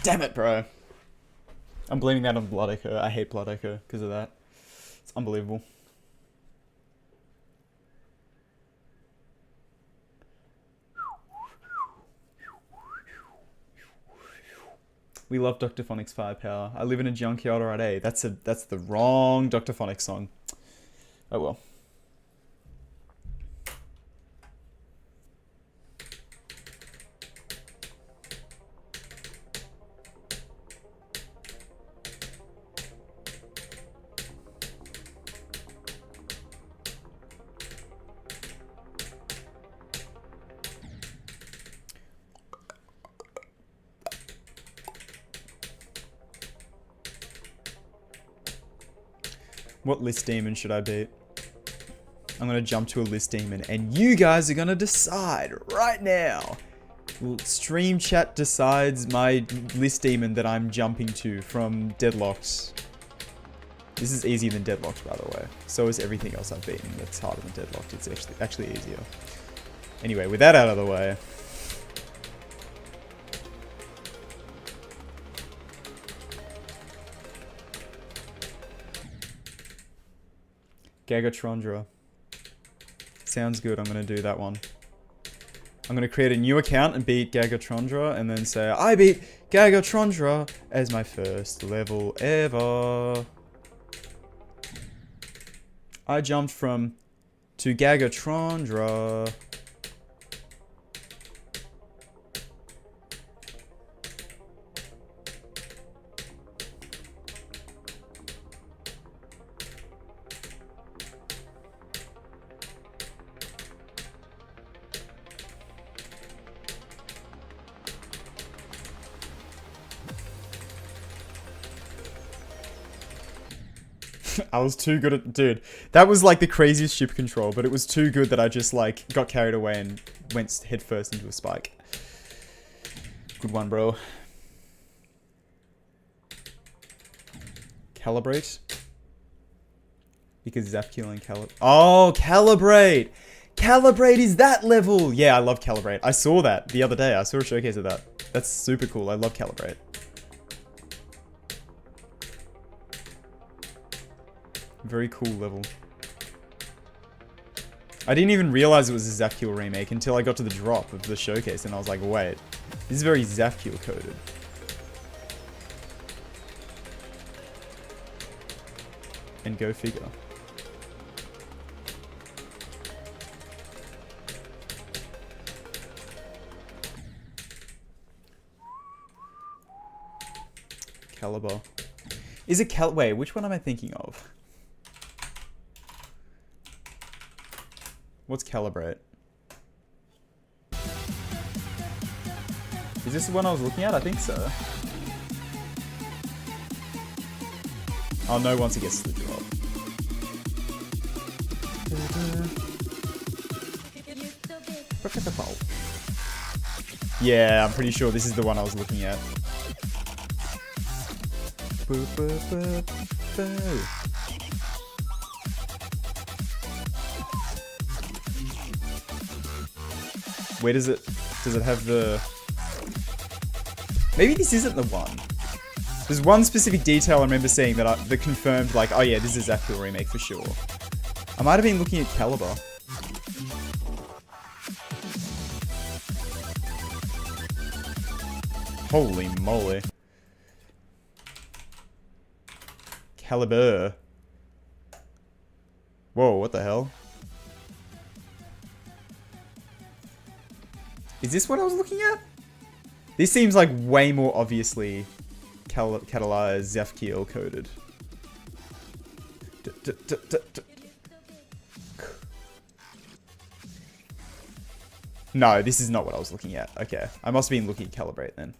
Damn it, bro. I'm blaming that on Blood Echo. I hate Blood Echo because of that. It's unbelievable. We love Dr. Phonic's firepower. I live in a junkyard alright. That's the wrong Dr. Phonic song. Oh well. What list demon should I beat? I'm gonna jump to a list demon and you guys are gonna decide right now. Stream chat decides my list demon that I'm jumping to from Deadlocked. This is easier than Deadlocked, by the way. So is everything else I've beaten that's harder than Deadlocked. It's actually easier. Anyway, with that out of the way. Gagatrondra. Sounds good. I'm going to do that one. I'm going to create a new account and beat Gagatrondra and then say, I beat Gagatrondra as my first level ever. I jumped from to Gagatrondra. I was too good at... Dude, that was like the craziest ship control, but it was too good that I just like got carried away and went headfirst into a spike. Good one, bro. Calibrate. Because Zap killing Calibrate. Oh, Calibrate! Calibrate is that level! Yeah, I love Calibrate. I saw that the other day. I saw a showcase of that. That's super cool. I love Calibrate. Very cool level. I didn't even realize it was a Zafkiel remake until I got to the drop of the showcase and I was like, wait, this is very Zafkiel coded. And go figure. Caliber. Is it wait, which one am I thinking of? What's Calibrate? Is this the one I was looking at? I think so. I'll know once it gets to the drop. Yeah, I'm pretty sure this is the one I was looking at. Where does it have the... Maybe this isn't the one. There's one specific detail I remember seeing that confirmed like, oh yeah, this is a Zafkiel remake for sure. I might have been looking at Caliber. Holy moly. Caliber. Whoa, what the hell? Is this what I was looking at? This seems like way more obviously Catalyze Zafkiel coded. No, this is not what I was looking at. Okay, I must have been looking at Calibrate then.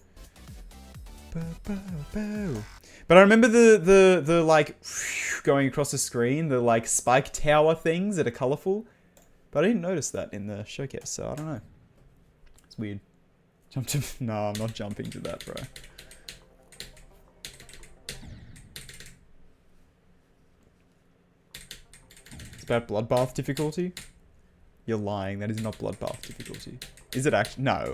But I remember the like going across the screen, the like spike tower things that are colorful. But I didn't notice that in the showcase, so I don't know. It's weird. Jump to... No, I'm not jumping to that, bro. It's about Bloodbath difficulty? You're lying, that is not Bloodbath difficulty. Is it actually? No.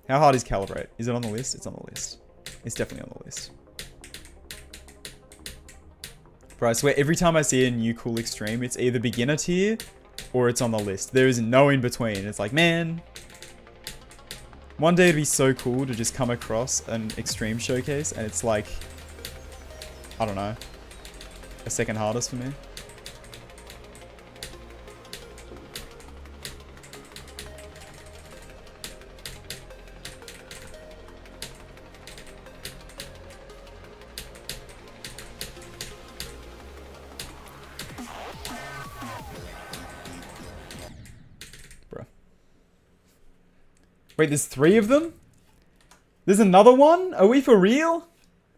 How hard is Calibrate? Is it on the list? It's on the list. It's definitely on the list. Bro, I swear every time I see a new cool extreme, it's either beginner tier or it's on the list. There is no in between. It's like, man, one day it'd be so cool to just come across an extreme showcase and it's like, I don't know, a second hardest for me. Wait, there's 3 of them? There's another one? Are we for real?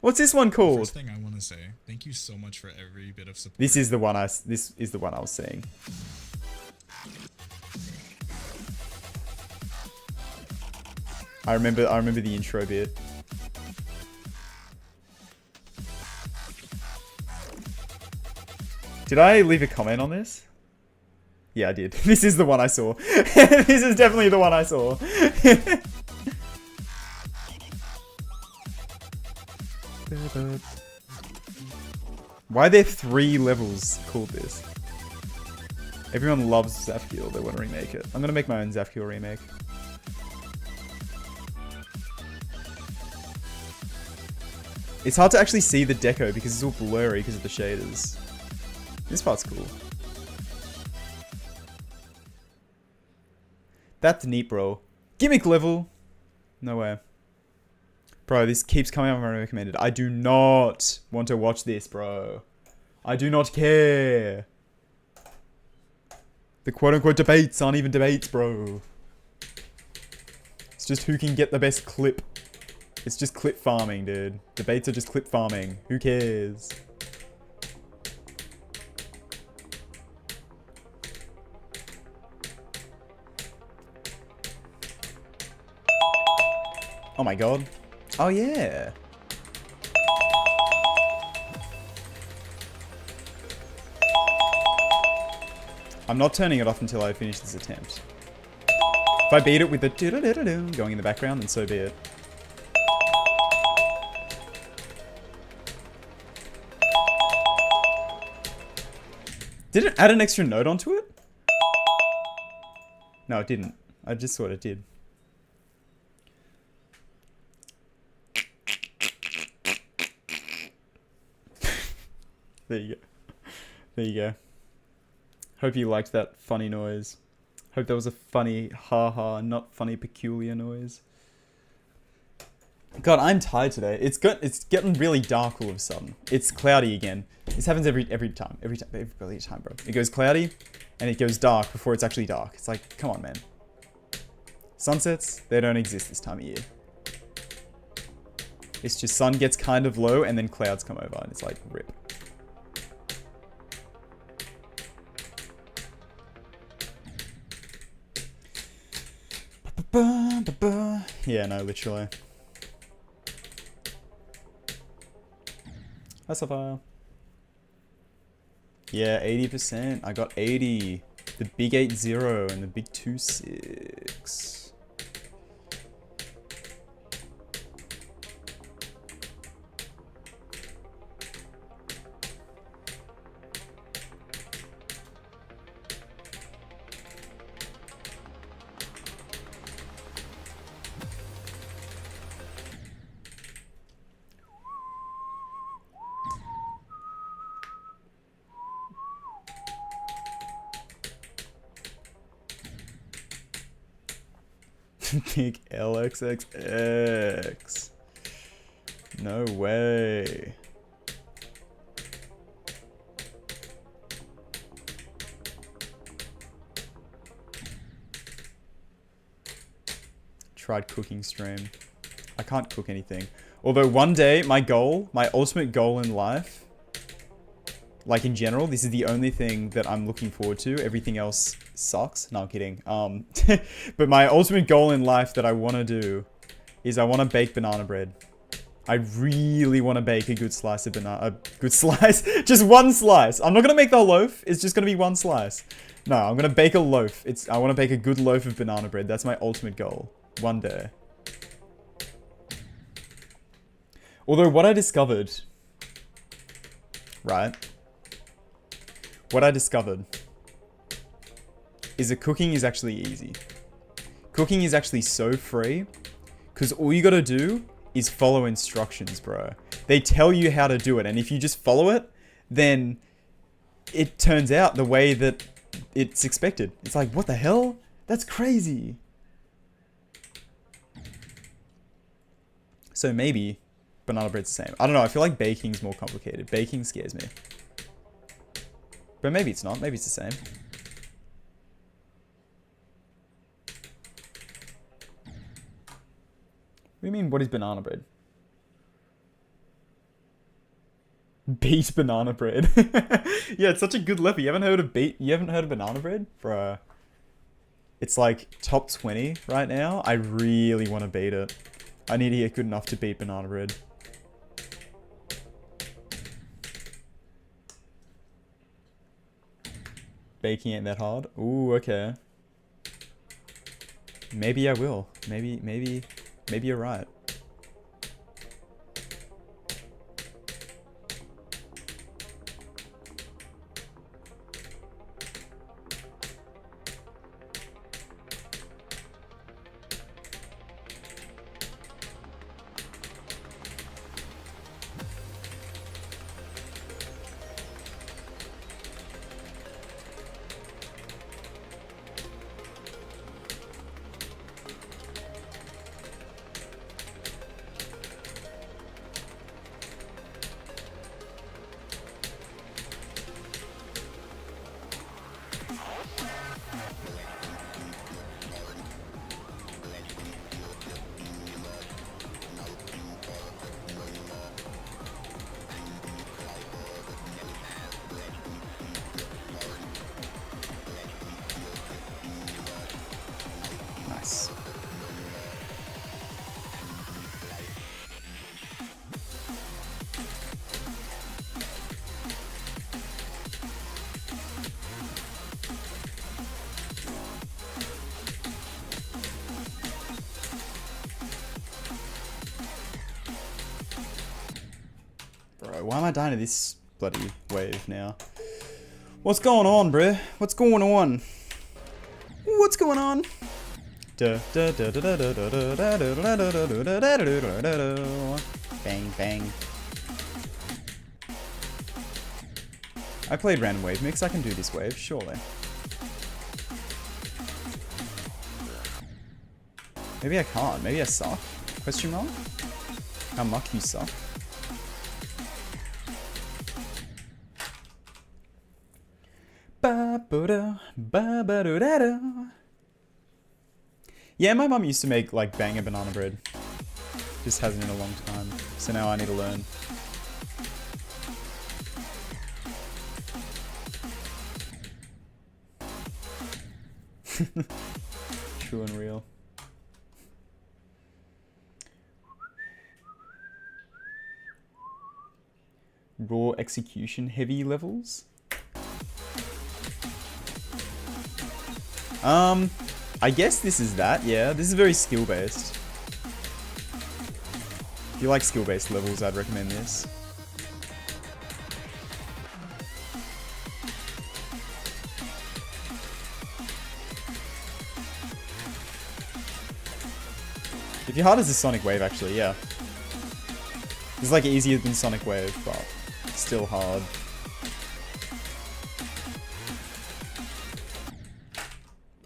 What's this one called? First thing I want to say, thank you so much for every bit of support. This is the one I was seeing. I remember the intro bit. Did I leave a comment on this? Yeah, I did. This is the one I saw. This is definitely the one I saw. Why are there 3 levels called this? Everyone loves Zafkiel, they want to remake it. I'm gonna make my own Zafkiel remake. It's hard to actually see the deco because it's all blurry because of the shaders. This part's cool. That's neat, bro. Gimmick level. No way. Bro, this keeps coming up on my recommended. I do not want to watch this, bro. I do not care. The quote-unquote debates aren't even debates, bro. It's just who can get the best clip. It's just clip farming, dude. Debates are just clip farming. Who cares? Oh my god. Oh yeah. I'm not turning it off until I finish this attempt. If I beat it with the doo-doo-doo-doo going in the background, then so be it. Did it add an extra note onto it? No, it didn't. I just thought it did. There you go. There you go. Hope you liked that funny noise. Hope that was a funny haha, not funny peculiar noise. God, I'm tired today. It's getting really dark all of a sudden. It's cloudy again. This happens every time, bro. It goes cloudy and it goes dark before it's actually dark. It's like, come on, man. Sunsets, they don't exist this time of year. It's just sun gets kind of low and then clouds come over and it's like, rip. Yeah, no, literally. That's a file. Yeah, 80%. I got 80. The big 80 and the big 26. Big LXXX. No way. Tried cooking stream. I can't cook anything. Although one day, my ultimate goal in life, like in general, this is the only thing that I'm looking forward to. Everything else sucks. No, I'm kidding. But my ultimate goal in life that I want to do is I want to bake banana bread. I really want to bake a good slice of banana. A good slice? Just one slice. I'm not going to make the whole loaf. It's just going to be one slice. No, I'm going to bake a loaf. I want to bake a good loaf of banana bread. That's my ultimate goal. One day. Although what I discovered... Right? What I discovered is that cooking is actually easy. Cooking is actually so free because all you gotta do is follow instructions, bro. They tell you how to do it, and if you just follow it, then it turns out the way that it's expected. It's like, what the hell? That's crazy. So maybe banana bread's the same. I don't know, I feel like baking's more complicated. Baking scares me. But maybe it's not. Maybe it's the same. What do you mean, what is banana bread? Beat banana bread. Yeah, it's such a good level. You haven't heard of banana bread? Bruh. It's like top 20 right now. I really want to beat it. I need to get good enough to beat banana bread. Baking ain't that hard. Ooh, okay. Maybe I will. Maybe you're right. why am I dying to this bloody wave now? What's going on, bruh? What's going on? What's going on? Bang, bang. I played random wave mix. I can do this wave, surely. Maybe I can't. Maybe I suck? Question mark? How much you suck? Yeah, my mum used to make like banger banana bread. Just hasn't in a long time. So now I need to learn. True and real. Raw execution heavy levels. I guess this is that, yeah. This is very skill based. If you like skill based levels, I'd recommend this. If you're hard as a Sonic Wave, actually, yeah. It's like easier than Sonic Wave, but still hard.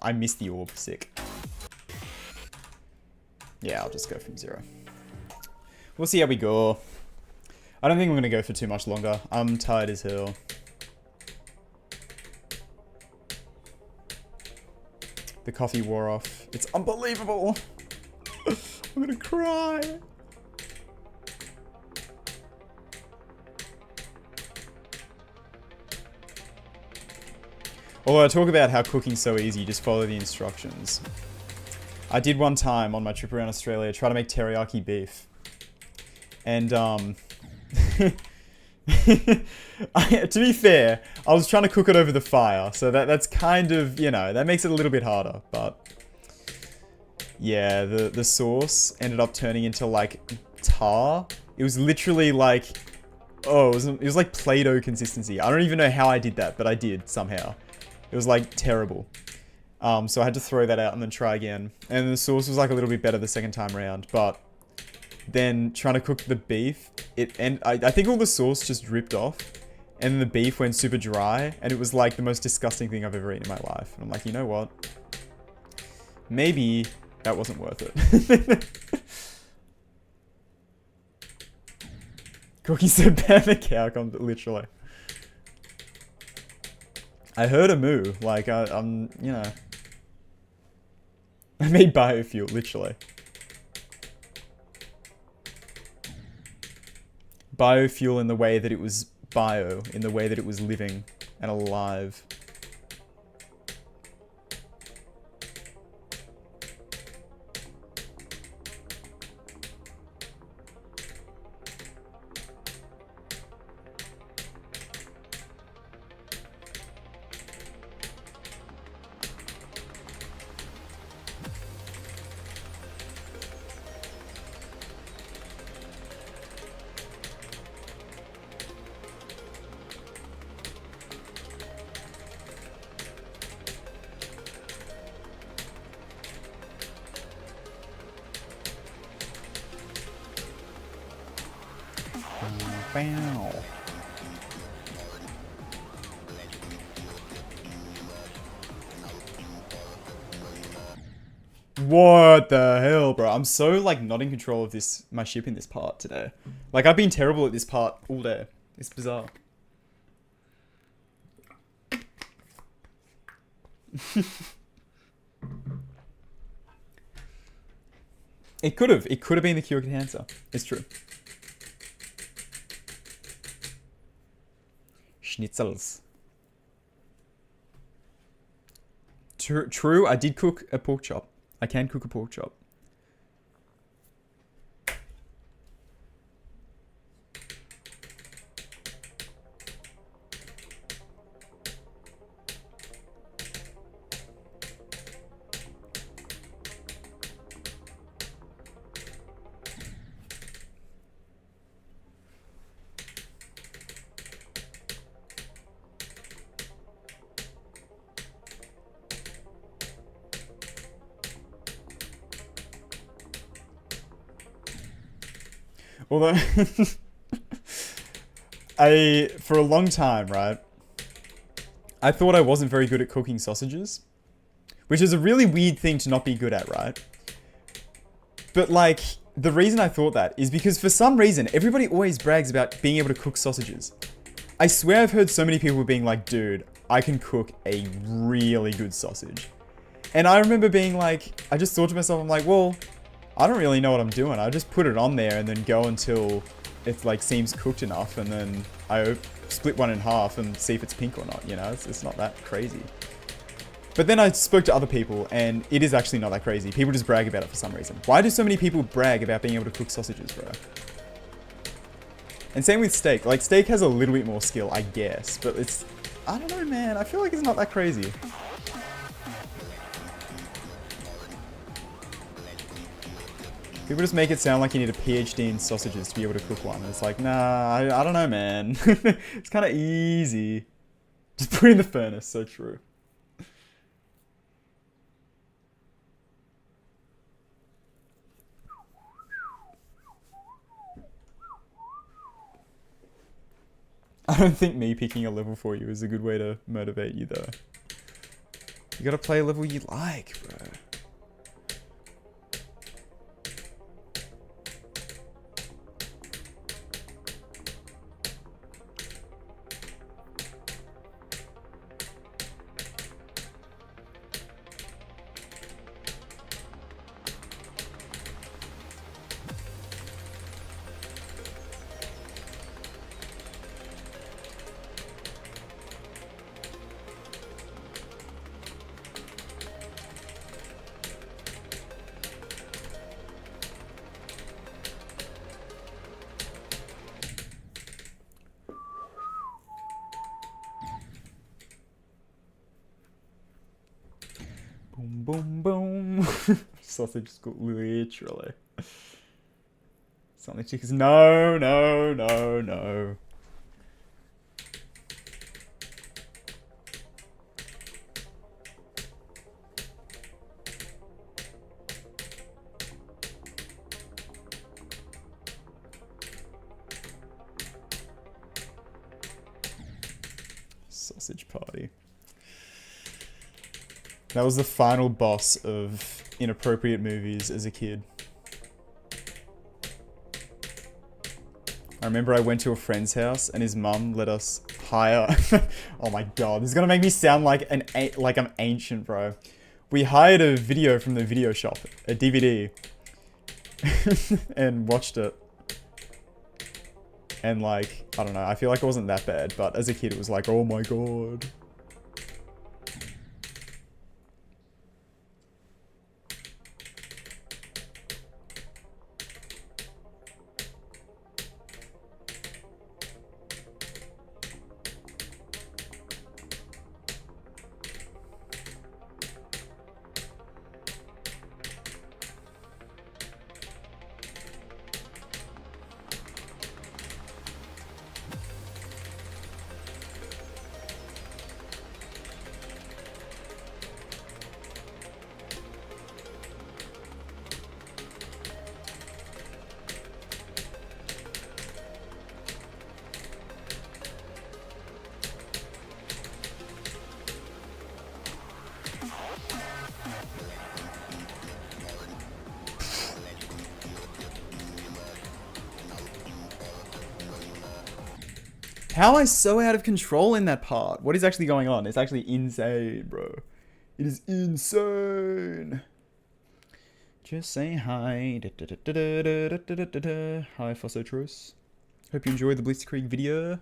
I missed the orb, sick. Yeah, I'll just go from 0. We'll see how we go. I don't think I'm gonna go for too much longer. I'm tired as hell. The coffee wore off. It's unbelievable. I'm gonna cry. Although I talk about how cooking's so easy, you just follow the instructions. I did one time on my trip around Australia try to make teriyaki beef. And, to be fair, I was trying to cook it over the fire. So that's kind of, you know, that makes it a little bit harder. But, yeah, the sauce ended up turning into, like, tar. It was literally like, oh, it was like Play-Doh consistency. I don't even know how I did that, but I did somehow. It was like terrible. So I had to throw that out and then try again. And the sauce was like a little bit better the second time around. But then trying to cook the beef, I think all the sauce just dripped off. And the beef went super dry. And it was like the most disgusting thing I've ever eaten in my life. And I'm like, you know what? Maybe that wasn't worth it. Cooking so bad the cow comes, literally. I heard a moo, like, I'm, you know. I made biofuel, literally. Biofuel in the way that it was bio, in the way that it was living and alive. Wow. What the hell, bro? I'm so, like, not in control of this, my ship in this part today. Like, I've been terrible at this part all day. It's bizarre. It could have been the cure cancer. It's true. Schnitzels. True, I did cook a pork chop. I can cook a pork chop. Although, for a long time, right, I thought I wasn't very good at cooking sausages, which is a really weird thing to not be good at, right? But like, the reason I thought that is because for some reason, everybody always brags about being able to cook sausages. I swear I've heard so many people being like, dude, I can cook a really good sausage. And I remember being like, I just thought to myself, I'm like, well, I don't really know what I'm doing. I just put it on there and then go until it like seems cooked enough, and then I split one in half and see if it's pink or not, you know? It's not that crazy. But then I spoke to other people, and it is actually not that crazy. People just brag about it for some reason. Why do so many people brag about being able to cook sausages, bro? And same with steak. Like, steak has a little bit more skill, I guess. But it's... I don't know, man. I feel like it's not that crazy. People just make it sound like you need a PhD in sausages to be able to cook one. And it's like, nah, I don't know, man. It's kind of easy. Just put it in the furnace. So true. I don't think me picking a level for you is a good way to motivate you, though. You gotta play a level you like, bro. Boom, boom, boom. Sausage school, literally. Something chickens. No, no, no, no. Sausage party. That was the final boss of inappropriate movies as a kid. I remember I went to a friend's house and his mum let us hire... Oh my god, this is gonna make me sound like I'm ancient, bro. We hired a video from the video shop, a DVD, and watched it. And like, I don't know, I feel like it wasn't that bad, but as a kid it was like, oh my god. How am I so out of control in that part? What is actually going on? It's actually insane, bro. It is insane. Just say hi. Hi, Fossotros. Hope you enjoyed the Blitzkrieg video.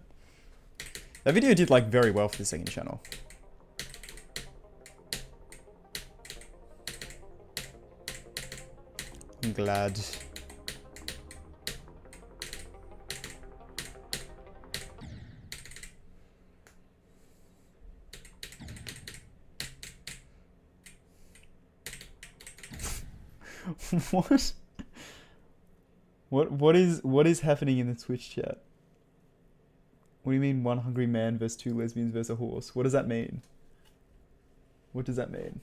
That video did like very well for the second channel. I'm glad. What? What is happening in the Twitch chat? What do you mean one hungry man versus two lesbians versus a horse? What does that mean? What does that mean?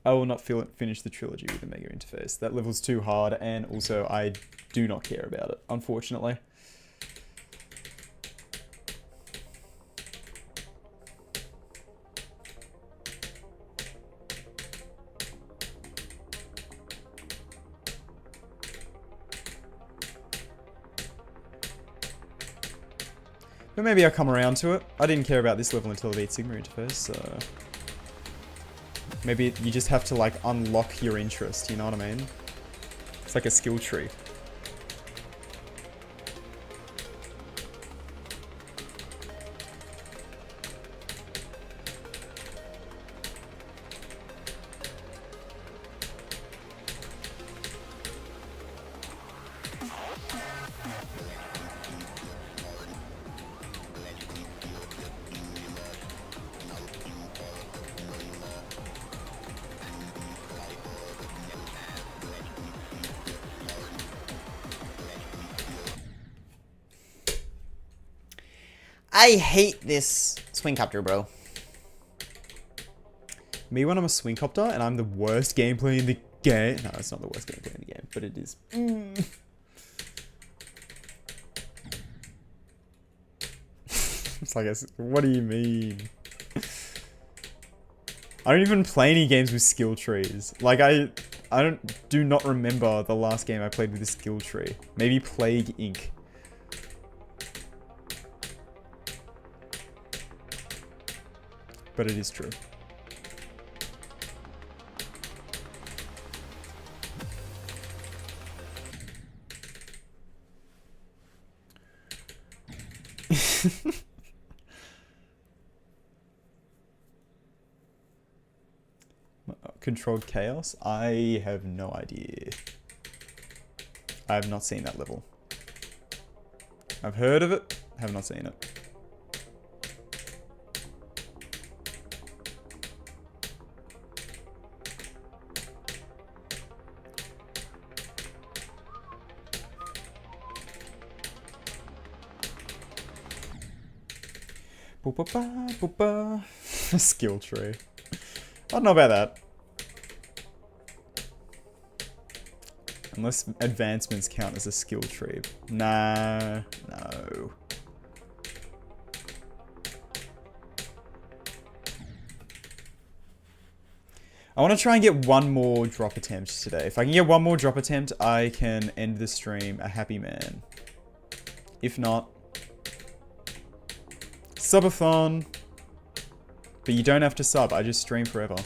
I will not finish the trilogy with the mega interface. That level's too hard, and also I do not care about it, unfortunately. But maybe I'll come around to it. I didn't care about this level until the 8 Sigma interface, so... Maybe you just have to, like, unlock your interest, you know what I mean? It's like a skill tree. I hate this swing copter, bro. Me when I'm a swing copter and I'm the worst gameplay in the game. No, it's not the worst gameplay in the game, but it is. It's like, what do you mean? I don't even play any games with skill trees. Like, I do not remember the last game I played with a skill tree. Maybe Plague Inc. But it is true. Controlled chaos? I have no idea. I have not seen that level. I've heard of it, have not seen it. Skill tree. I don't know about that. Unless advancements count as a skill tree. Nah, no. I want to try and get one more drop attempt today. If I can get one more drop attempt, I can end the stream a happy man. If not, subathon. But you don't have to sub, I just stream forever.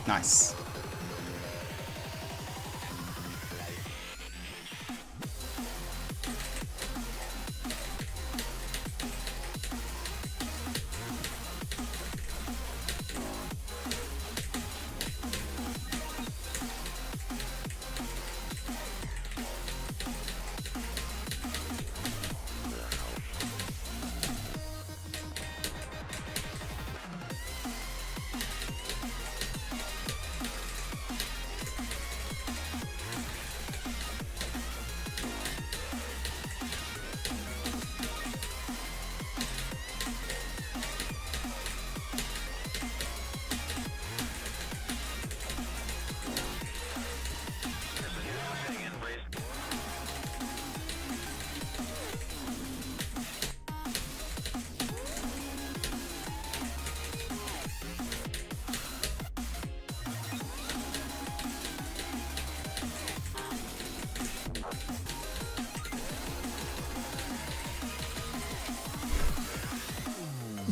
Nice.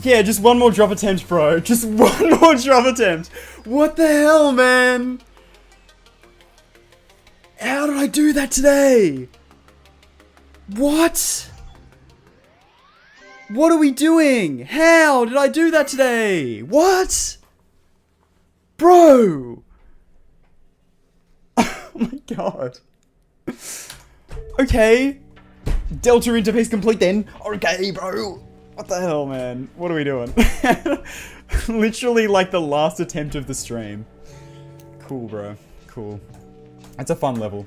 Yeah, just one more drop attempt, bro. Just one more drop attempt. What the hell, man? How did I do that today? What? What are we doing? How did I do that today? What? Bro! Oh my god. Okay. Delta interface complete then. Okay, bro. What the hell, man? What are we doing? Literally like the last attempt of the stream. Cool, bro. Cool. That's a fun level.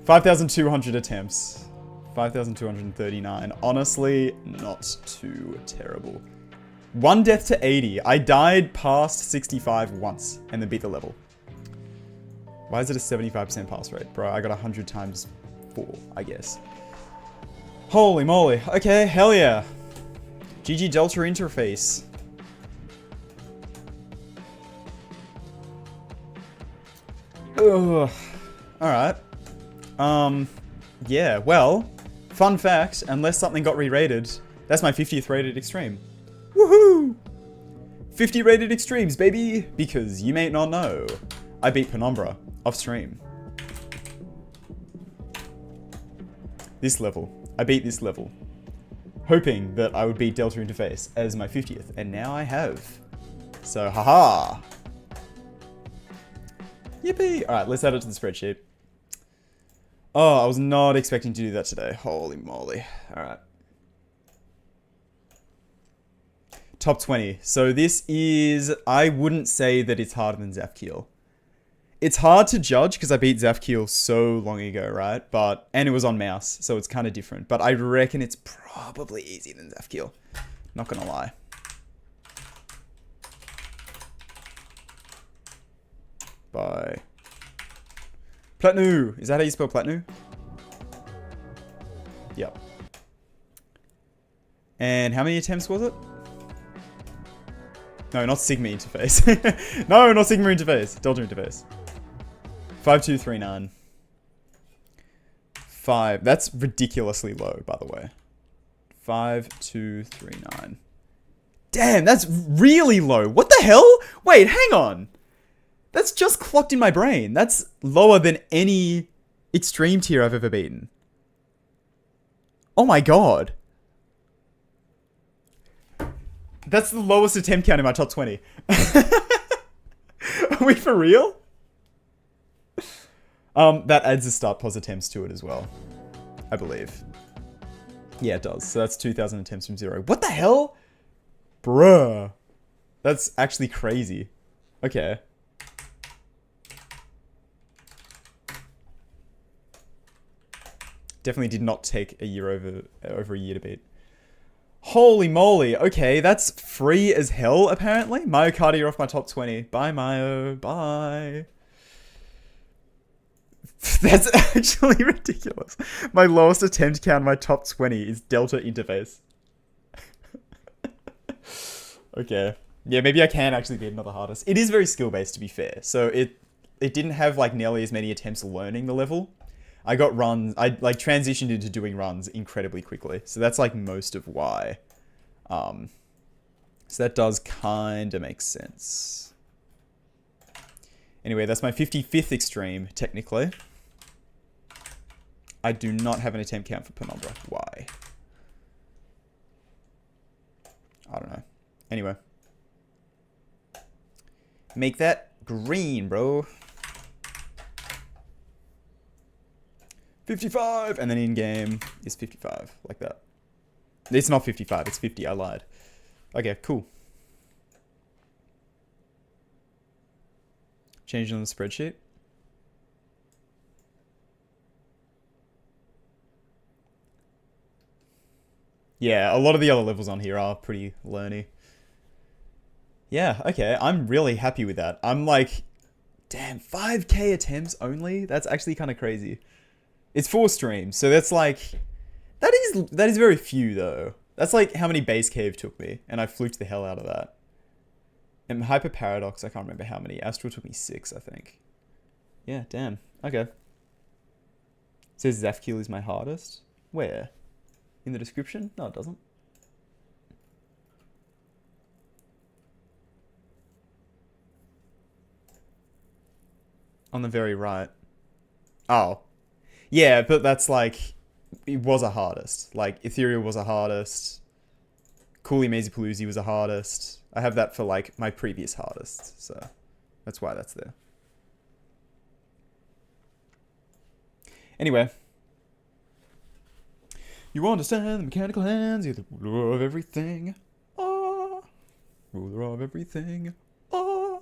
5,200 attempts. 5,239. Honestly, not too terrible. One death to 80. I died past 65 once and then beat the level. Why is it a 75% pass rate? Bro, I got 100 times 4, I guess. Holy moly. Okay, hell yeah. GG Delta interface. Ugh. Alright. Yeah, well, fun fact, unless something got re-rated, that's my 50th rated extreme. Woohoo! 50 rated extremes, baby! Because you may not know, I beat Penumbra off stream. This level. I beat this level. Hoping that I would beat Delta Interface as my 50th, and now I have. So, haha! Yippee! Alright, let's add it to the spreadsheet. Oh, I was not expecting to do that today. Holy moly. Alright. Top 20. So this is... I wouldn't say that it's harder than Zafkiel. It's hard to judge because I beat Zafkiel so long ago, right? But... And it was on mouse, so it's kind of different. But I reckon it's probably easier than Zafkiel. Not gonna lie. Bye. Platnuu. Is that how you spell Platnuu? Yep. And how many attempts was it? No, not Sigma interface. No, not Sigma interface. Delta interface. 5239. 5. That's ridiculously low, by the way. 5239. Damn, that's really low. What the hell? Wait, hang on. That's just clocked in my brain. That's lower than any extreme tier I've ever beaten. Oh my god. That's the lowest attempt count in my top 20. Are we for real? That adds a start pos attempts to it as well. I believe. Yeah, it does. So that's 2,000 attempts from 0. What the hell? Bruh. That's actually crazy. Okay. Definitely did not take a year over a year to beat. Holy moly. Okay, that's free as hell, apparently. Myocardia off my top 20. Bye, Myo. Bye. That's actually ridiculous. My lowest attempt count in my top 20 is Delta Interface. Okay. Yeah, maybe I can actually beat another hardest. It is very skill-based, to be fair. So it didn't have like nearly as many attempts learning the level. I got runs, I like transitioned into doing runs incredibly quickly. So that's like most of why. So that does kind of make sense. Anyway, that's my 55th extreme, technically. I do not have an attempt count for Penumbra. Why? I don't know. Anyway. Make that green, bro. 55! And then in-game is 55. Like that. It's not 55, it's 50. I lied. Okay, cool. Change it on the spreadsheet. Yeah, a lot of the other levels on here are pretty learny. Yeah, okay. I'm really happy with that. I'm like, damn, 5k attempts only? That's actually kind of crazy. It's 4 streams, so that's like... That is very few, though. That's like how many base cave took me, and I fluked the hell out of that. And Hyper Paradox, I can't remember how many. Astral took me 6, I think. Yeah, damn. Okay. It says Zafkiel is my hardest. Where? In the description? No, it doesn't. On the very right. Oh. Yeah, but that's like... It was a hardest. Like, Ethereal was a hardest. Cooley Mazy Paloozy was a hardest. I have that for, like, my previous hardest. So, that's why that's there. Anyway. You understand the mechanical hands, you're the ruler of everything. Ah. Ruler of everything. Ah.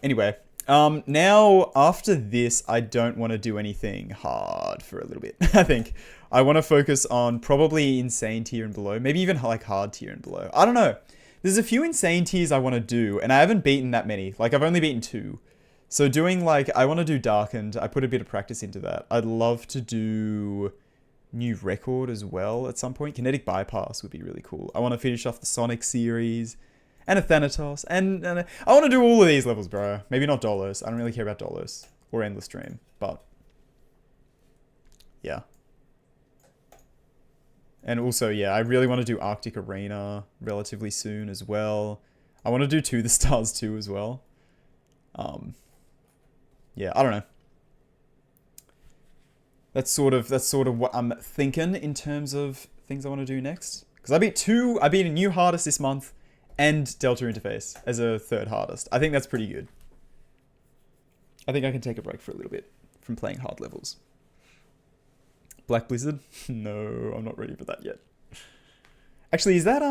Anyway. Now, after this, I don't want to do anything hard for a little bit, I think. I want to focus on probably insane tier and below. Maybe even, like, hard tier and below. I don't know. There's a few insane tiers I want to do, and I haven't beaten that many. Like, I've only beaten 2. So doing, like, I want to do Darkened. I put a bit of practice into that. I'd love to do new record as well at some point. Kinetic Bypass would be really cool. I want to finish off the Sonic series. And a Thanatos. And I want to do all of these levels, bro. Maybe not Dolos. I don't really care about Dolos. Or Endless Dream. But, yeah. And also, yeah, I really want to do Arctic Arena relatively soon as well. I want to do To the Stars 2 as well. Yeah, I don't know. That's sort of what I'm thinking in terms of things I want to do next. Because I beat a new hardest this month. And Delta Interface as a third hardest. I think that's pretty good. I think I can take a break for a little bit from playing hard levels. Black Blizzard? No, I'm not ready for that yet. Actually, is that,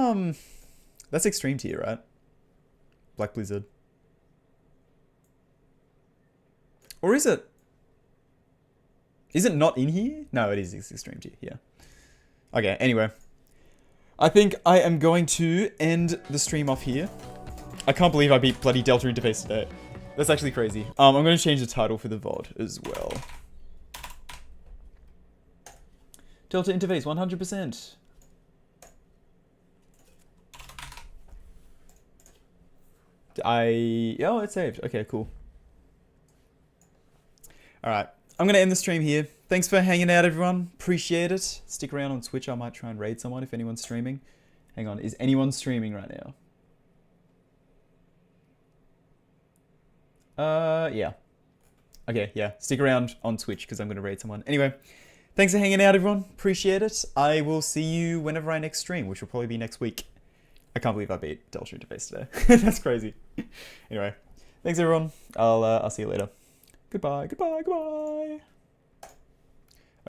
that's extreme tier, right? Black Blizzard. Or is it? Is it not in here? No, it is extreme tier, yeah. Okay, anyway. I think I am going to end the stream off here. I can't believe I beat bloody Delta Interface today. That's actually crazy. I'm going to change the title for the VOD as well. Delta Interface, 100%. Oh, it's saved. Okay, cool. Alright. I'm going to end the stream here. Thanks for hanging out, everyone. Appreciate it. Stick around on Twitch. I might try and raid someone if anyone's streaming. Hang on. Is anyone streaming right now? Yeah. Okay, yeah. Stick around on Twitch because I'm going to raid someone. Anyway, thanks for hanging out, everyone. Appreciate it. I will see you whenever I next stream, which will probably be next week. I can't believe I beat Delta Interface today. That's crazy. Anyway, thanks, everyone. I'll see you later. Goodbye, goodbye, goodbye.